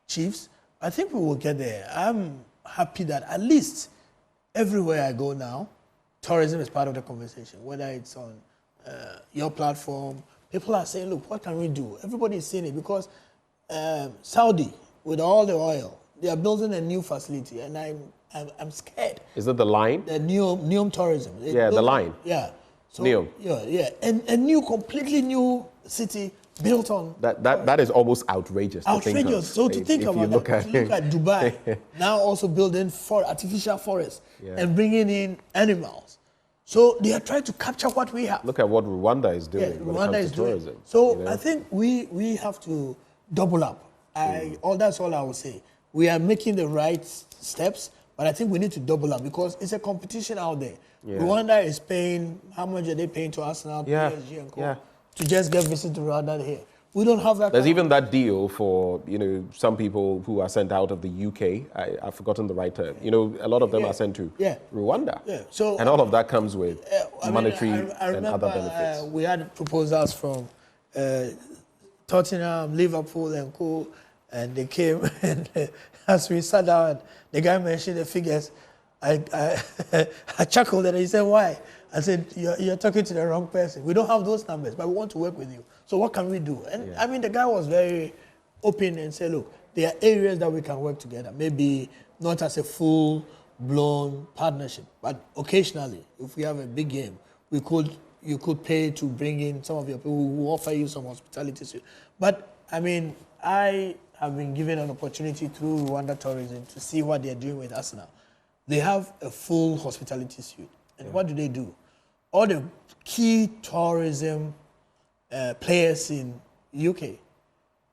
Speaker 12: chiefs. I think we will get there. I'm happy that at least everywhere I go now, tourism is part of the conversation, whether it's on your platform. People are saying, look, what can we do? Everybody is seeing it because Saudi, with all the oil, they are building a new facility, and I'm scared.
Speaker 3: Is it the line?
Speaker 12: The Neom tourism.
Speaker 3: Yeah, the line.
Speaker 12: Yeah. So,
Speaker 3: Neom.
Speaker 12: Yeah. And a new, completely new city built on.
Speaker 3: That is almost outrageous.
Speaker 12: Outrageous. So to think about
Speaker 3: look
Speaker 12: that, look at Dubai now also building artificial forests and bringing in animals. So they are trying to capture what we have.
Speaker 3: Look at what Rwanda is doing.
Speaker 12: Yeah, Rwanda is doing.
Speaker 3: Tourism.
Speaker 12: So I think we have to double up. That's all I will say. We are making the right steps, but I think we need to double up because it's a competition out there. Yeah. Rwanda is paying, how much are they paying to Arsenal, PSG and Co. To just get visit to Rwanda here. We don't have that.
Speaker 3: There's even that deal for, some people who are sent out of the UK. I've forgotten the right term. A lot of them are sent to Rwanda.
Speaker 12: Yeah. So,
Speaker 3: and all of that comes with monetary and other benefits.
Speaker 12: We had proposals from Tottenham, Liverpool and Co. And they came and as we sat down, the guy mentioned the figures. I chuckled and he said, why? I said, you're talking to the wrong person. We don't have those numbers, but we want to work with you. So what can we do? And the guy was very open and said, look, there are areas that we can work together. Maybe not as a full-blown partnership, but occasionally, if we have a big game, you could pay to bring in some of your people who offer you some hospitality. But I have been given an opportunity through Rwanda Tourism to see what they're doing with us now. They have a full hospitality suite. And what do? All the key tourism players in UK,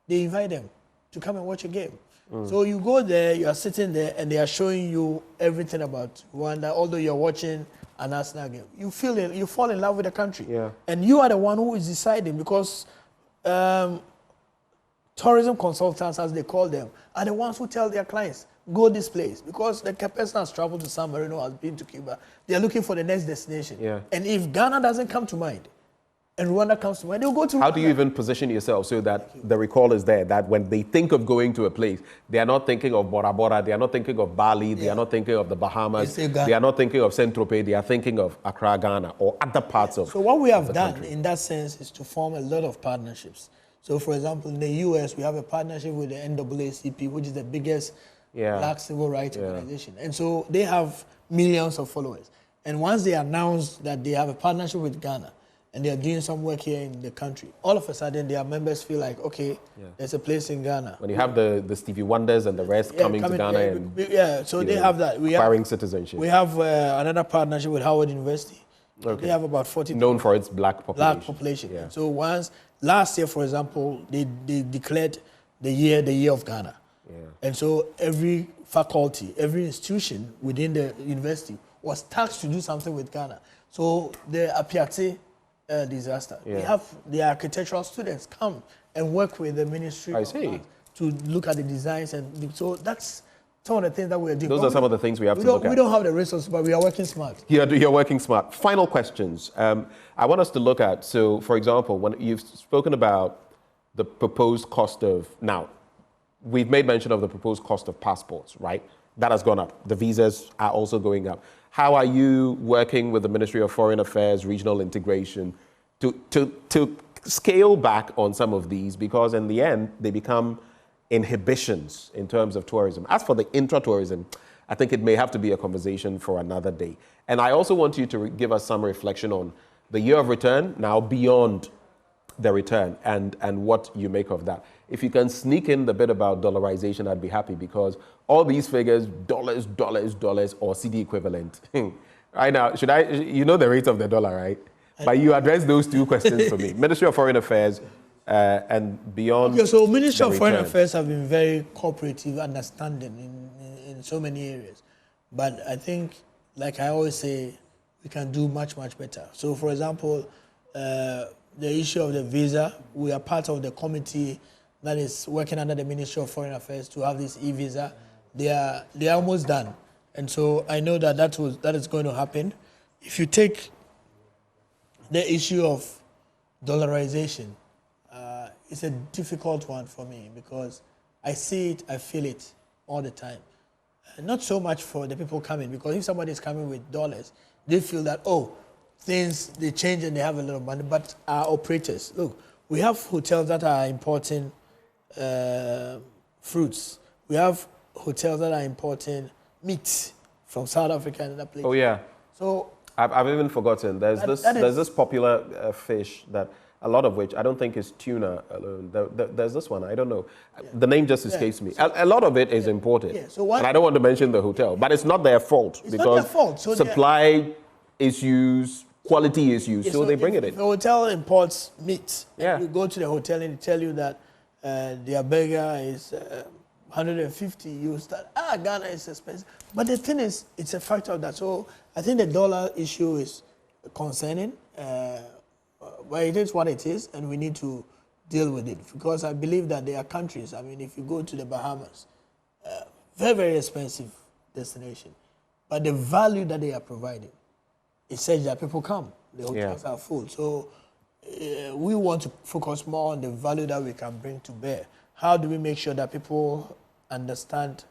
Speaker 12: they invite them to come and watch a game. So you go there, you are sitting there, and they are showing you everything about Rwanda, although you're watching an Arsenal game. You fall in love with the country. Yeah. And you are the one who is deciding because tourism consultants, as they call them, are the ones who tell their clients, go this place. Because the person has traveled to San Marino, has been to Cuba. They are looking for the next destination. Yeah. And if Ghana doesn't come to mind, and Rwanda comes to mind, they'll go to Rwanda.
Speaker 3: How do you even position yourself so that the recall is there, that when they think of going to a place, they are not thinking of Bora Bora, they are not thinking of Bali, they are not thinking of the Bahamas, they are not thinking of Saint-Tropez, they are thinking of Accra, Ghana, or other parts of.
Speaker 12: So what we have done in that sense is to form a lot of partnerships. So, for example, in the U.S., we have a partnership with the NAACP, which is the biggest black civil rights organization. And so they have millions of followers. And once they announce that they have a partnership with Ghana and they are doing some work here in the country, all of a sudden their members feel like, okay, there's a place in Ghana.
Speaker 3: When you have the Stevie Wonders and the rest coming to Ghana
Speaker 12: so they have that.
Speaker 3: Acquiring citizenship.
Speaker 12: We have another partnership with Howard University. Okay. They have about 40.
Speaker 3: Known for its black
Speaker 12: population. Yeah. So last year, for example, they declared the year of Ghana. Yeah. And so every faculty, every institution within the university was tasked to do something with Ghana. So the Apiate disaster, they have the architectural students come and work with the Ministry to look at the designs. And so that's some of the things that we're doing.
Speaker 3: Those are some of the things we have to look at.
Speaker 12: We don't have the resources, but we are working smart.
Speaker 3: You're working smart. Final questions. I want us to look at, so for example, when you've spoken about the proposed cost of, now, we've made mention of the proposed cost of passports, right? That has gone up. The visas are also going up. How are you working with the Ministry of Foreign Affairs, regional integration, to scale back on some of these? Because in the end, they become inhibitions in terms of tourism. As for the intra-tourism, I think it may have to be a conversation for another day. And I also want you to give us some reflection on the year of return, now beyond the return, and what you make of that. If you can sneak in the bit about dollarization, I'd be happy, because all these figures, dollars, or CD equivalent. Right now, you know the rate of the dollar, right? But you address those two questions for me. Ministry of Foreign Affairs, and beyond.
Speaker 12: Okay, so Ministry of Foreign Affairs have been very cooperative, understanding in so many areas. But I think, like I always say, we can do much, much better. So, for example, the issue of the visa, we are part of the committee that is working under the Ministry of Foreign Affairs to have this e-visa. They are almost done. And so I know that is going to happen. If you take the issue of dollarization, it's a difficult one for me because I see it, I feel it all the time. Not so much for the people coming, because if somebody is coming with dollars, they feel that, oh, things, they change and they have a lot of money. But our operators, look, we have hotels that are importing fruits. We have hotels that are importing meat from South Africa and other places.
Speaker 3: Oh, yeah.
Speaker 12: So
Speaker 3: I've even forgotten. There's this popular fish that a lot of which I don't think is tuna alone. There's this one, I don't know. Yeah. The name just escapes me. A lot of it is imported.
Speaker 12: Yeah. So
Speaker 3: and I don't want to mention the hotel, but it's not their fault.
Speaker 12: It's not their fault. So
Speaker 3: supply issues, quality issues, so they bring it in.
Speaker 12: If a hotel imports meat, you go to the hotel and they tell you that their burger is 150, you start, Ghana is expensive. But the thing is, it's a factor of that. So I think the dollar issue is concerning. But it is what it is, and we need to deal with it. Because I believe that there are countries, I mean, if you go to the Bahamas, very, very expensive destination. But the value that they are providing, it says that people come. The hotels are full. So we want to focus more on the value that we can bring to bear. How do we make sure that people understand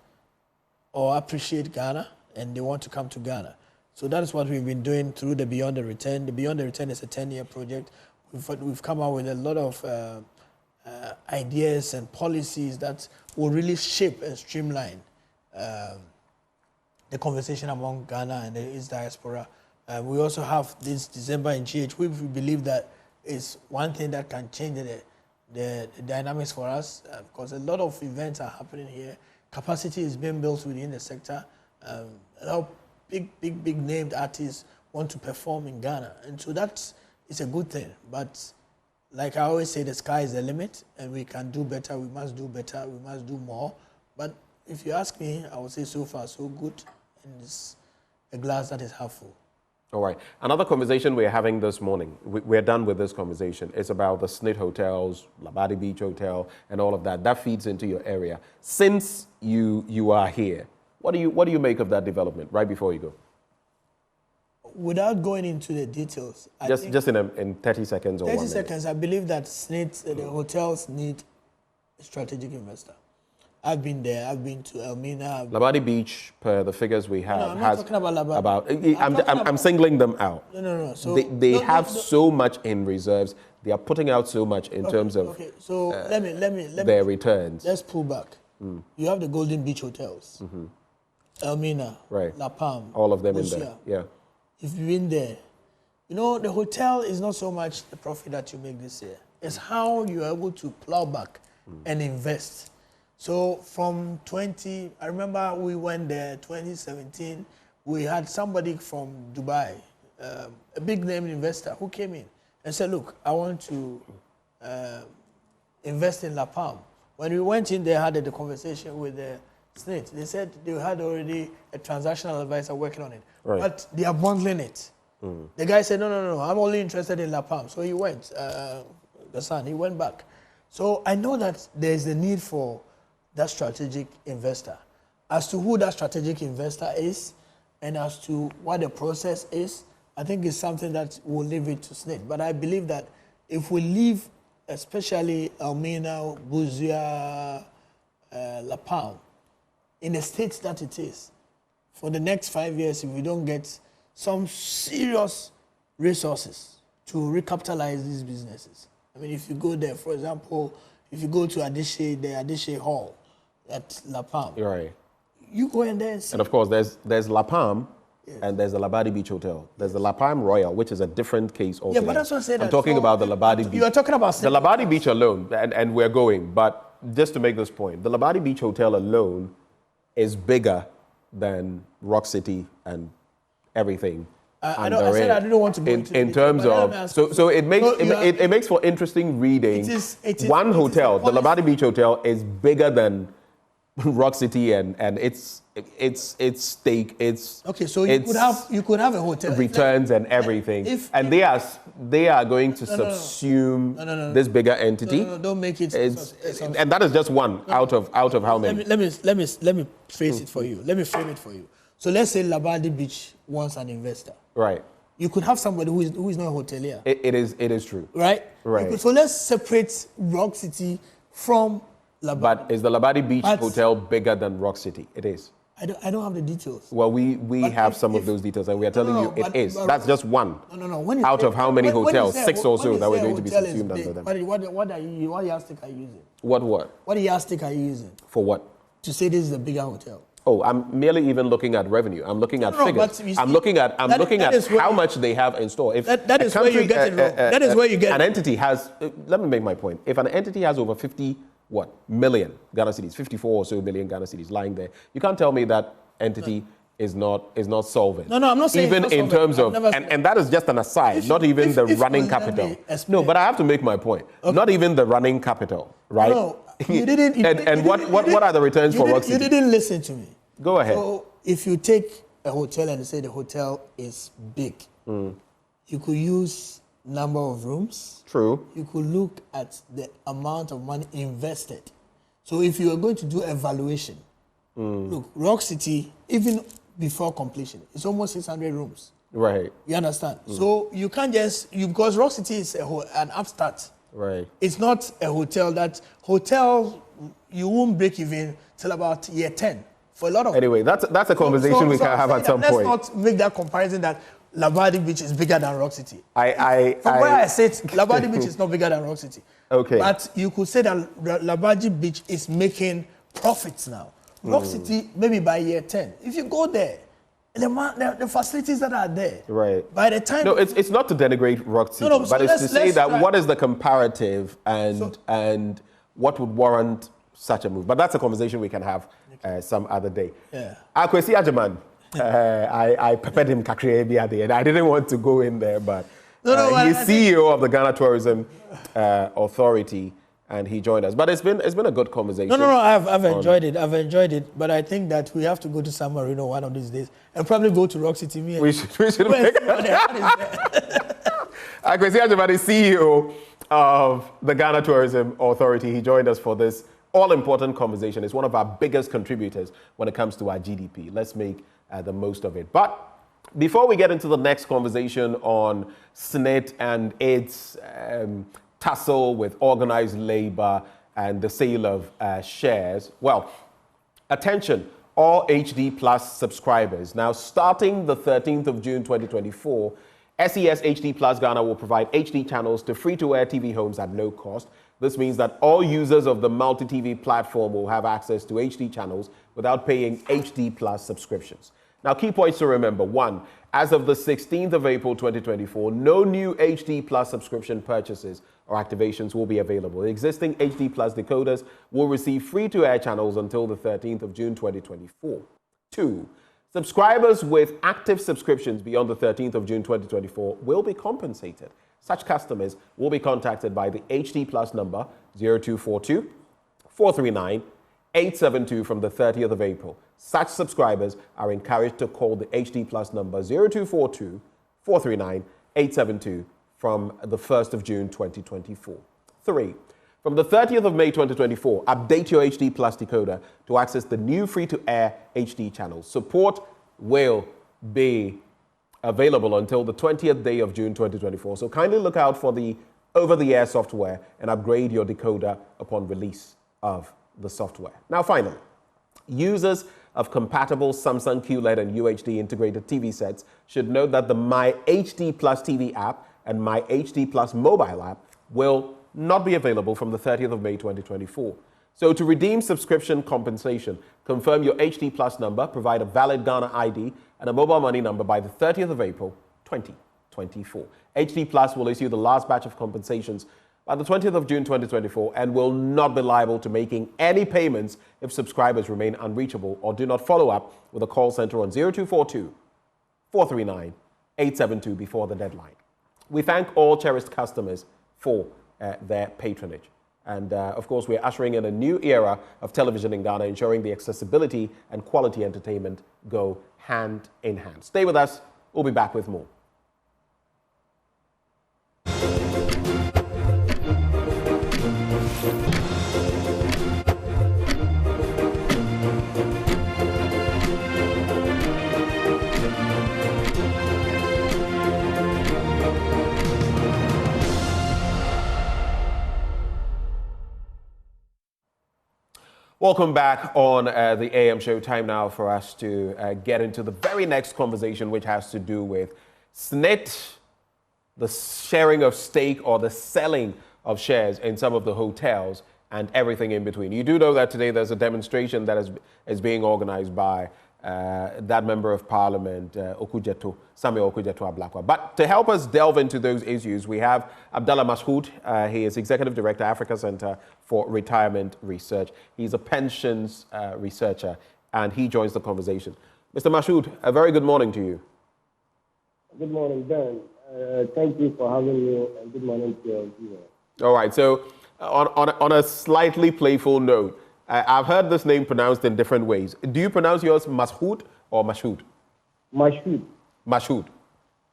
Speaker 12: or appreciate Ghana and they want to come to Ghana? So that is what we've been doing through the Beyond the Return. The Beyond the Return is a 10-year project. We've come out with a lot of ideas and policies that will really shape and streamline the conversation among Ghana and the East Diaspora. We also have this December in GH, we believe that is one thing that can change the dynamics for us, because a lot of events are happening here. Capacity is being built within the sector. A lot of big named artists want to perform in Ghana. And so that's a good thing. But like I always say, the sky is the limit and we can do better. We must do better. We must do more. But if you ask me, I would say so far so good. And it's a glass that is half full.
Speaker 3: All right. Another conversation we're having this morning, we're done with this conversation, it's about the SSNIT Hotels, Labadi Beach Hotel, and all of that. That feeds into your area. Since you are here, what do you make of that development right before you go?
Speaker 12: Without going into the details,
Speaker 3: just in 30 seconds or
Speaker 12: 30
Speaker 3: 1 minute.
Speaker 12: seconds, I believe that SSNIT, the hotels need a strategic investor. I've been there. I've been to Elmina.
Speaker 3: Labadi Beach, per the figures we have,
Speaker 12: I'm not talking about Labadi.
Speaker 3: I'm singling them out.
Speaker 12: No. So
Speaker 3: they have so much in reserves. They are putting out so much in terms of
Speaker 12: So let me
Speaker 3: their returns.
Speaker 12: Let's pull back. You have the Golden Beach Hotels, Elmina,
Speaker 3: right,
Speaker 12: La Palm,
Speaker 3: all of them
Speaker 12: Lucia.
Speaker 3: in there. Yeah.
Speaker 12: If you've been there, you know the hotel is not so much the profit that you make this year. It's how you are able to plow back and invest. So from I remember we went there 2017, we had somebody from Dubai, a big name investor who came in and said, look, I want to invest in La Palm. When we went in there, had the conversation with the SSNIT, they said they had already a transactional advisor working on it, but they are bundling it. The guy said, no, I'm only interested in La Palm. So he went, he went back. So I know that there's a need for that strategic investor. As to who that strategic investor is and as to what the process is, I think it's something that we'll leave it to SSNIT. But I believe that if we leave, especially Elmina, Buzia, La Palm, in the state that it is, for the next 5 years, if we don't get some serious resources to recapitalize these businesses. I mean, if you go there, for example, if you go to the Adeshe Hall at La Palm,
Speaker 3: right,
Speaker 12: you go in there and see.
Speaker 3: And of course, there's La Palm, and there's the Labadi Beach Hotel. There's the La Palm Royal, which is a different case also.
Speaker 12: Yeah, but that's what I said.
Speaker 3: I'm talking about the Labadi Beach.
Speaker 12: You are talking about
Speaker 3: the Labadi Beach alone, and we're going. But just to make this point, the Labadi Beach Hotel alone is bigger than Rock City and everything.
Speaker 12: I said I didn't want to go into
Speaker 3: in terms of so it makes it makes for interesting reading. One hotel, the Labadi Beach Hotel, is bigger than Rock City and its stake.
Speaker 12: Okay, so you could have a hotel
Speaker 3: returns and everything, and they are going to subsume this bigger entity.
Speaker 12: No, don't make it.
Speaker 3: And that is just one out of how many.
Speaker 12: Let me phrase it for you. Let me frame it for you. So let's say Labadi Beach wants an investor.
Speaker 3: Right.
Speaker 12: you could have somebody who is not a hotelier.
Speaker 3: It is true.
Speaker 12: Right?
Speaker 3: Right.
Speaker 12: So let's separate Rock City from Labadi.
Speaker 3: But is the Labadi Beach Hotel bigger than Rock City? It is.
Speaker 12: I don't have the details.
Speaker 3: Well, we have some of those details, and we are telling you it is. That's just one.
Speaker 12: No.
Speaker 3: Out of how many hotels? 6 or so that we're going to be subsumed under them.
Speaker 12: What yardstick are you using?
Speaker 3: What?
Speaker 12: What yardstick are you using?
Speaker 3: For what?
Speaker 12: To say this is a bigger hotel.
Speaker 3: Oh, I'm merely even looking at revenue. I'm looking at figures. I'm looking at how much they have in store. If
Speaker 12: that is where you get it wrong. That is where you get
Speaker 3: an entity has. Let me make my point. If an entity has over 50 million Ghana cedis, 54 or so million Ghana cedis lying there, you can't tell me that entity is not solvent.
Speaker 12: No, I'm not saying
Speaker 3: even
Speaker 12: it's not
Speaker 3: in terms of
Speaker 12: solvent.
Speaker 3: and that is just an aside. Not even the running capital. No, but I have to make my point. Okay. Not even the running capital, right?
Speaker 12: No, you didn't.
Speaker 3: And what are the returns for Rock City?
Speaker 12: You didn't listen to me.
Speaker 3: Go ahead.
Speaker 12: So if you take a hotel and say the hotel is big, you could use number of rooms.
Speaker 3: True.
Speaker 12: You could look at the amount of money invested. So if you are going to do evaluation, look, Rock City, even before completion, it's almost 600 rooms.
Speaker 3: Right.
Speaker 12: You understand? So you can't because Rock City is an upstart.
Speaker 3: Right.
Speaker 12: It's not a hotel you won't break even till about year 10 for a lot of.
Speaker 3: Anyway, that's a conversation we can have at some point.
Speaker 12: Let's not make that comparison that Labadi Beach is bigger than Rock City.
Speaker 3: Where
Speaker 12: I said Labadi Beach is not bigger than Rock City.
Speaker 3: Okay.
Speaker 12: But you could say that Labadi Beach is making profits now. Rock City, maybe by year 10. If you go there, the facilities that are there.
Speaker 3: Right.
Speaker 12: By the time.
Speaker 3: No, it's not to denigrate Rock City, but it's to say that what is the comparative and what would warrant such a move. But that's a conversation we can have some other day.
Speaker 12: Yeah.
Speaker 3: Akwesi Ajaman, I prepared him kakrebi at the end. I didn't want to go in there, but he's CEO of the Ghana Tourism Authority, and he joined us. But it's been a good conversation.
Speaker 12: No, I've enjoyed it. I've enjoyed it. But I think that we have to go to San Marino one of these days and probably go to Rock City.
Speaker 3: We should make Akwesi Ajaman is CEO of the Ghana Tourism Authority. He joined us for this all-important conversation. It's one of our biggest contributors when it comes to our GDP. Let's make the most of it. But before we get into the next conversation on SSNIT and its tussle with organized labor and the sale of shares, well, attention, all HD Plus subscribers. Now, starting the 13th of June 2024, SES HD Plus Ghana will provide HD channels to free-to-air TV homes at no cost. This means that all users of the multi-TV platform will have access to HD channels without paying HD Plus subscriptions. Now, key points to remember. 1, as of the 16th of April 2024, no new HD Plus subscription purchases or activations will be available. Existing HD Plus decoders will receive free-to-air channels until the 13th of June 2024. 2, subscribers with active subscriptions beyond the 13th of June 2024 will be compensated. Such customers will be contacted by the HD Plus number 0242 439 872 from the 30th of April. Such subscribers are encouraged to call the HD Plus number 0242 439 872 from the 1st of June 2024. 3. From the 30th of May 2024, update your HD Plus decoder to access the new free-to-air HD channels. Support will be available until the 20th day of June 2024. So kindly look out for the over-the-air software and upgrade your decoder upon release of the software. Now, finally, users of compatible Samsung QLED and UHD integrated TV sets should note that the My HD Plus TV app and My HD Plus mobile app will not be available from the 30th of May 2024. So to redeem subscription compensation, confirm your HD Plus number, provide a valid Ghana ID and a mobile money number by the 30th of April 2024. HD Plus will issue the last batch of compensations by the 20th of June 2024 and will not be liable to making any payments if subscribers remain unreachable or do not follow up with a call center on 0242 439 872 before the deadline. We thank all cherished customers for their patronage. And of course, we're ushering in a new era of television in Ghana, ensuring the accessibility and quality entertainment go hand in hand. Stay with us. We'll be back with more. Welcome back on the AM show. Time now for us to get into the very next conversation, which has to do with SSNIT, the sharing of stake or the selling of shares in some of the hotels and everything in between. You do know that today there's a demonstration that is being organized by that member of parliament, Okudzeto Ablakwa. But to help us delve into those issues, we have Abdallah Mashoud. He is Executive Director, Africa Center for Retirement Research. He's a pensions researcher, and he joins the conversation. Mr. Mashoud, a very good morning to you.
Speaker 13: Good morning, Ben. Thank you for having me, and good morning to your viewers.
Speaker 3: All right, so on a slightly playful note, I've heard this name pronounced in different ways. Do you pronounce yours Mashoud or Mashoud?
Speaker 13: Mashoud.
Speaker 3: Mashoud.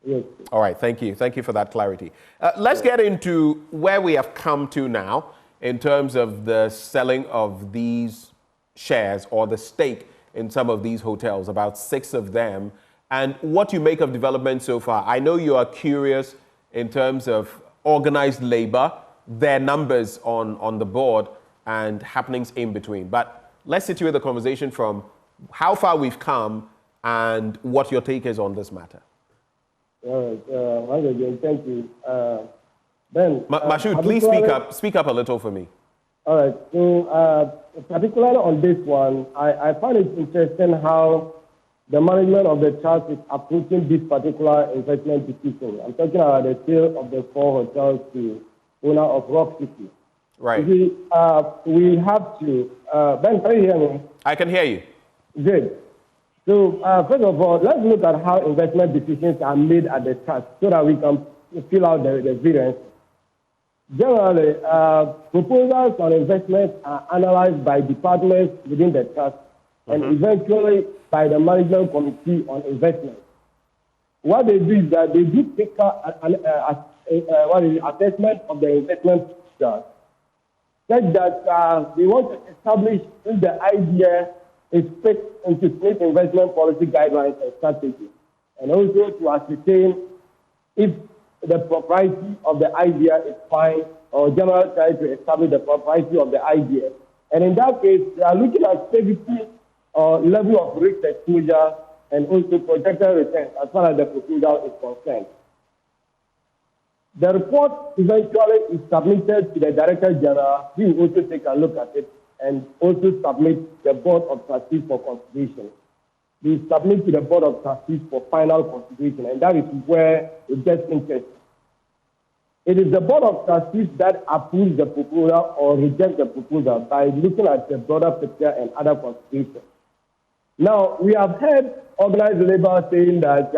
Speaker 13: Yes.
Speaker 3: All right, thank you. Thank you for that clarity. Let's get into where we have come to now in terms of the selling of these shares or the stake in some of these hotels, about 6 of them, and what you make of development so far. I know you are curious in terms of organized labor, their numbers on the board, and happenings in between. But let's situate the conversation from how far we've come and what your take is on this matter.
Speaker 13: All right. Once again, thank you. Ben,
Speaker 3: Mashoud, please speak up a little for me.
Speaker 13: All right. So, particularly on this one, I find it interesting how the management of the trust is approaching this particular investment decision. I'm talking about the sale of the 4 hotels to owner of Rock City.
Speaker 3: Right.
Speaker 13: We have to. Ben, can you hear me?
Speaker 3: I can hear you.
Speaker 13: Good. So, first of all, let's look at how investment decisions are made at the trust so that we can fill out the variance. Generally, proposals on investment are analyzed by departments within the trust and eventually by the management committee on investment. What they do is that they do take assessment of the investment trust, such that they want to establish if the idea is fit into SSNIT investment policy guidelines and strategies, and also to ascertain if the propriety of the idea is fine, or generally try to establish the propriety of the idea. And in that case, they are looking at safety or level of risk exposure and also projected returns as far as the proposal is concerned. The report eventually is submitted to the Director General, who will also take a look at it and also submit the Board of Trustees for consideration. They submit to the Board of Trustees for final consideration, and that is where it gets interesting. It is the Board of Trustees that approves the proposal or rejects the proposal by looking at the broader picture and other considerations. Now, we have heard organized labor saying that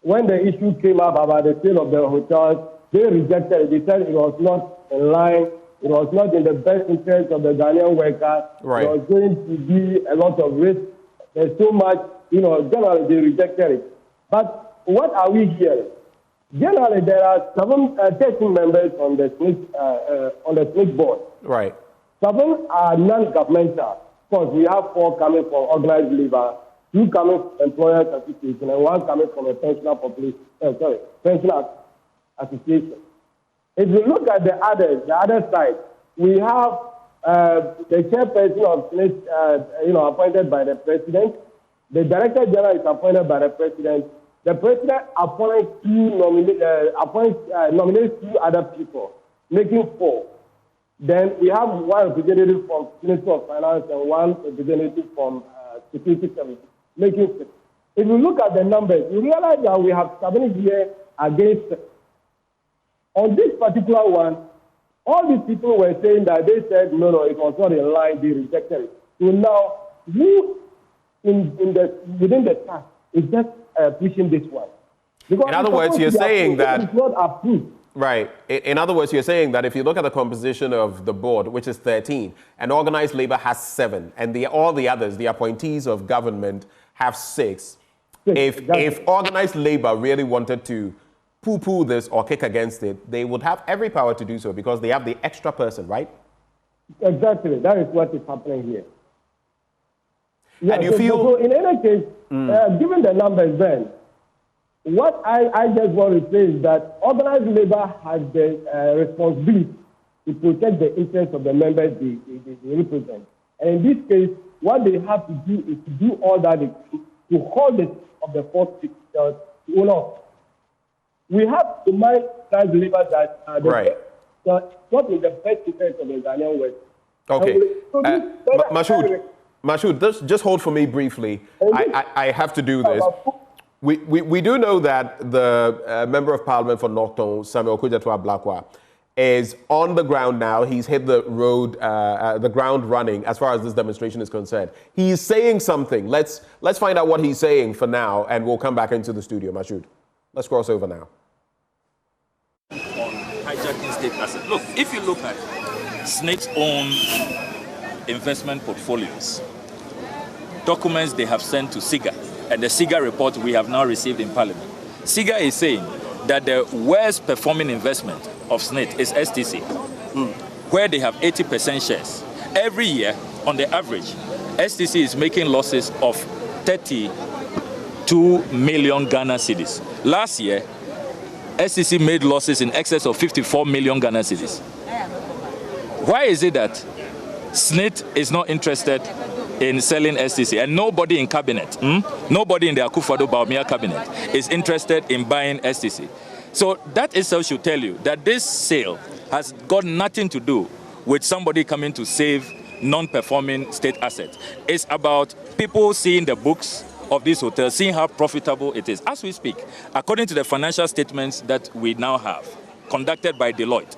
Speaker 13: when the issue came up about the sale of the hotels, they rejected it. They said it was not in line, it was not in the best interest of the Ghanaian worker.
Speaker 3: Right.
Speaker 13: It was going to be a lot of risk. There's so much, generally they rejected it. But what are we hearing? Generally, there are 13 members on the SSNIT board.
Speaker 3: Right.
Speaker 13: 7 are non-governmental. Of course, we have 4 coming from organized labor, 2 coming from employers association, and 1 coming from a pensioner association. If you look at the other side, we have the chairperson of SSNIT, appointed by the president. The Director General is appointed by the president. The president appoints nominates 2 other people, making 4. Then we have 1 representative from Ministry of Finance and 1 representative from Security Services, making 6. If you look at the numbers, you realize that we have 7 here against 6. On this particular one, all these people were saying that they said, no, it was not in line, they rejected it. So now, who within the task is just pushing this one? Because
Speaker 3: in other words, you're saying that
Speaker 13: it's not approved.
Speaker 3: Right. In other words, you're saying that if you look at the composition of the board, which is 13, and organized labor has 7, and all the others, the appointees of government, have 6. If organized labor really wanted to poo-poo this or kick against it, they would have every power to do so because they have the extra person, right?
Speaker 13: Exactly. That is what is happening here. Yeah,
Speaker 3: and you feel...
Speaker 13: So in any case, given the numbers then, what I just want to say is that organized labor has the responsibility to protect the interests of the members they represent. And in this case, what they have to do is to do all that they can to hold it of the first six to own off. We have to mind that believers that what is the best defense of the Ghanaian West.
Speaker 3: Okay. Mashoud, just hold for me briefly. I have to do this. We do know that the Member of Parliament for Norton, Samuel Okudzeto Ablakwa, is on the ground now. He's hit the road, the ground running as far as this demonstration is concerned. He's saying something. Let's find out what he's saying for now, and we'll come back into the studio. Mashoud, let's cross over now.
Speaker 10: On hijacking state assets. Look, if you look at SSNIT's own investment portfolios, documents they have sent to SIGA, and the SIGA report we have now received in Parliament, SIGA is saying that the worst performing investment of SSNIT is STC, where they have 80% shares. Every year, on the average, STC is making losses of 32 million Ghana cedis. Last year, STC made losses in excess of 54 million Ghana cedis. Why is it that SSNIT is not interested in selling STC, and nobody in cabinet, nobody in the Akufo-Addo cabinet is interested in buying STC? So that itself should tell you that this sale has got nothing to do with somebody coming to save non-performing state assets. It's about people seeing the books of these hotels, seeing how profitable it is. As we speak, according to the financial statements that we now have, conducted by Deloitte,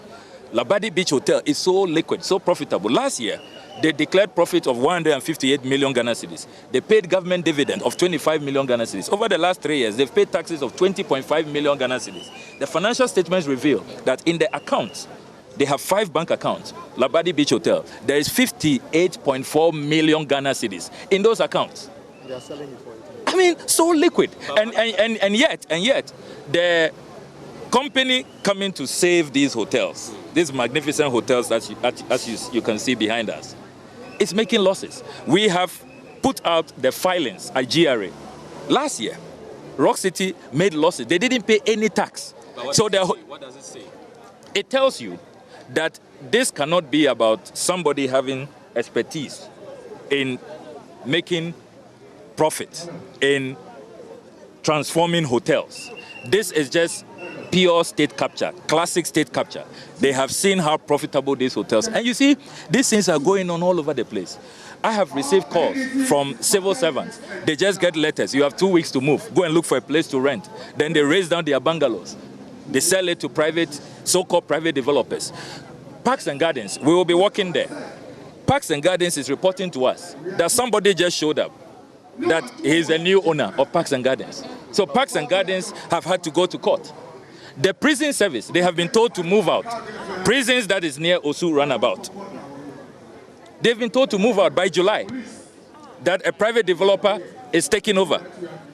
Speaker 10: Labadi Beach Hotel is so liquid, so profitable. Last year, they declared profit of 158 million Ghana cedis. They paid government dividend of 25 million Ghana cedis. Over the last 3 years, they've paid taxes of 20.5 million Ghana cedis. The financial statements reveal that in the accounts, they have 5 bank accounts. Labadi Beach Hotel, there is 58.4 million Ghana cedis in those accounts.
Speaker 24: They are selling it for it.
Speaker 10: I mean, so liquid. And yet, the company coming to save these hotels, these magnificent hotels as you can see behind us, it's making losses. We have put out the filings at GRA. Last year, Rock City made losses. They didn't pay any tax. What does it say? It tells you that this cannot be about somebody having expertise in making profit, in transforming hotels. This is just pure state capture, classic state capture. They have seen how profitable these hotels. And you see, these things are going on all over the place. I have received calls from civil servants. They just get letters. You have 2 weeks to move. Go and look for a place to rent. Then they raise down their bungalows. They sell it to private, so-called private developers. Parks and Gardens, we will be working there. Parks and Gardens is reporting to us that somebody just showed up, that he's a new owner of Parks and Gardens. So Parks and Gardens have had to go to court. The prison service, they have been told to move out. Prisons that is near Osu Runabout. They've been told to move out by July. That a private developer is taking over.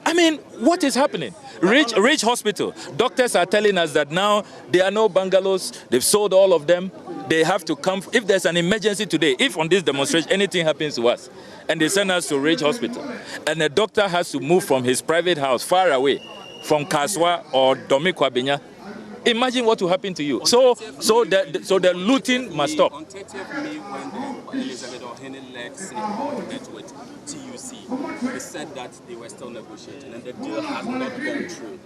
Speaker 10: I mean, what is happening? Rich Hospital. Doctors are telling us that now there are no bungalows. They've sold all of them. They have to come. If there's an emergency today, if on this demonstration anything happens to us, and they send us to Rich Hospital, and the doctor has to move from his private house far away, from Kaswa or Domikwa, imagine what will happen to you. So the looting must stop.
Speaker 14: On 30th May, when Elizabeth Ohene led SSNIT board met with TUC, they said that they were still negotiating and the deal has not gone through.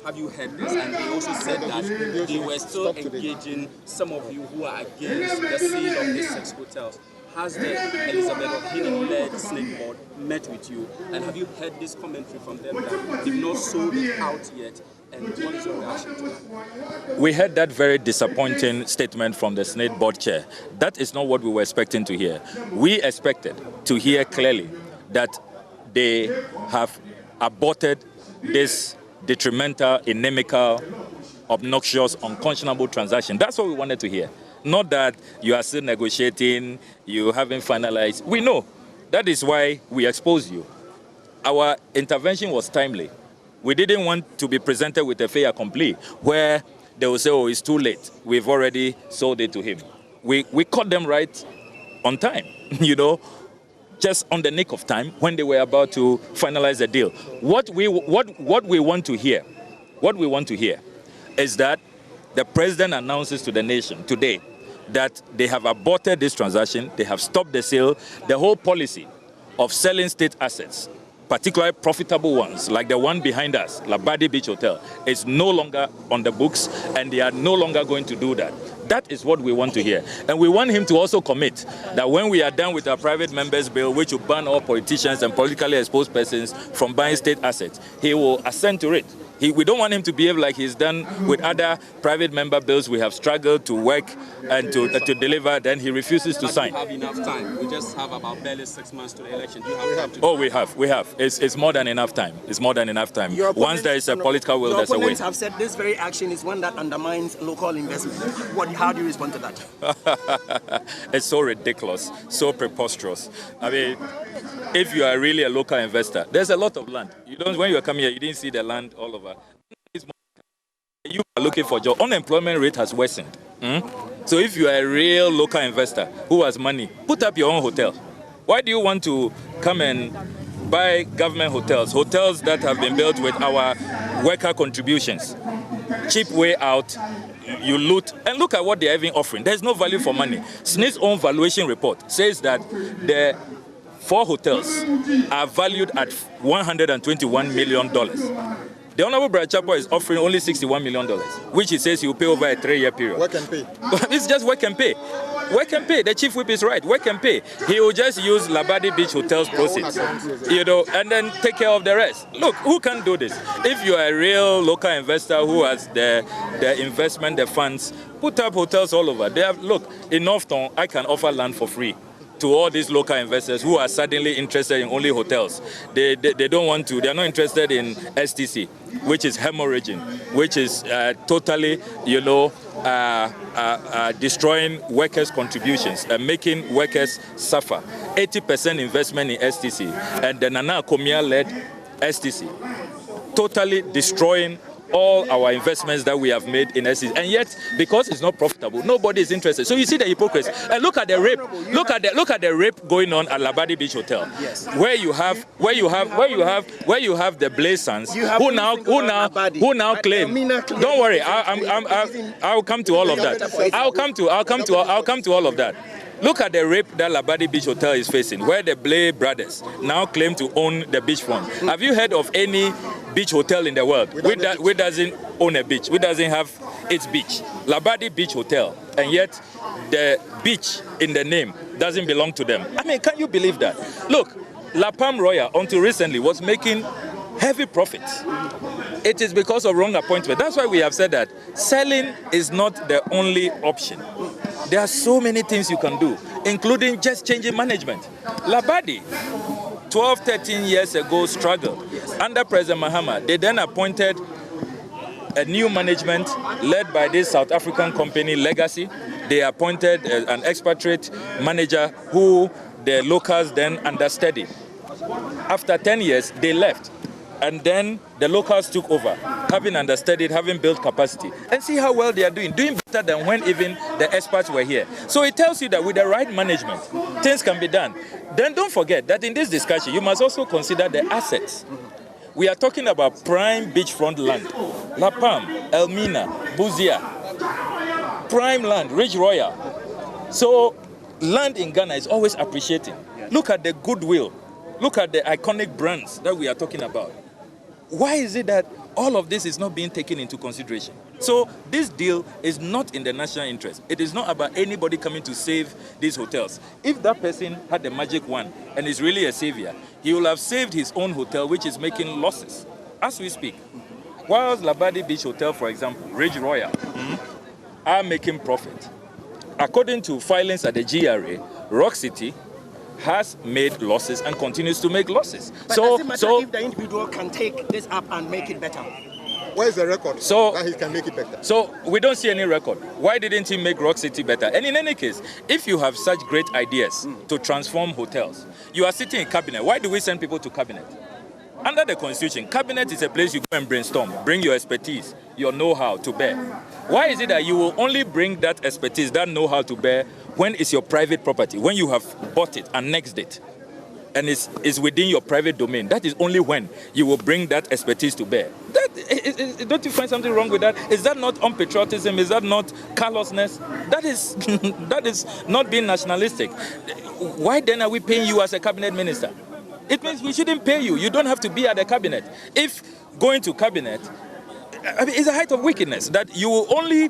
Speaker 14: Have you heard this? And they also said that they were still engaging some of you who are against the sale of these 6 hotels. Has the Elizabeth Ohene-led SSNIT board met with you? And have you heard this commentary from them that they've not sold it out yet? And what is your reaction to that?
Speaker 10: We heard that very disappointing statement from the SSNIT board chair. That is not what we were expecting to hear. We expected to hear clearly that they have aborted this detrimental, inimical, obnoxious, unconscionable transaction. That's what we wanted to hear. Not that you are still negotiating, you haven't finalized. We know. That is why we exposed you. Our intervention was timely. We didn't want to be presented with a fait accompli where they will say, oh, it's too late. We've already sold it to him. We caught them right on time, just on the nick of time when they were about to finalize the deal. What we want to hear is that the president announces to the nation today that they have aborted this transaction, they have stopped the sale. The whole policy of selling state assets, particularly profitable ones, like the one behind us, Labadi Beach Hotel, is no longer on the books, and they are no longer going to do that. That is what we want to hear. And we want him to also commit that when we are done with our private members bill, which will ban all politicians and politically exposed persons from buying state assets, he will assent to it. We don't want him to behave like he's done with other private member bills we have struggled to work and to deliver, then he refuses to sign.
Speaker 14: We have enough time. We just have about barely 6 months to the election. Do you have time to
Speaker 10: Oh, we have. It's more than enough time. It's more than enough time. Once there is a political will, there's a way.
Speaker 15: Your opponents have said this very action is one that undermines local investment. How do you respond to that?
Speaker 10: It's so ridiculous, so preposterous. I mean, if you are really a local investor, there's a lot of land. When you are coming here, you didn't see the land all over. You are looking for a job. Unemployment rate has worsened. So if you are a real local investor who has money, put up your own hotel. Why do you want to come and buy government hotels? Hotels that have been built with our worker contributions. Cheap way out. You loot, and look at what they're even offering. There's no value for money. SSNIT's own valuation report says that the 4 hotels are valued at $121 million. The Honorable Brad Chapo is offering only $61 million, which he says he will pay over a 3-year period.
Speaker 24: Work and pay.
Speaker 10: It's just work and pay. Work and pay. The chief whip is right. Work and pay. He will just use Labadi Beach Hotels proceeds, and then take care of the rest. Look, who can do this? If you are a real local investor who has the investment, the funds, put up hotels all over. Look, in Northtown, I can offer land for free to all these local investors who are suddenly interested in only hotels. They don't want to. They are not interested in STC, which is hemorrhaging, which is totally, destroying workers' contributions and making workers suffer. 80% investment in STC, and the Nana Akomia-led STC, totally destroying all our investments that we have made in STC. And yet, because it's not profitable, nobody is interested. So you see the hypocrisy. And look at the rape. Look at the rape going on at Labadi Beach Hotel, where you have the Blazers who now claim. Don't worry, I'll come to all of that. I'll come to all of that. Look at the rape that Labadi Beach Hotel is facing, where the Blay brothers now claim to own the beachfront. Have you heard of any beach hotel in the world which doesn't own a beach, which doesn't have its beach? Labadi Beach Hotel, and yet the beach in the name doesn't belong to them. I mean, can you believe that? Look, La Palm Royal, until recently, was making heavy profits. It is because of wrong appointment. That's why we have said that selling is not the only option. There are so many things you can do, including just changing management. Labadi, 12, 13 years ago, struggled. Under President Mahama, they then appointed a new management led by this South African company, Legacy. They appointed an expatriate manager who the locals then understudied. After 10 years, they left. And then the locals took over, having understudied, having built capacity. And see how well they are doing better than when even the experts were here. So it tells you that with the right management, things can be done. Then don't forget that in this discussion, you must also consider the assets. We are talking about prime beachfront land. La Palm, Elmina, Buzia, prime land, Ridge Royal. So land in Ghana is always appreciating. Look at the goodwill. Look at the iconic brands that we are talking about. Why is it that all of this is not being taken into consideration? So this deal is not in the national interest. It is not about anybody coming to save these hotels. If that person had the magic wand and is really a savior, he will have saved his own hotel, which is making losses as we speak. Whilst Labadi Beach Hotel, for example, Ridge Royal, are making profit. According to filings at the GRA, Rock City has made losses and continues to make losses.
Speaker 15: But does it matter if the individual can take this up and make it better?
Speaker 24: Where is the record that he can make it better?
Speaker 10: So we don't see any record. Why didn't he make Rock City better? And in any case, if you have such great ideas to transform hotels, you are sitting in cabinet. Why do we send people to cabinet? Under the Constitution, cabinet is a place you go and brainstorm, bring your expertise, your know-how to bear. Why is it that you will only bring that expertise, that know-how to bear when it's your private property, when you have bought it, annexed it? and it's within your private domain, that is only when you will bring that expertise to bear. Don't you find something wrong with that? Is that not unpatriotism? Is that not callousness? That is that is not being nationalistic. Why then are we paying you as a cabinet minister? It means we shouldn't pay you. You don't have to be at the cabinet. If going to cabinet, I mean, it's a height of wickedness that you will only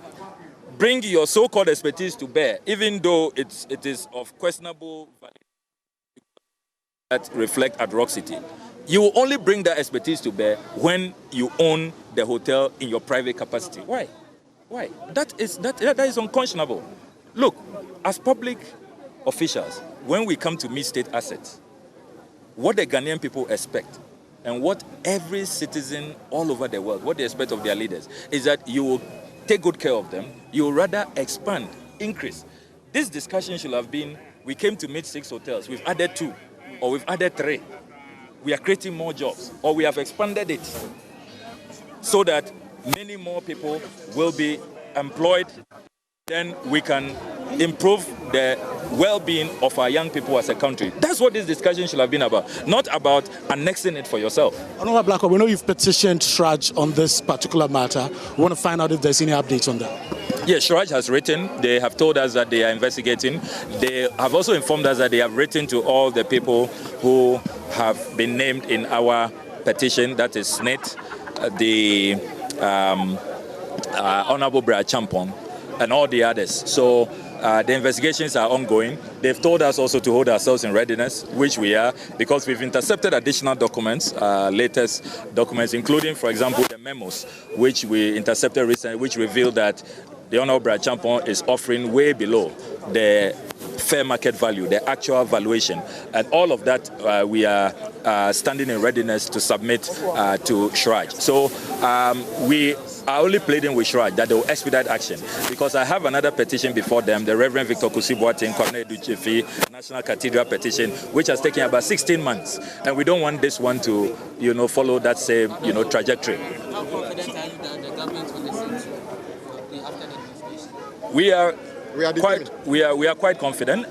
Speaker 10: bring your so-called expertise to bear, even though it is of questionable value that reflect adroxity. You will only bring that expertise to bear when you own the hotel in your private capacity. Why? Why? That is unconscionable. Look, as public officials, when we come to meet state assets, what the Ghanaian people expect and what every citizen all over the world, what they expect of their leaders, is that you will take good care of them, you will rather expand, increase. This discussion should have been, we came to meet 6 hotels, we've added 2, or we've added 3. We are creating more jobs, or we have expanded it so that many more people will be employed. Then we can improve the well-being of our young people as a country. That's what this discussion should have been about, not about annexing it for yourself.
Speaker 16: Honorable Ablakwa, we know you've petitioned Shraj on this particular matter. We want to find out if there's any updates on that.
Speaker 10: Yes, Shraj has written. They have told us that they are investigating. They have also informed us that they have written to all the people who have been named in our petition, that is SSNIT, the Honorable Bra Champon, and all the others. So the investigations are ongoing. They've told us also to hold ourselves in readiness, which we are, because we've intercepted additional documents, latest documents, including, for example, the memos, which we intercepted recently, which revealed that the Honorable Bra Champon is offering way below the fair market value, the actual valuation. And all of that we are standing in readiness to submit to Shraj. So we are only pleading with Shraj that they will expedite action, because I have another petition before them, the Reverend Victor Kusibuatin, Kwame Duchefi, National Cathedral petition, which has taken about 16 months. And we don't want this one to, follow that same, trajectory.
Speaker 14: How confident are you that the government will listen to the after the administration?
Speaker 10: We are quite confident.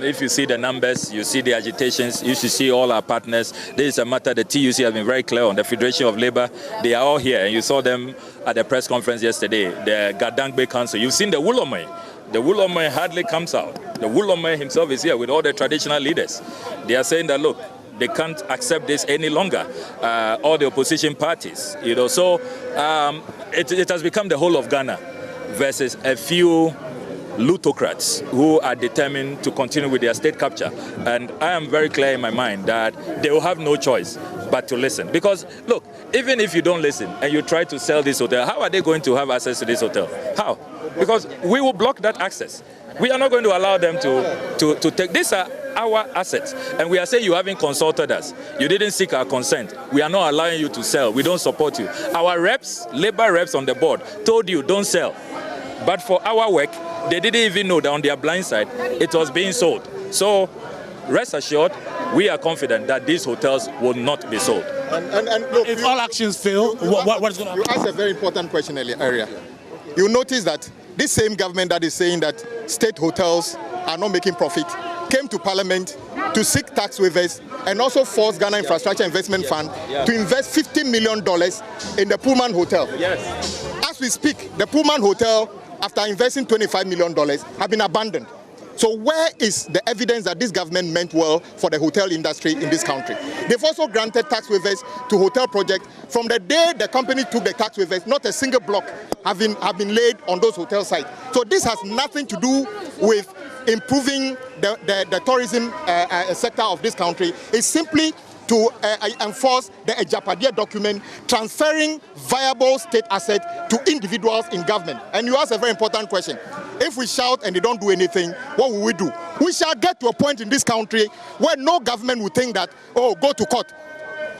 Speaker 10: If you see the numbers, you see the agitations, you should see all our partners. This is a matter the TUC has been very clear on. The Federation of Labour, they are all here. And you saw them at the press conference yesterday. The Gadangbe Council. You've seen the Wulome. The Wulome hardly comes out. The Wulome himself is here with all the traditional leaders. They are saying that, look, they can't accept this any longer. All the opposition parties, So it has become the whole of Ghana versus a few plutocrats who are determined to continue with their state capture. And I am very clear in my mind that they will have no choice but to listen. Because, look, even if you don't listen and you try to sell this hotel, how are they going to have access to this hotel? How? Because we will block that access. We are not going to allow them to take. These are our assets. And we are saying you haven't consulted us. You didn't seek our consent. We are not allowing you to sell. We don't support you. Our reps, labor reps on the board, told you don't sell. But for our work, they didn't even know that on their blind side, it was being sold. So rest assured, we are confident that these hotels will not be sold.
Speaker 16: And look, if all actions fail, what is going to happen?
Speaker 17: You asked a very important question earlier. You notice that this same government that is saying that state hotels are not making profit came to Parliament to seek tax waivers and also force Ghana Infrastructure Investment Fund to invest $50 million in the Pullman Hotel.
Speaker 10: Yes.
Speaker 17: As we speak, the Pullman Hotel, after investing $25 million, have been abandoned. So where is the evidence that this government meant well for the hotel industry in this country? They've also granted tax waivers to hotel projects. From the day the company took the tax waivers, not a single block have been laid on those hotel sites. So this has nothing to do with improving the tourism sector of this country. It's simply to enforce the Ejapadia document, transferring viable state assets to individuals in government. And you ask a very important question. If we shout and they don't do anything, what will we do? We shall get to a point in this country where no government will think that, oh, go to court.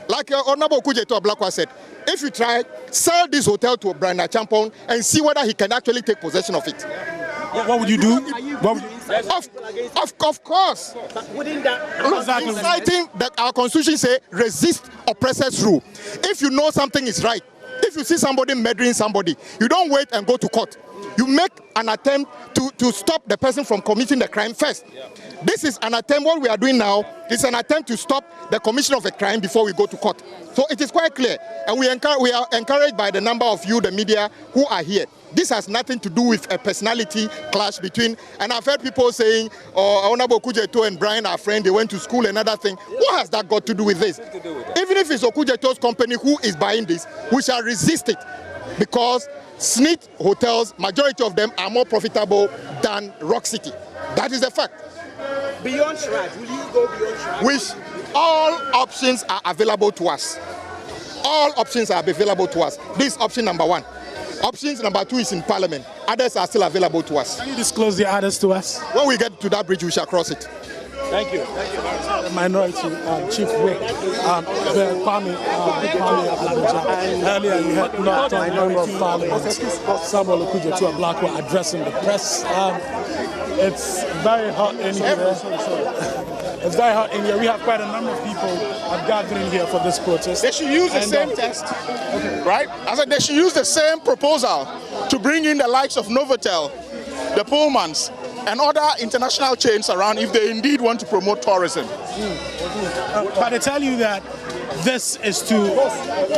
Speaker 17: Like Honorable Okudzeto Ablakwa said, if you try, sell this hotel to Bra Champon and see whether he can actually take possession of it.
Speaker 16: What would you do?
Speaker 17: Of course. Citing that our constitution say resist oppressors rule. If you know something is right, if you see somebody murdering somebody, you don't wait and go to court. You make an attempt to stop the person from committing the crime first. Yeah. This is an attempt, what we are doing now is an attempt to stop the commission of a crime before we go to court. So it is quite clear, and we are encouraged by the number of you, the media, who are here. This has nothing to do with a personality clash between, and I've heard people saying, oh, Honorable Okudzeto and Brian are friends, they went to school, another thing. What has that got to do with this? Even if it's Okudzeto's company who is buying this, we shall resist it, because SSNIT Hotels, majority of them are more profitable than Rock City. That is the fact.
Speaker 15: Beyond Shraj, will you go beyond Shraj?
Speaker 17: Which all options are available to us. All options are available to us. This is option number 1. Options number 2 is in Parliament. Others are still available to us.
Speaker 16: Can you disclose the others to us?
Speaker 17: When we get to that bridge, we shall cross it.
Speaker 16: Thank you. The minority chief whip, Kwame Abuja. Earlier you had not Member of Parliament, Samuel Okudzeto Ablakwa addressing the press. It's very hot in here. It's very hot in here. We have quite a number of people gathering here for this protest.
Speaker 18: They should use the same test, right? I said they should use the same proposal to bring in the likes of Novotel, the Pullmans, and other international chains around if they indeed want to promote tourism.
Speaker 16: But they tell you that this is to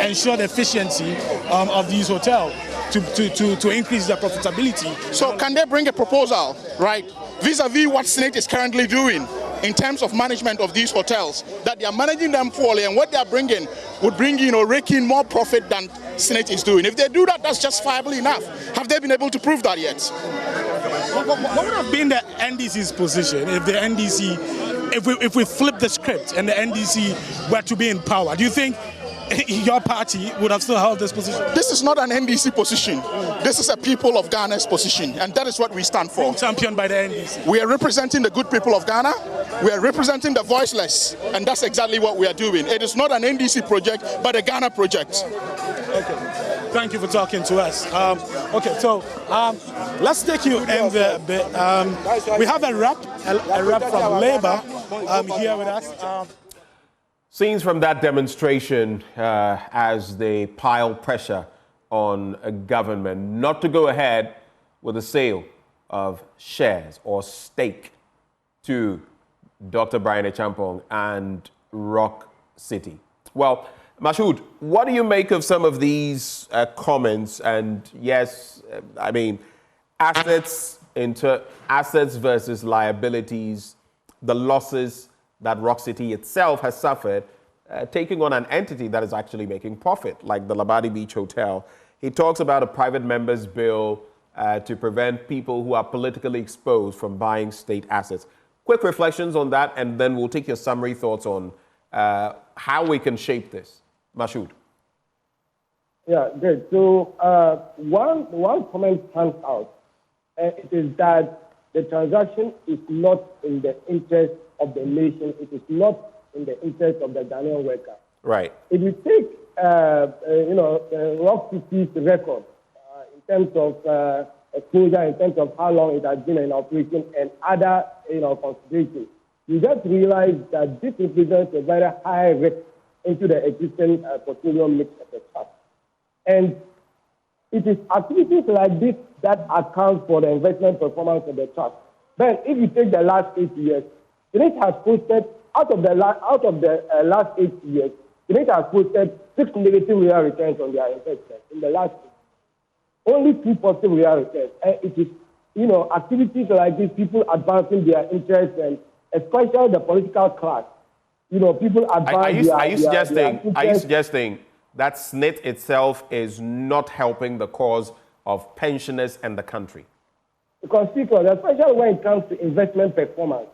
Speaker 16: ensure the efficiency of these hotels, to increase their profitability.
Speaker 18: So can they bring a proposal, right, vis-a-vis what SSNIT is currently doing in terms of management of these hotels, that they are managing them poorly, and what they are bringing would bring, rake in more profit than SSNIT is doing. If they do that, that's justifiable enough. Have they been able to prove that yet?
Speaker 16: What would have been the NDC's position if the NDC, if we flip the script and the NDC were to be in power? Do you think your party would have still held this position?
Speaker 18: This is not an NDC position. This is a people of Ghana's position, and that is what we stand for.
Speaker 16: Championed by the NDC.
Speaker 18: We are representing the good people of Ghana. We are representing the voiceless, and that's exactly what we are doing. It is not an NDC project, but a Ghana project.
Speaker 16: Okay. Thank you for talking to us. Okay, so let's take you in the bit. We have a rep from Labour here with us.
Speaker 3: Scenes from that demonstration as they pile pressure on a government not to go ahead with the sale of shares or stake to Dr. Brian Achampong and Rock City. Well, Mashood, what do you make of some of these comments? And yes, I mean, assets versus liabilities, the losses that Rock City itself has suffered, taking on an entity that is actually making profit, like the Labadi Beach Hotel. He talks about a private member's bill to prevent people who are politically exposed from buying state assets. Quick reflections on that, and then we'll take your summary thoughts on how we can shape this. Mashood.
Speaker 13: Yeah, good. So one comment stands out. It is that the transaction is not in the interest of the nation. It is not in the interest of the Ghanaian worker.
Speaker 3: Right.
Speaker 13: If you take, Rock City's record in terms of exposure, in terms of how long it has been in operation, and other, considerations, you just realize that this represents a very high risk into the existing portfolio mix of the trust. And it is activities like this that account for the investment performance of the trust. Then, if you take the last 8 years, SSNIT has posted, out of the last 8 years, SSNIT has posted 6 negative real returns on their investment in the last 8 years. Only 2 positive real returns. And it is, activities like this, people advancing their interests, and especially the political class. People advance
Speaker 3: Are you suggesting that SSNIT itself is not helping the cause of pensioners and the country?
Speaker 13: Because especially when it comes to investment performance,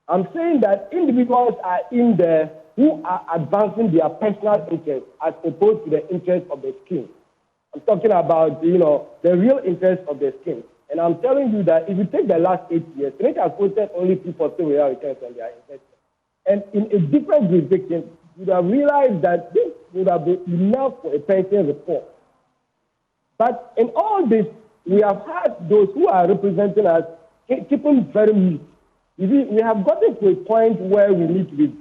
Speaker 13: I'm saying that individuals are in there who are advancing their personal interests as opposed to the interest of the scheme. I'm talking about, the real interest of the scheme. And I'm telling you that if you take the last 8 years, SSNIT has posted only 2% real returns on their investment. And in a different jurisdiction, you would have realized that this would have been enough for a pension report. But in all this, we have had those who are representing us keeping very mute. You see, we have gotten to a point where we need to be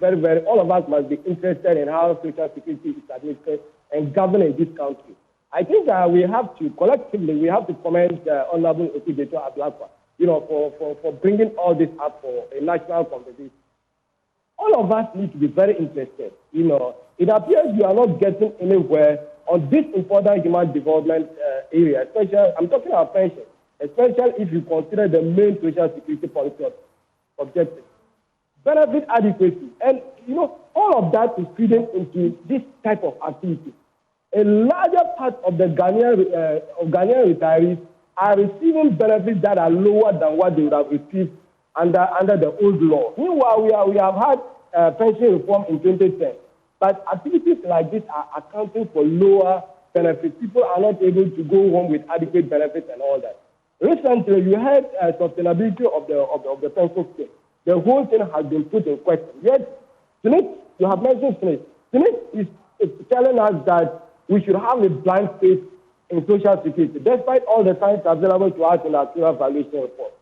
Speaker 13: all of us must be interested in how social security is administered and governed in this country. I think we have to, collectively, we have to commend Honorable Okudzeto Ablakwa, for bringing all this up for a national conversation. All of us need to be very interested. It appears you are not getting anywhere on this important human development area, especially, I'm talking about pension, especially if you consider the main social security policy objective. Benefit adequacy. And, all of that is feeding into this type of activity. A larger part of the Ghanaian retirees are receiving benefits that are lower than what they would have received under the old law. Meanwhile, we have had pension reform in 2010, but activities like this are accounting for lower benefits. People are not able to go home with adequate benefits and all that. Recently, you had sustainability of the pension scheme. The whole thing has been put in question. Yet, SSNIT, you have mentioned SSNIT. SSNIT is telling us that we should have a blind faith in social security, despite all the science available to us in the actual valuation report.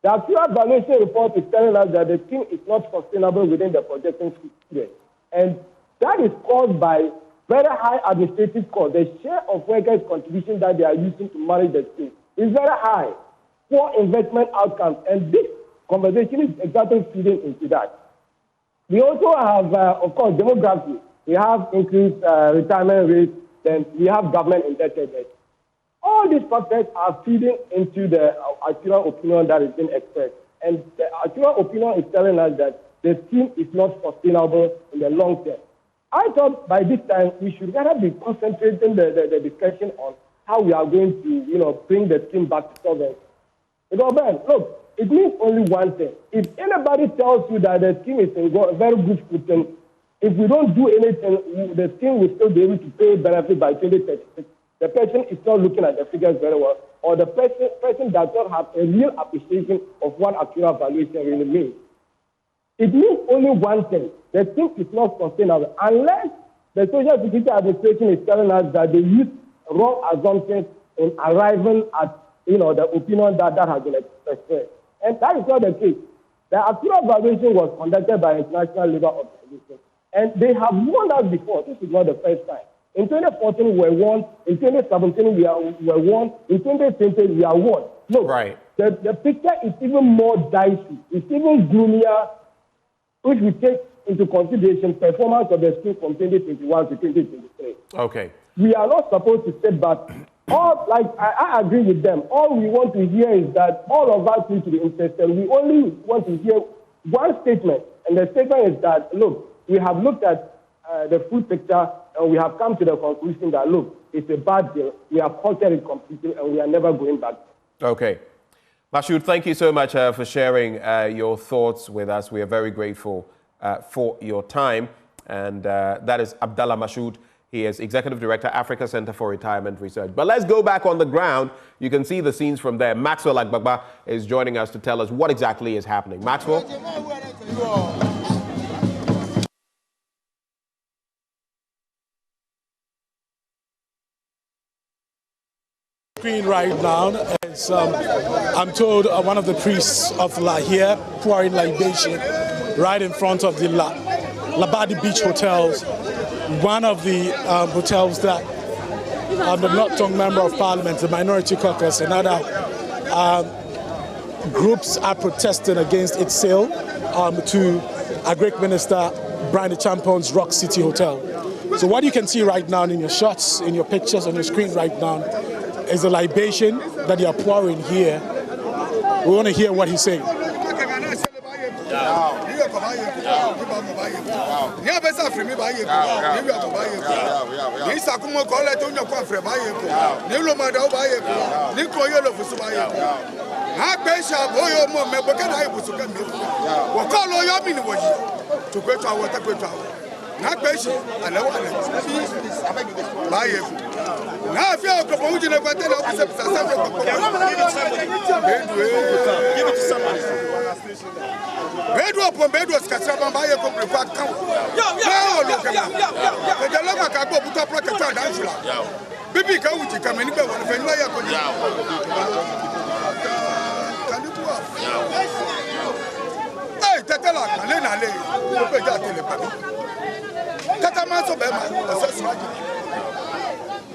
Speaker 13: The actual valuation report is telling us that the scheme is not sustainable within the projected period. And that is caused by very high administrative costs. The share of workers' contribution that they are using to manage the scheme is very high. Poor investment outcomes. And this conversation is exactly feeding into that. We also have, of course, demography. We have increased retirement rates. Then we have government indebtedness. All these factors are feeding into the actual opinion that is being expressed. And the actual opinion is telling us that the scheme is not sustainable in the long term. I thought by this time we should rather be concentrating the discussion on how we are going to, bring the scheme back to solvency. Because, Ben, look, it means only one thing. If anybody tells you that the scheme is in very good footing, if we don't do anything, the scheme will still be able to pay benefit by 2036. The person is not looking at the figures very well, or the person does not have a real appreciation of what actual valuation really means. It means only one thing. The scheme is not sustainable unless the Social Security Administration is telling us that they use wrong assumptions in arriving at the opinion that has been expressed. And that is not the case. The actual valuation was conducted by International Labour Organization. And they have warned us before. This is not the first time. In 2014, we were warned. In 2017, we were warned. In 2020, we are warned. Look, the picture is even more dicey. It's even gloomier if we take into consideration performance of the scheme from 2021 to 2023.
Speaker 3: Okay.
Speaker 13: We are not supposed to sit back. I agree with them. All we want to hear is that all of us need to be interested. We only want to hear one statement. And the statement is that, look, we have looked at the full picture and we have come to the conclusion that, look, it's a bad deal. We have halted it completely and we are never going back.
Speaker 3: Okay. Mashood, thank you so much for sharing your thoughts with us. We are very grateful for your time. And that is Abdallah Mashood. He is Executive Director, Africa Center for Retirement Research. But let's go back on the ground. You can see the scenes from there. Maxwell Agbagba is joining us to tell us what exactly is happening. Maxwell?
Speaker 16: Screen right now is, I'm told, one of the priests of Lahire pouring libation right in front of the Labadi Beach Hotels, one of the hotels that the North Tongue Member of Parliament, the Minority Caucus, and other groups are protesting against its sale to a Greek Minister Brian Champion's Rock City Hotel. So what you can see right now in your shots, in your pictures on your screen right now, is the libation that they are pouring here. We want to hear what he's saying.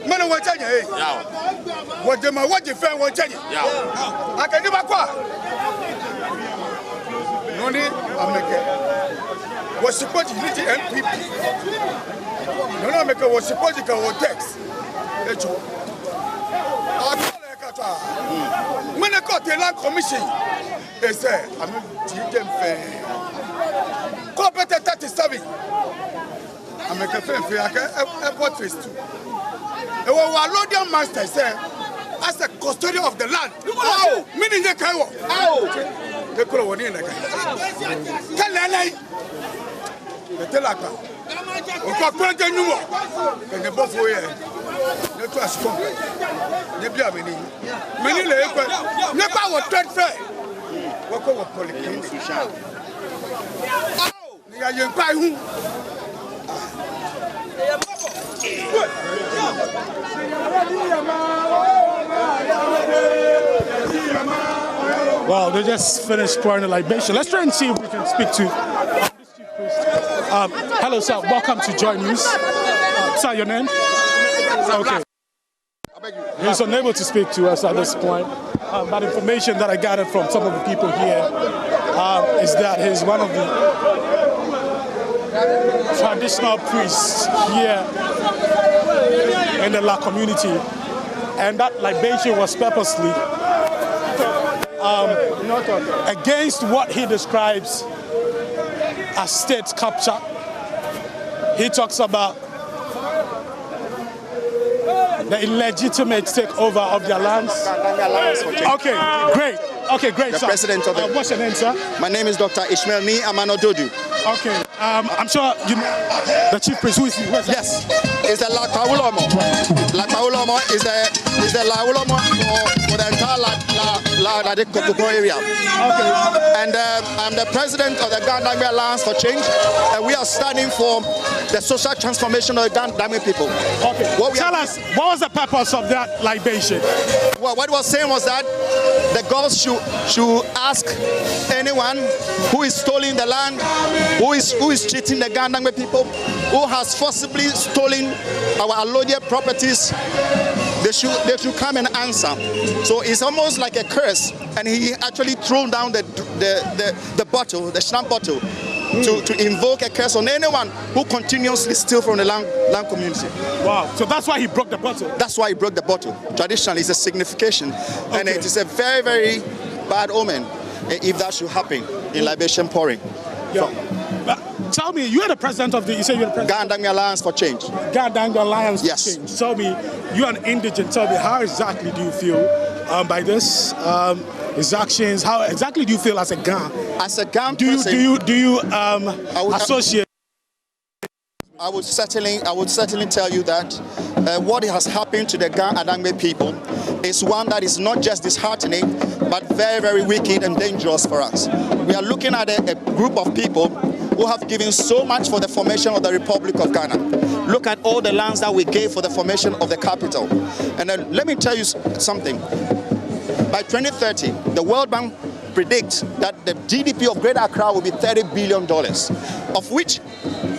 Speaker 4: Mana wachanya eh. Wajema wajifen wachanya. Akadima kwa. Noni ameke. Was supposed to reach MPP. Noni ameke was supposed to go text. Echo. When I got the land commission, they say, I'm them fair. Corporate 37. I'm a fair airport phase 2. The Walodian master said, as a custodian of the land. Oh, meaning the Kaiwa. Oh, the Kurowani. The Telaka. Okudzeto and the Buffalo. The trust company. The Biamini. Many labor. Never was trade fair. What over polyclinic? Oh, they are young by whom?
Speaker 16: Well, they just finished pouring the libation. Let's try and see if we can speak to this chief priest. Hello, sir. Welcome to Joy News. Sir, your name? Okay. He's unable to speak to us at this point. But information that I gathered from some of the people here is that he's one of the traditional priests here in the La community. And that libation was purposely against what he describes as state capture. He talks about the illegitimate takeover of their lands. Okay, great. Okay, great.
Speaker 19: The president of the...
Speaker 16: what's your name, sir?
Speaker 19: My name is Dr. Ishmael Ni Amanododu.
Speaker 16: Okay, I'm sure you know the chief priest who is here.
Speaker 19: Yes, it's the Lakaulomo. Lakaulomo is the Laulomo for the entire La area. Okay. And I'm the president of the Ghana Alliance for Change, and we are standing for the social transformation of the Ghana people.
Speaker 16: Okay. Tell us, what was the purpose of that libation?
Speaker 19: Well, what it was saying was that the gods should ask anyone who is stealing the land, who is cheating the Ghana people, who has forcibly stolen our allotted properties, they should come and answer. So it's almost like a curse, and he actually threw down the bottle, the stamp bottle, to invoke a curse on anyone who continuously steals from the land community.
Speaker 16: Wow, so that's why he broke the bottle?
Speaker 19: That's why he broke the bottle. Traditionally, it's a signification, and it is a very, very bad omen if that should happen in libation pouring.
Speaker 16: Yeah. Tell me, you are the president of the, you say you're the president?
Speaker 19: Ghana Alliance for Change.
Speaker 16: Ghana Alliance for
Speaker 19: Yes.
Speaker 16: Change. Tell me, you're an indigent. Tell me, how exactly do you feel by this, his actions? How exactly do you feel as a Ghana?
Speaker 19: As a Ghana
Speaker 16: do you associate?
Speaker 19: I would certainly tell you that what has happened to the Ghana Adangbe people is one that is not just disheartening, but very, very wicked and dangerous for us. We are looking at a group of people who have given so much for the formation of the Republic of Ghana. Look at all the lands that we gave for the formation of the capital. And then let me tell you something. By 2030, the World Bank predicts that the GDP of Greater Accra will be $30 billion, of which,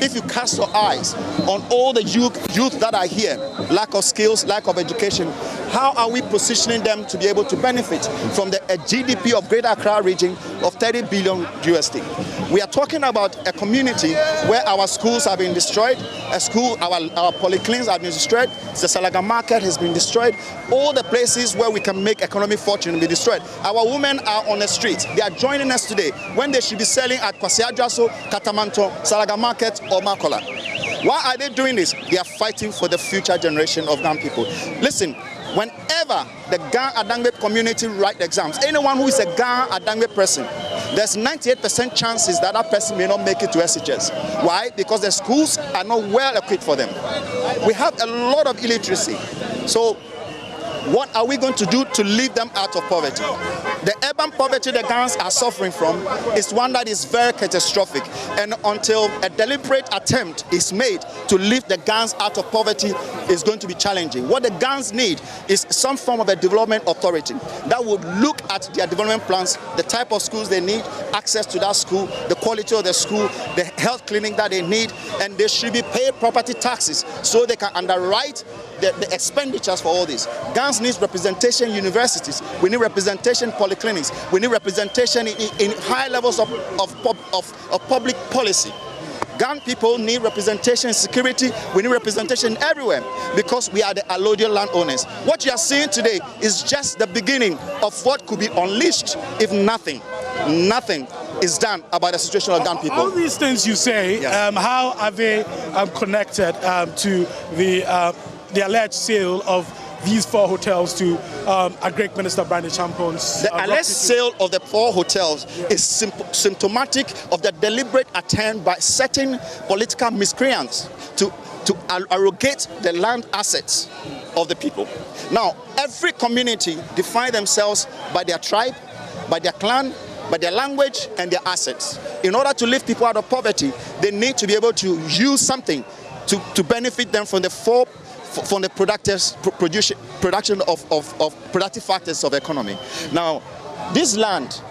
Speaker 19: if you cast your eyes on all the youth that are here, lack of skills, lack of education, how are we positioning them to be able to benefit from the GDP of Greater Accra region of 30 billion USD? We are talking about a community where our schools have been destroyed, our polyclinics have been destroyed, the Salaga market has been destroyed, all the places where we can make economic fortune will be destroyed. Our women are on the streets. They are joining us today when they should be selling at Kwasiadraso, Katamanto, Salaga market, or Makola. Why are they doing this? They are fighting for the future generation of Ghana people. Listen, whenever the Ghana Adangbe community write exams, anyone who is a Ghana Adangbe person, there's 98% chances that that person may not make it to SHS. Why? Because the schools are not well equipped for them. We have a lot of illiteracy. So what are we going to do to leave them out of poverty? The urban poverty the Ghanaians are suffering from is one that is very catastrophic. And until a deliberate attempt is made to lift the Ghanaians out of poverty, is going to be challenging. What the Ghanaians need is some form of a development authority that would look at their development plans, the type of schools they need, access to that school, the quality of the school, the health clinic that they need, and they should be paid property taxes so they can underwrite the expenditures for all this. Ghana needs representation in universities. We need representation in polyclinics. We need representation in high levels of public policy. Ghana people need representation in security. We need representation everywhere because we are the allodial landowners. What you are seeing today is just the beginning of what could be unleashed if nothing is done about the situation of Ghana people.
Speaker 16: All these things you say, how are they connected to the alleged sale of these 4 hotels to a great Minister Brandon Champon's?
Speaker 19: The alleged sale of the 4 hotels is symptomatic of the deliberate attempt by certain political miscreants to arrogate the land assets of the people. Now, every community defines themselves by their tribe, by their clan, by their language and their assets. In order to lift people out of poverty, they need to be able to use something to benefit them from the production of productive factors of economy. Now, this land,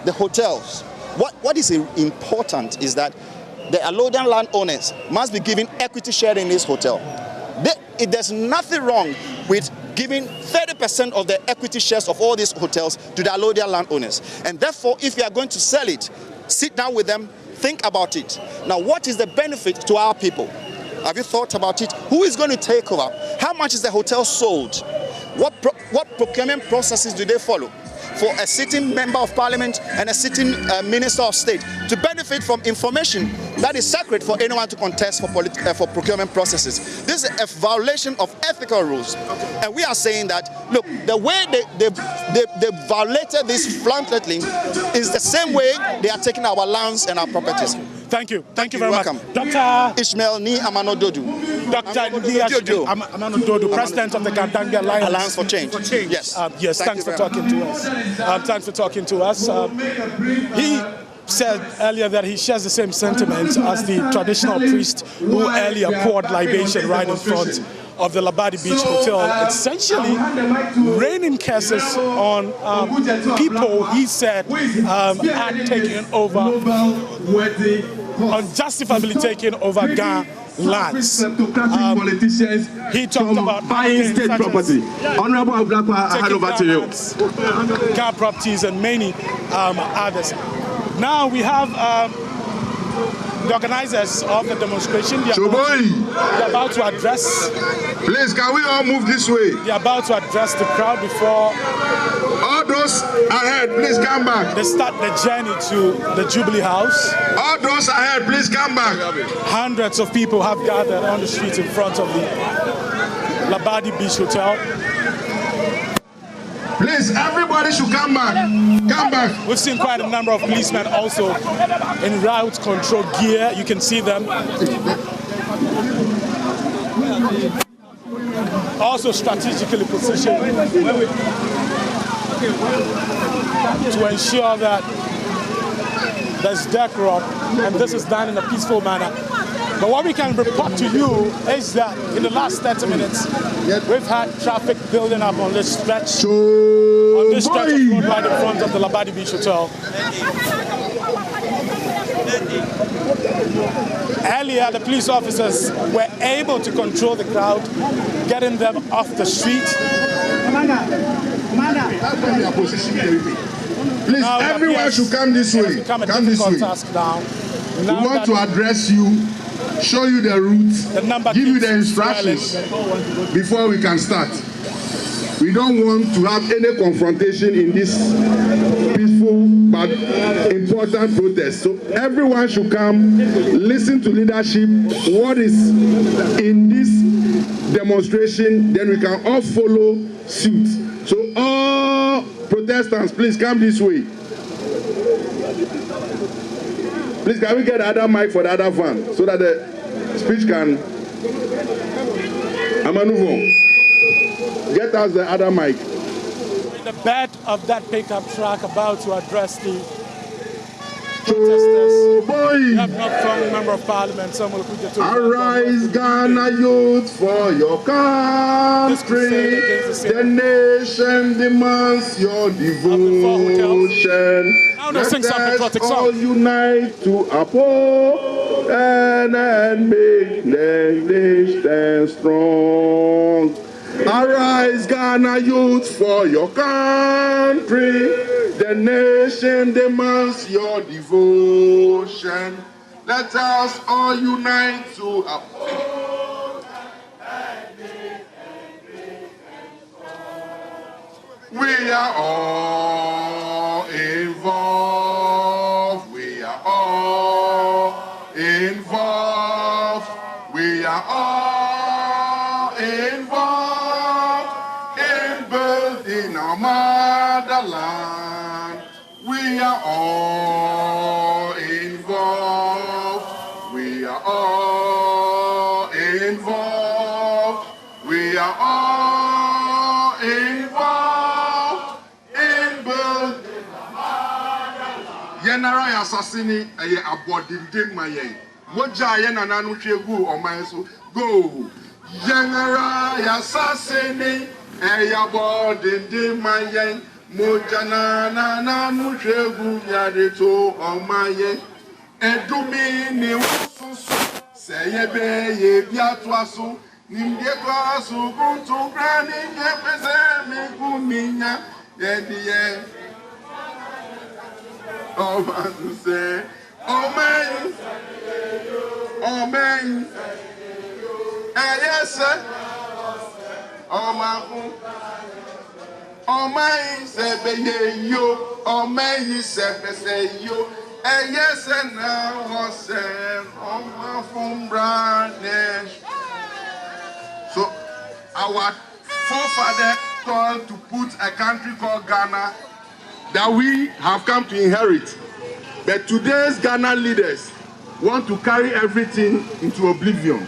Speaker 19: the hotels, what is important is that the allodial landowners must be given equity share in this hotel. There's nothing wrong with giving 30% of the equity shares of all these hotels to the allodial landowners. And therefore, if you are going to sell it, sit down with them, think about it. Now, what is the benefit to our people? Have you thought about it? Who is going to take over? How much is the hotel sold? What procurement processes do they follow for a sitting member of parliament and a sitting minister of state to benefit from information that is sacred for anyone to contest for procurement processes? This is a violation of ethical rules. And we are saying that, look, the way they violated this flagrantly is the same way they are taking our lands and our properties.
Speaker 16: Thank you. Thank you very
Speaker 19: welcome.
Speaker 16: much. Dr.
Speaker 19: Ishmael Ni Amano Dodu.
Speaker 16: Dr. Amano Dodu, President of the Gandanga
Speaker 19: Alliance for Change. Yes.
Speaker 16: Yes, thanks for talking to us. Thanks for talking to us. He said earlier that he shares the same sentiments as the traditional priest who earlier poured libation right in front of the Labadi Beach Hotel, essentially raining curses on people he said had taken over, unjustifiably taken over Ghana lands. He talked about
Speaker 1: buying state property. Honorable Ablakwa, I hand over to you.
Speaker 16: Car properties and many others. Now we have the organizers of the demonstration. They are about to address.
Speaker 1: Please, can we all move this way?
Speaker 16: They are about to address the crowd before.
Speaker 1: All those ahead, please come back.
Speaker 16: They start the journey to the Jubilee House.
Speaker 1: All those ahead, please come back.
Speaker 16: Hundreds of people have gathered on the streets in front of the Labadi Beach Hotel.
Speaker 1: Please, everybody should come back. Come back.
Speaker 16: We've seen quite a number of policemen also in route control gear. You can see them. Also strategically positioned to ensure that there's decorum, and this is done in a peaceful manner. But what we can report to you is that in the last 30 minutes, we've had traffic building up on this stretch of road right in front of the Labadi Beach Hotel. Earlier, the police officers were able to control the crowd, getting them off the street.
Speaker 1: Please, now everyone should come this way. Come this way. We want to address you, show you the route, give you the instructions before we can start. We don't want to have any confrontation in this peaceful but important protest. So everyone should come, listen to leadership, what is in this demonstration, then we can all follow suit. So all protestants, please come this way. Please, can we get the other mic for the other van so that the speech can... Amanuvo, get us the other mic.
Speaker 16: In the bed of that pickup truck about to address the protesters. We have not found a member of parliament, Okudzeto Ablakwa.
Speaker 1: Arise, Ghana youth, for your country. The nation demands your devotion. Let us all unite to uphold and make the nation strong. Arise, Ghana youth, for your country. The nation demands your devotion. Let us all unite to uphold. We are all involved. We are all involved. We are all involved in building our motherland. We are all involved. We are all involved. We are all involved in building our motherland. General Assassini, a abodin maye. Moja yena nanu chegu omaesu go. General Assassini, a abodin maye. Moja nanu chegu yadeto omaye. Edumi ni ususu seyebe ye biatwasu nimge kwasu kuntu grani ngepese miguminya yediye omasu se omeyi eyese omafu omeyi sebeye yo omeyi sebese yo. Yes, and now was on my phone brand. So, our forefather told to put a country called Ghana that we have come to inherit. But today's Ghana leaders want to carry everything into oblivion.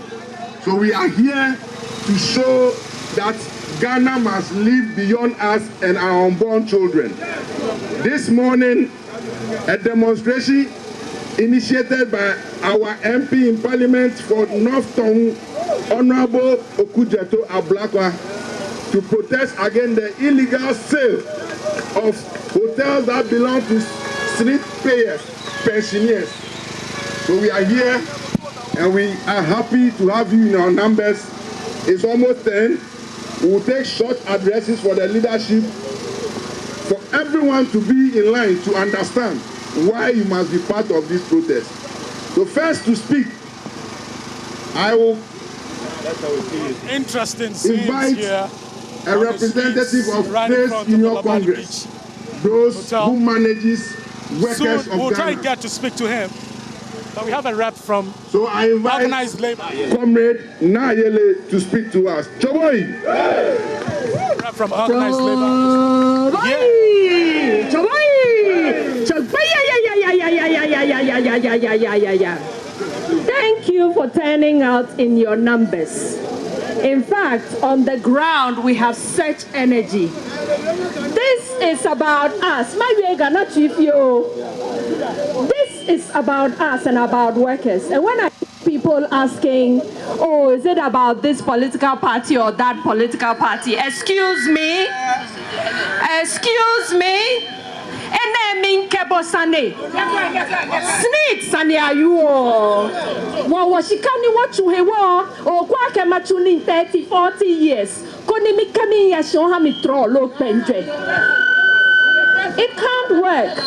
Speaker 1: So, we are here to show that Ghana must live beyond us and our unborn children. This morning, a demonstration initiated by our MP in Parliament for North Tongue, Honorable Okudzeto Ablakwa, to protest against the illegal sale of hotels that belong to SSNIT payers, pensioners. So we are here and we are happy to have you in our numbers. It's almost 10. We will take short addresses for the leadership, for everyone to be in line to understand why you must be part of this protest. So first to speak, I will invite a representative of Place Union Congress, those who manages workers of
Speaker 16: we'll
Speaker 1: Ghana.
Speaker 16: try to get to speak to him. But we have a rep from
Speaker 1: So I invite
Speaker 16: Organized Labor.
Speaker 1: Comrade Nayele to speak to us. Choboy!
Speaker 16: Rep from Organized Labor.
Speaker 6: Thank you for turning out in your numbers. In fact, on the ground, we have such energy. This is about us. This is about us and about workers. And when I hear people asking, oh, is it about this political party or that political party? Excuse me. Excuse me. And then mean Kebo Sane. SSNIT Sane are you? What was she coming what you have or quack a matuni 30, 40 years? Couldn't me coming here show how me throw low pentre. It can't work.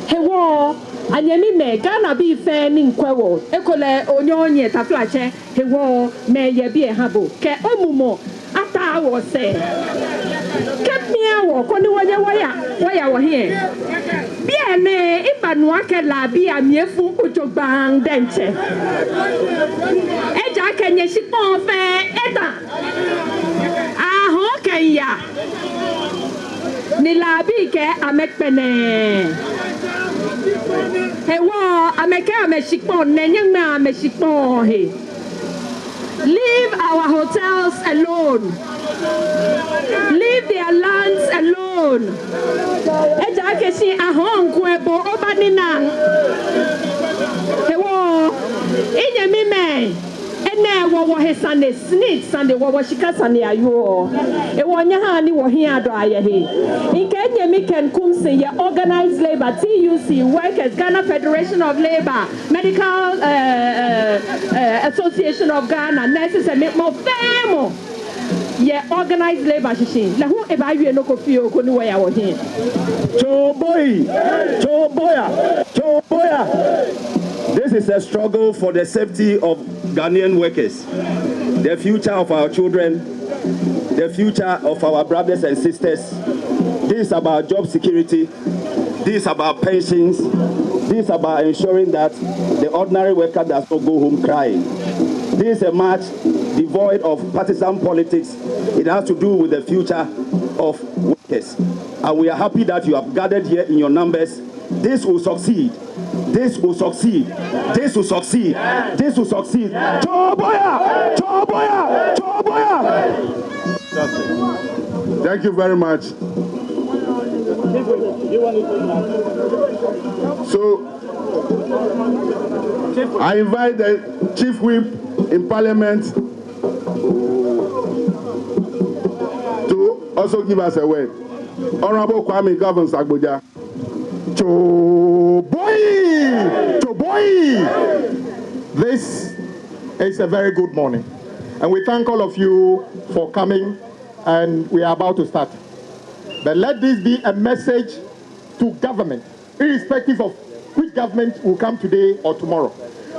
Speaker 6: Hey, war, and Yemi may Ghana be fair in Quewo. Ecole Onyonia Taflache, he war, may ye be a habo. Ke Omumo, after I was saying. Kept me out, why were here. Bien, if I walk la be a mere fool to bang dente. Eja can ye ship on fair, Etta. Ah, okay, ya. Nilabi ke amekpene. Hewa ameke ameshikpon nenyang na ameshikpon he. Leave our hotels alone. Leave their lands alone. Eja keshi ahon kwebo obanina. Hewa inye mime. Ene wo he Sunday SSNIT Sunday wo shika Sunday ayo e wo nya ha ni wo hia do aye he inkenye mi ken kum se ye Organized Labor TUC Workers Ghana Federation of Labor Medical Association of Ghana Nurses and more famo Yeah, organized labor machine. La who eba you no kofi o ko ni wa ya wo hin.
Speaker 8: Choboy. This is a struggle for the safety of Ghanaian workers, the future of our children, the future of our brothers and sisters. This is about job security. This is about pensions. This is about ensuring that the ordinary worker does not go home crying. This is a march devoid of partisan politics. It has to do with the future of workers. And we are happy that you have gathered here in your numbers. This will succeed. This will succeed. This will succeed. This will succeed. Choboya! Choboya! Choboya!
Speaker 1: Thank you very much. So, I invite the Chief Whip in Parliament to also give us a word. Honorable Kwame Governor Agboja.
Speaker 24: Choboy! This is a very good morning. And we thank all of you for coming, and we are about to start. But let this be a message to government, irrespective of which government will come today or tomorrow,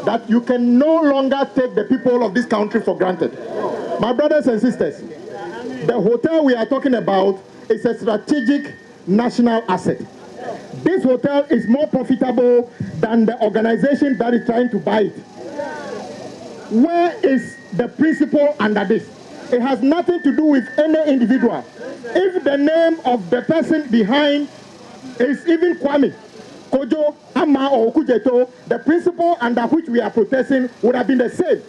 Speaker 24: that you can no longer take the people of this country for granted. My brothers and sisters, the hotel we are talking about is a strategic national asset. This hotel is more profitable than the organization that is trying to buy it. Where is the principle under this? It has nothing to do with any individual. If the name of the person behind is even Kwame, Kojo, Ama, or Okudzeto, the principle under which we are protesting would have been the same.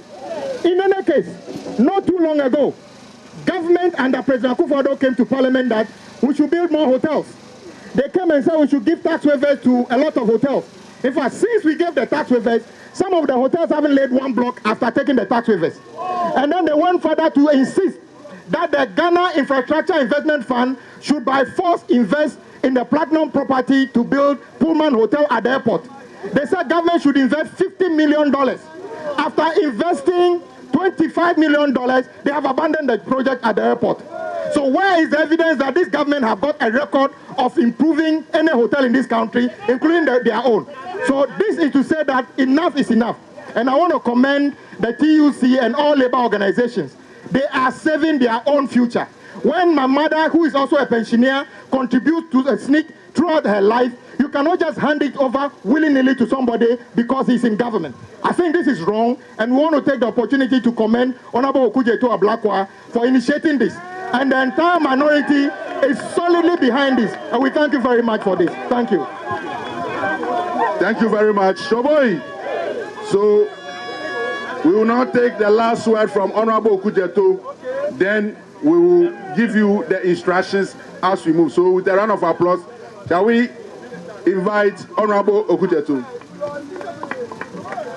Speaker 24: In any case, not too long ago, government under President Akufo-Addo came to Parliament that we should build more hotels. They came and said we should give tax waivers to a lot of hotels. In fact, since we gave the tax waivers, some of the hotels haven't laid one block after taking the tax waivers. And then they went further to insist that the Ghana Infrastructure Investment Fund should by force invest in the platinum property to build Pullman Hotel at the airport. They said government should invest $50 million. After investing $25 million, they have abandoned the project at the airport. So where is the evidence that this government have got a record of improving any hotel in this country, including their own? So this is to say that enough is enough. And I want to commend the TUC and all labor organizations. They are saving their own future. When my mother, who is also a pensioner, contributes to the SSNIT throughout her life, you cannot just hand it over willy-nilly to somebody because he's in government. I think this is wrong, and we want to take the opportunity to commend Honorable Okudzeto Ablakwa for initiating this. And the entire minority is solidly behind this, and we thank you very much for this. Thank you.
Speaker 1: Thank you very much. Shoboy. So, we will now take the last word from Honorable Okudzeto, then we will give you the instructions as we move. So with a round of applause, shall we invite Honorable Okudzeto?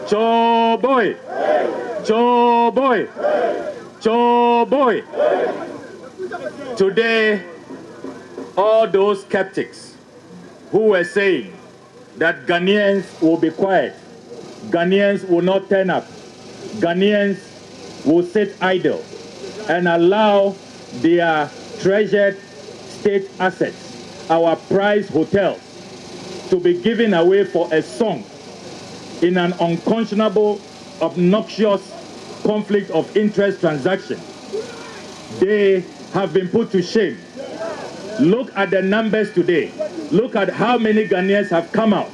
Speaker 8: Choboy! Choboy! Choboy! Today, all those skeptics who were saying that Ghanaians will be quiet, Ghanaians will not turn up, Ghanaians will sit idle and allow their treasured state assets, our prized hotels, to be given away for a song in an unconscionable, obnoxious conflict of interest transaction. They have been put to shame. Look at the numbers today. Look at how many Ghanaians have come out.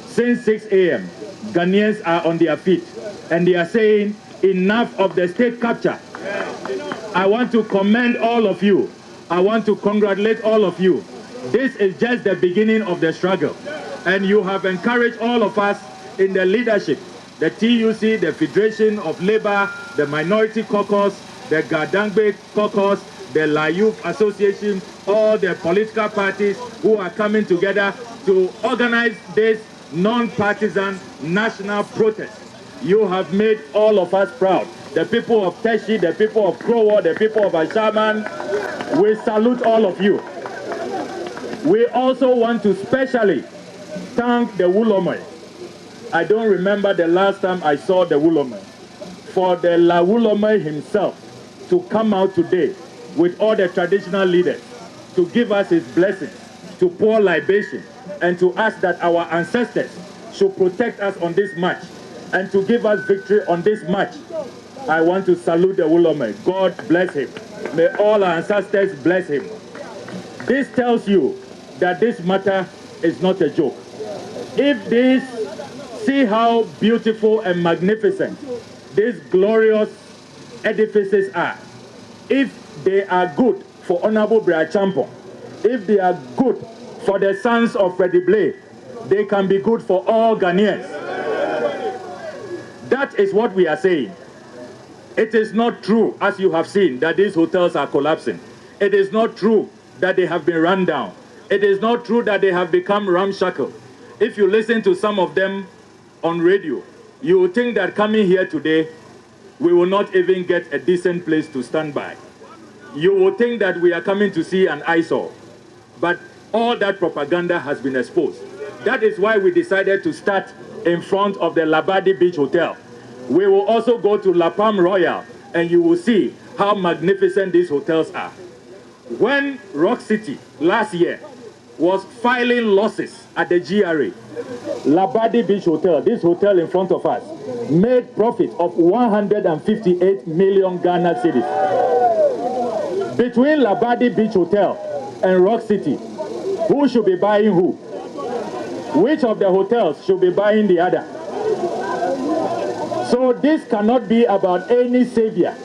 Speaker 8: Since 6 a.m., Ghanaians are on their feet, and they are saying, enough of the state capture. I want to commend all of you. I want to congratulate all of you. This is just the beginning of the struggle. And you have encouraged all of us in the leadership, the TUC, the Federation of Labour, the Minority Caucus, the Gadangbe Caucus, the Layuf Association, all the political parties who are coming together to organize this non-partisan national protest. You have made all of us proud. The people of Teshi, the people of Krowo, the people of Ashaman, we salute all of you. We also want to specially thank the Wulomai. I don't remember the last time I saw the Wulomai. For the La Wulomai himself to come out today with all the traditional leaders to give us his blessing, to pour libation, and to ask that our ancestors should protect us on this march and to give us victory on this march. I want to salute the Wulome. God bless him. May all our ancestors bless him. This tells you that this matter is not a joke. If this, see how beautiful and magnificent these glorious edifices are. If they are good for Honorable Brachampo, if they are good for the sons of Freddie Blay, they can be good for all Ghanaians. That is what we are saying. It is not true, as you have seen, that these hotels are collapsing. It is not true that they have been run down. It is not true that they have become ramshackle. If you listen to some of them on radio, you will think that coming here today, we will not even get a decent place to stand by. You will think that we are coming to see an eyesore. But all that propaganda has been exposed. That is why we decided to start in front of the Labadi Beach Hotel. We will also go to La Palm Royal, and you will see how magnificent these hotels are. When Rock City last year was filing losses at the GRA, Labadi Beach Hotel, this hotel in front of us, made profit of 158 million Ghana cedis. Between Labadi Beach Hotel and Rock City, who should be buying who? Which of the hotels should be buying the other? So this cannot be about any savior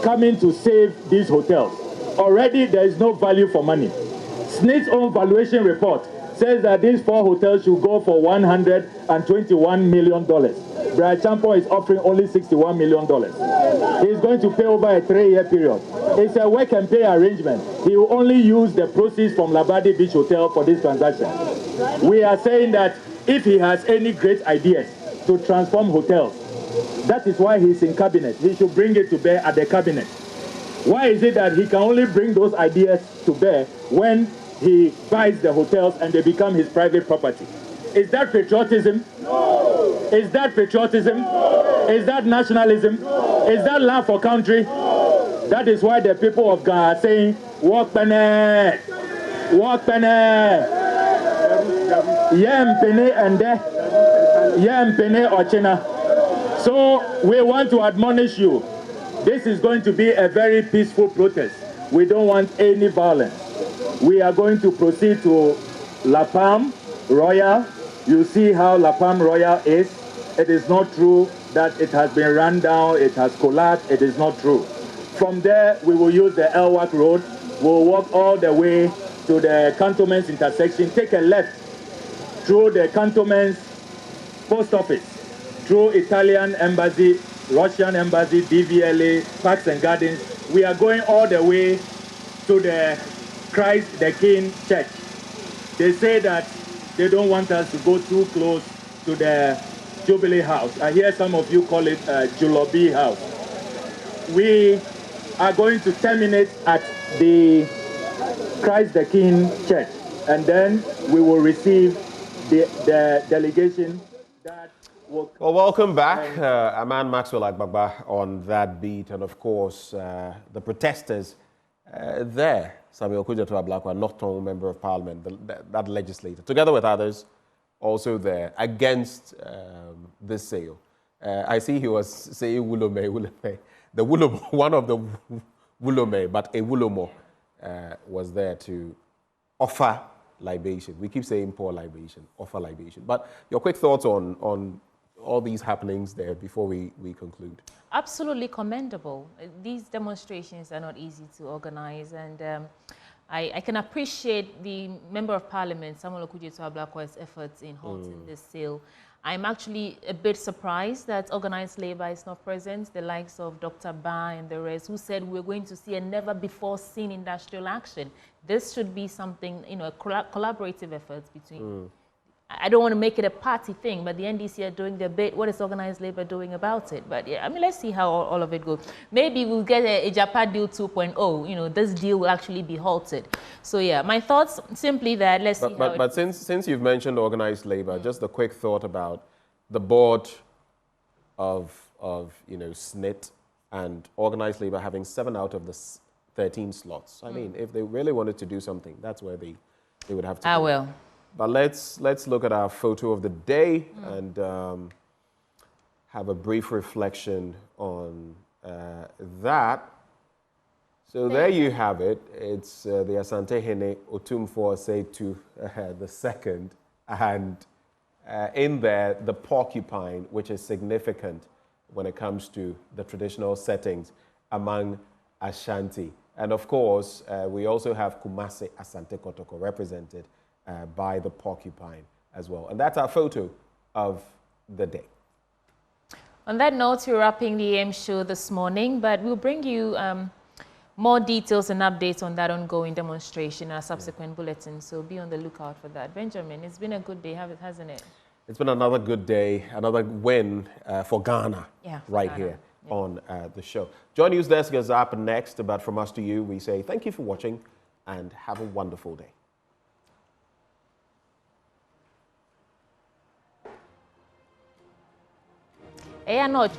Speaker 8: coming to save these hotels. Already there is no value for money. SSNIT's own valuation report says that these 4 hotels should go for $121 million. Brachampo is offering only $61 million. He's going to pay over a 3-year period. It's a work and pay arrangement. He will only use the proceeds from Labadi Beach Hotel for this transaction. We are saying that if he has any great ideas to transform hotels, that is why he's in cabinet. He should bring it to bear at the cabinet. Why is it that he can only bring those ideas to bear when he buys the hotels and they become his private property? Is that patriotism? No. Is that patriotism? No. Is that nationalism? No. Is that love for country? No. That is why the people of Ghana are saying, walk pene, walk pene, yem pene and yem pene ochina. So we want to admonish you. This is going to be a very peaceful protest. We don't want any violence. We are going to proceed to La Palm Royal. You see how La Palm Royal is. It is not true that it has been run down, it has collapsed. It is not true. From there, we will use the Elwak Road. We'll walk all the way to the Cantonments intersection, take a left through the Cantonments post office, through Italian embassy, Russian embassy, DVLA, Parks and Gardens. We are going all the way to the Christ the King Church. They say that they don't want us to go too close to the Jubilee House. I hear some of you call it Julobi House. We are going to terminate at the Christ the King Church, and then we will receive the delegation that will...
Speaker 3: Well, welcome back, Aman Maxwell Agbagba on that beat, and of course, the protesters there, Samuel Okudzeto Ablakwa, not-on member of parliament, that legislator, together with others, also there, against this sale. I see he was saying Wulome. The Wulome, one of the Wulome, but a Wulomo was there to offer libation. We keep saying pour libation, offer libation. But your quick thoughts on all these happenings there before we conclude.
Speaker 9: Absolutely commendable. These demonstrations are not easy to organize, and I can appreciate the Member of Parliament, Samuel Okudzeto Ablakwa's efforts in halting this sale. I'm actually a bit surprised that organized labor is not present, the likes of Dr. Ba and the rest, who said we're going to see a never-before-seen industrial action. This should be something, you know, a collaborative effort between... I don't want to make it a party thing, but the NDC are doing their bit. What is organized labor doing about it? But yeah, I mean, let's see how all of it goes. Maybe we'll get a Japan deal 2.0. You know, this deal will actually be halted. So yeah, my thoughts simply that let's see.
Speaker 3: But since you've mentioned organized labor, just a quick thought about the board of SSNIT and organized labor having 7 out of the 13 slots. I mean, if they really wanted to do something, that's where they would have to
Speaker 9: I
Speaker 3: do it.
Speaker 9: will.
Speaker 3: But let's look at our photo of the day and have a brief reflection on that. So there you have it. It's the Asante Hene Otumfuo Osei the second, and in there the porcupine, which is significant when it comes to the traditional settings among Ashanti. And of course, we also have Kumasi Asante Kotoko represented by the porcupine as well. And that's our photo of the day.
Speaker 9: On that note, we're wrapping the AM show this morning, but we'll bring you more details and updates on that ongoing demonstration in our subsequent bulletins. So be on the lookout for that. Benjamin, it's been a good day, hasn't it?
Speaker 3: It's been another good day, another win for Ghana here on the show. Joy News Desk is up next, but from us to you, we say thank you for watching and have a wonderful day.
Speaker 9: Anoche.